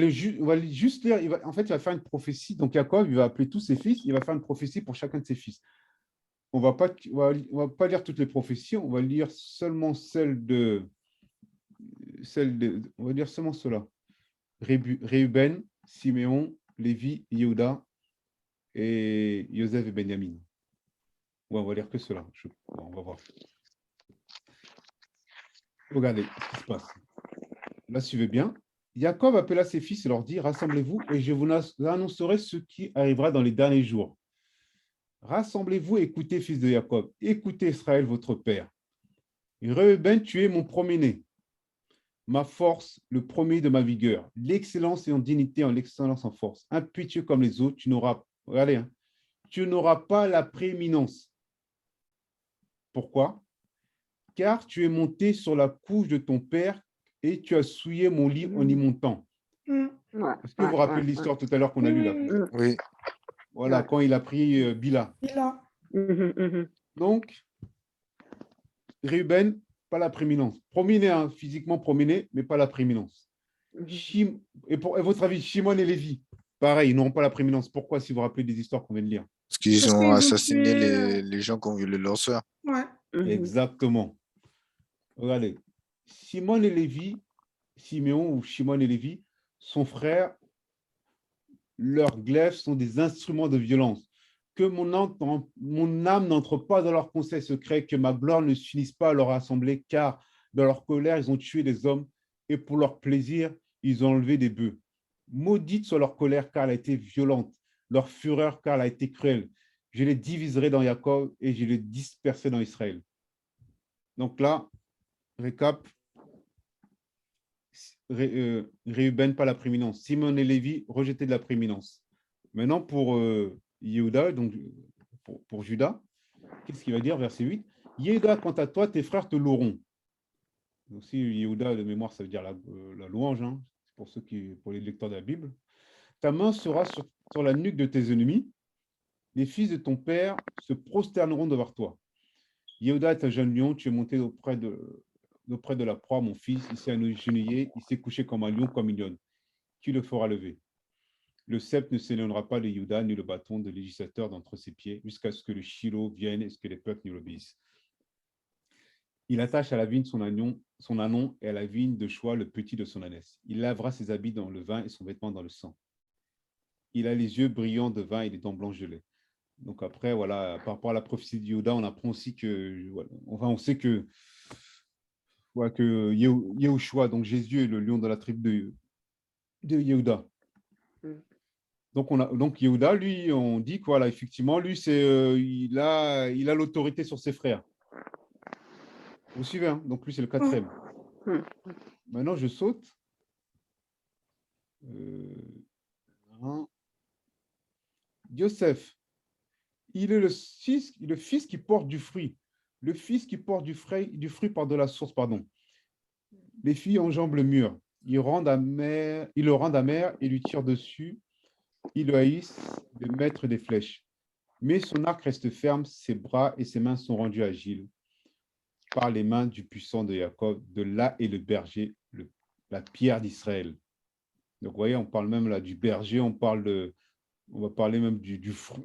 juste lire. En fait, il va faire une prophétie. Donc, Jacob, il va appeler tous ses fils. Il va faire une prophétie pour chacun de ses fils. On va pas lire toutes les prophéties. On va lire seulement on va lire seulement cela. Réuben, Siméon, Lévi, Yehuda et Joseph et Benjamin. Ouais, on va lire que cela. On va voir. Regardez ce qui se passe. Là, suivez bien. Jacob appela ses fils et leur dit, rassemblez-vous et je vous annoncerai ce qui arrivera dans les derniers jours. Rassemblez-vous et écoutez, fils de Jacob. Écoutez Israël, votre père. Réuben, tu es mon premier-né, ma force, le premier de ma vigueur, l'excellence et en dignité, en l'excellence en force. Impétueux comme les autres, tu n'auras pas la prééminence. Pourquoi? Car tu es monté sur la couche de ton père et tu as souillé mon lit en y montant. Est-ce que vous vous rappelez l'histoire tout à l'heure qu'on a lue là? Oui. Voilà, quand il a pris Bila. Donc, Réuben, pas la prééminence. Promené, hein, physiquement promené, mais pas la prééminence. Et votre avis, Shimon et Lévi, pareil, ils n'auront pas la prééminence. Pourquoi, si vous vous rappelez des histoires qu'on vient de lire? Parce qu'ils ont assassiné les gens qui ont violé leur soeur. Ouais. Exactement. Regardez, Simon et Lévi, Siméon ou Shimon et Lévi, son frère, leurs glaives sont des instruments de violence. Que mon âme n'entre pas dans leurs conseils secrets, que ma gloire ne s'unisse pas à leur assemblée, car dans leur colère, ils ont tué des hommes et pour leur plaisir, ils ont enlevé des bœufs. Maudite soit leur colère, car elle a été violente, leur fureur, car elle a été cruelle. Je les diviserai dans Jacob et je les disperserai dans Israël. Donc là, récap, Réuben, pas la prééminence. Simon et Lévi, rejetés de la prééminence. Maintenant, pour Yehuda, donc pour Judas, qu'est-ce qu'il va dire, verset 8? Yehuda, quant à toi, tes frères te loueront. Aussi, Yehuda, de mémoire, ça veut dire la louange, hein, pour les lecteurs de la Bible. Ta main sera sur la nuque de tes ennemis. Les fils de ton père se prosterneront devant toi. Yehuda est un jeune lion, tu es monté auprès de la proie, mon fils. Il s'est agenouillé, il s'est couché comme un lion, comme une lionne. Qui le fera lever? Le sceptre ne s'éloignera pas de Yehuda, ni le bâton de législateur d'entre ses pieds, jusqu'à ce que le Shiloh vienne et ce que les peuples n'y l'obéissent. Il attache à la vigne son ânon et à la vigne de choix le petit de son ânesse. Il lavera ses habits dans le vin et son vêtement dans le sang. Il a les yeux brillants de vin et les dents blanches de lait. Donc après, voilà, par rapport à la prophétie de Yehuda, on apprend aussi que, voilà, enfin, on sait que Yehoshua, donc Jésus est le lion de la tribu de Yehuda. Donc Yehuda, lui, on dit que voilà, effectivement, lui, il a l'autorité sur ses frères. Vous suivez, hein? Donc lui, c'est le 4e. Maintenant, je saute. Yosef, il est le fils qui porte du fruit. Le fils qui porte du fruit par de la source, pardon. Les filles enjambent le mur. Ils le rendent amer et lui tirent dessus. Ils le haïssent de mettre des flèches. Mais son arc reste ferme, ses bras et ses mains sont rendus agiles par les mains du puissant de Jacob. De là est le berger, la pierre d'Israël. Donc, vous voyez, on parle même là du berger, on va parler même du fruit,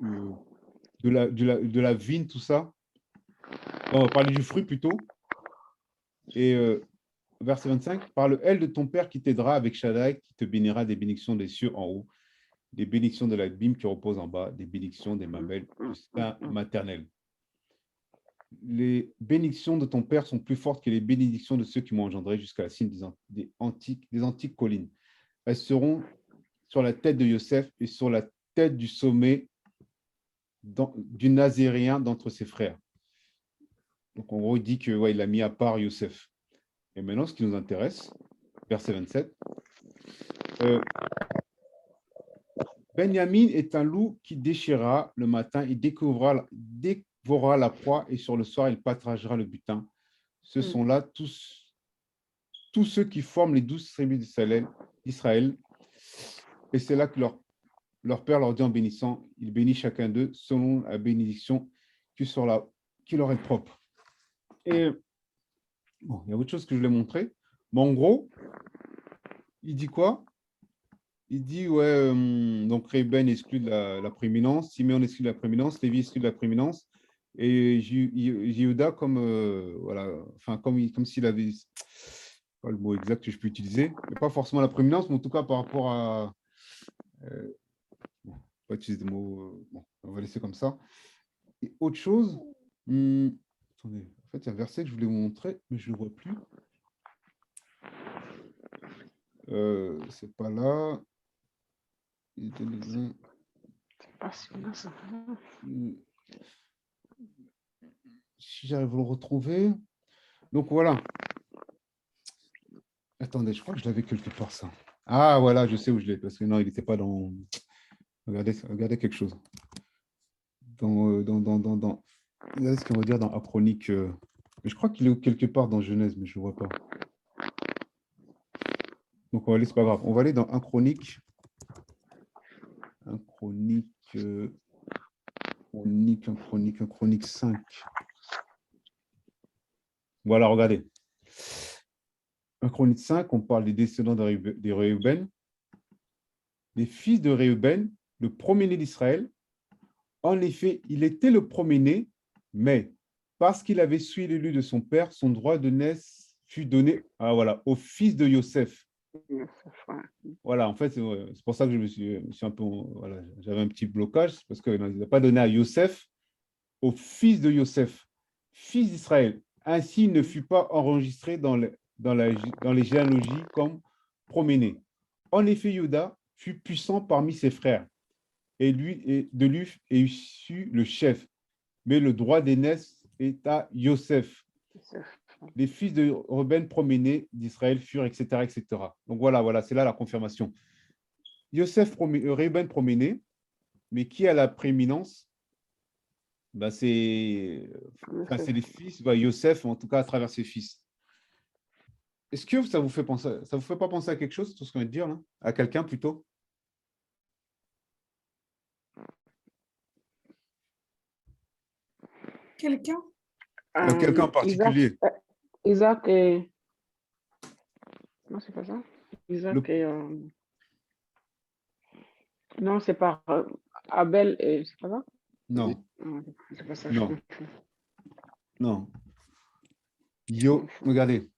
de la vigne, tout ça. On va parler du fruit plutôt. Et verset 25, par le aile de ton père qui t'aidera avec Shaddai, qui te bénira des bénédictions des cieux en haut, des bénédictions de l'abîme qui repose en bas, des bénédictions des mamelles du sein maternel. Les bénédictions de ton père sont plus fortes que les bénédictions de ceux qui m'ont engendré jusqu'à la cime des antiques collines. Elles seront sur la tête de Yosef et sur la tête du sommet du Nazaréen d'entre ses frères. Donc, en gros, il dit qu'il il a mis à part Yosef. Et maintenant, ce qui nous intéresse, verset 27, Benjamin est un loup qui déchirera le matin, il dévorera la proie et sur le soir, il partagera le butin. Ce sont là tous ceux qui forment les 12 tribus d'Israël. Et c'est là que leur père leur dit en bénissant, il bénit chacun d'eux selon la bénédiction qui leur est propre. Et bon, il y a autre chose que je voulais montrer. Mais en gros, il dit quoi? Il dit, donc Rében exclut de la prééminence, Siméon exclut de la prééminence, Lévi exclut de la prééminence, et Jéhuda comme, comme s'il avait, pas le mot exact que je peux utiliser, mais pas forcément la prééminence, mais en tout cas par rapport à, pas utiliser des mots, on va laisser comme ça. Et autre chose, attendez, en fait, il y a un verset que je voulais vous montrer, mais je ne le vois plus. C'est pas là. Si j'arrive à le retrouver. Donc voilà. Attendez, je crois que je l'avais quelque part ça. Ah voilà, je sais où je l'ai, parce que non, il n'était pas dans. Regardez quelque chose. Regardez ce qu'on va dire dans Achronique. Je crois qu'il est quelque part dans Genèse, mais je ne vois pas. Donc on va aller, c'est pas grave. On va aller dans un Chronique 5. Voilà, regardez. Un Chronique 5, on parle des descendants des Réuben. Les fils de Réuben, le premier-né d'Israël. En effet, il était le premier-né, mais parce qu'il avait suivi l'élu de son père, son droit de naissance fut donné au fils de Yosef. Voilà, en fait, c'est pour ça que je me suis un peu, j'avais un petit blocage, parce qu'il n'a pas donné à Yosef, au fils de Yosef, fils d'Israël. Ainsi, il ne fut pas enregistré dans les généalogies comme premier-né. En effet, Juda fut puissant parmi ses frères, et de lui est issu le chef, mais le droit d'aînesse est à Yosef. Les fils de Ruben premier-né d'Israël furent, etc., etc. Donc voilà, c'est là la confirmation. Ruben premier-né, mais qui a la prééminence? C'est les fils, Yosef, en tout cas à travers ses fils. Est-ce que ça vous fait pas penser à quelque chose, tout ce qu'on vient de dire, là? À quelqu'un plutôt? Quelqu'un? Quelqu'un en particulier. Isaac et... Non, c'est pas ça. Isaac et... Non, c'est pas Abel et... C'est pas ça? Non. C'est pas ça. Non. Regardez.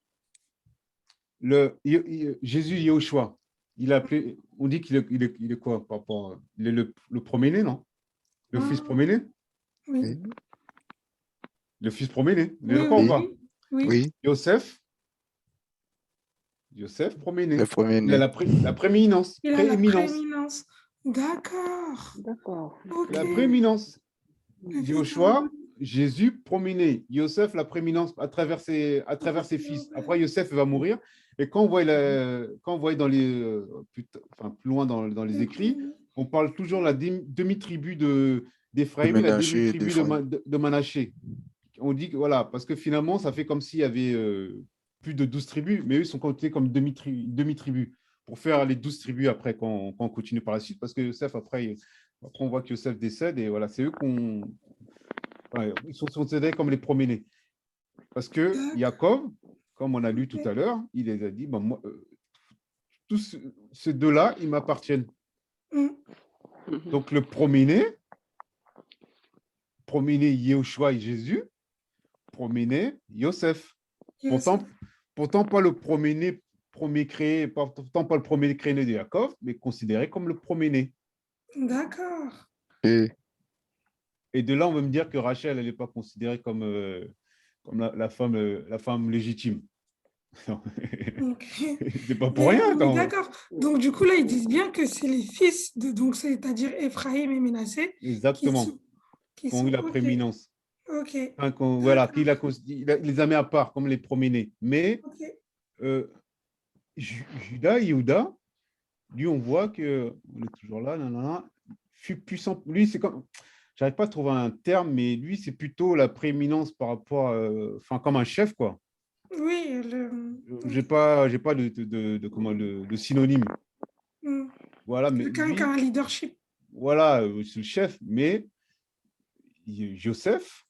Jésus Yahushua, il a appelé, on dit qu'il est quoi par rapport, il est le premier-né, non? Le fils premier-né? Oui. Le fils premier-né, il est d'accord ou pas? Oui. Yosef, premier-né. Le premier-né. Il a la prééminence. Il a la prééminence. D'accord. Okay. La prééminence. Yoshua, Jésus, premier-né. Yosef, la prééminence à travers ses fils. Après, Yosef va mourir. Et quand on voit, plus loin dans les écrits, on parle toujours de la demi-tribu d'Éphraïm et la Ménaché, demi-tribu de Manaché. On dit que voilà, parce que finalement, ça fait comme s'il y avait plus de 12 tribus, mais eux sont comptés comme demi-tribus pour faire les 12 tribus après, quand on continue par la suite, parce que Yosef, après on voit que Yosef décède, et voilà, c'est eux ils sont considérés comme les premiers-nés. Parce que Jacob, comme on a lu tout à l'heure, il les a dit, bon, moi, tous ces deux-là, ils m'appartiennent. Donc le premier-né, Yehoshua et Jésus, premier-né, Yosef. Pourtant, pas le premier-né, pourtant pas le premier créé de Jacob, mais considéré comme le premier-né. D'accord. Et de là, on va me dire que Rachel, elle n'est pas considérée comme la femme légitime. C'est pas pour rien. Oui, d'accord. Donc, du coup, là, ils disent bien que c'est les fils donc c'est-à-dire Ephraïm et Ménassé. Exactement. Qui ont eu la prééminence. Ok. Enfin, voilà, il les a mis à part comme les premiers-nés. Mais Judas, Yehuda, lui, on voit que, on est toujours là, fut puissant. Lui, c'est comme, j'arrive pas à trouver un terme, mais lui, c'est plutôt la prééminence par rapport, enfin, comme un chef, quoi. Oui. J'ai pas de synonyme. Voilà, mais quelqu'un qui a un leadership. Voilà, c'est le chef, mais Joseph,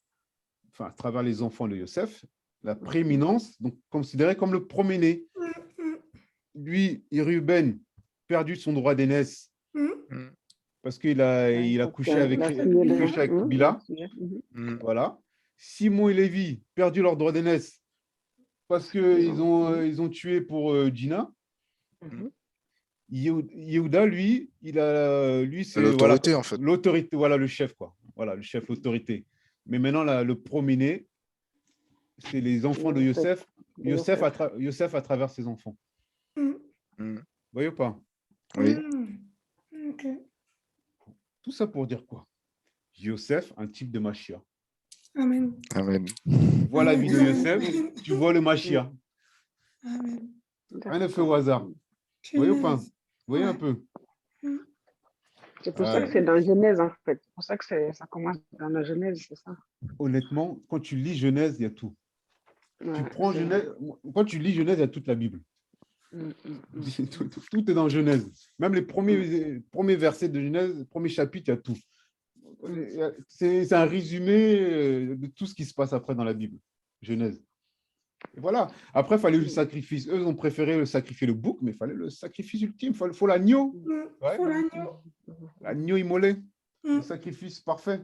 enfin, à travers les enfants de Joseph, la prééminence, donc considéré comme le premier-né. Lui, Ruben, perdu son droit d'aînesse parce qu'il a couché avec Bila. Voilà. Simon et Lévi, perdu leur droit d'aînesse parce qu'ils ont tué pour Dina. Yehuda, lui, c'est l'autorité, en fait. L'autorité, voilà, le chef, quoi. Voilà, le chef, l'autorité. Mais maintenant, le premier-né, c'est les enfants de Yosef. Yosef à travers ses enfants. Vous voyez ou pas? Oui. Okay. Tout ça pour dire quoi? Yosef, un type de Mashiach. Amen. Amen. Voilà la vie de Yosef, tu vois le Mashiach. Amen. Rien ne fait au hasard. Vous voyez ou pas? Vous voyez un peu? C'est pour ça que c'est dans Genèse, en fait. C'est pour ça que ça commence dans la Genèse, c'est ça. Honnêtement, quand tu lis Genèse, il y a tout. Tu prends Genèse, quand tu lis Genèse, il y a toute la Bible. Tout est dans Genèse. Même les premiers versets de Genèse, premier chapitre, il y a tout. C'est un résumé de tout ce qui se passe après dans la Bible, Genèse. Et voilà. Après, il fallait le sacrifice. Eux ont préféré sacrifier le bouc, mais il fallait le sacrifice ultime. Il faut l'agneau. Faut l'agneau. L'agneau immolé. Le sacrifice parfait.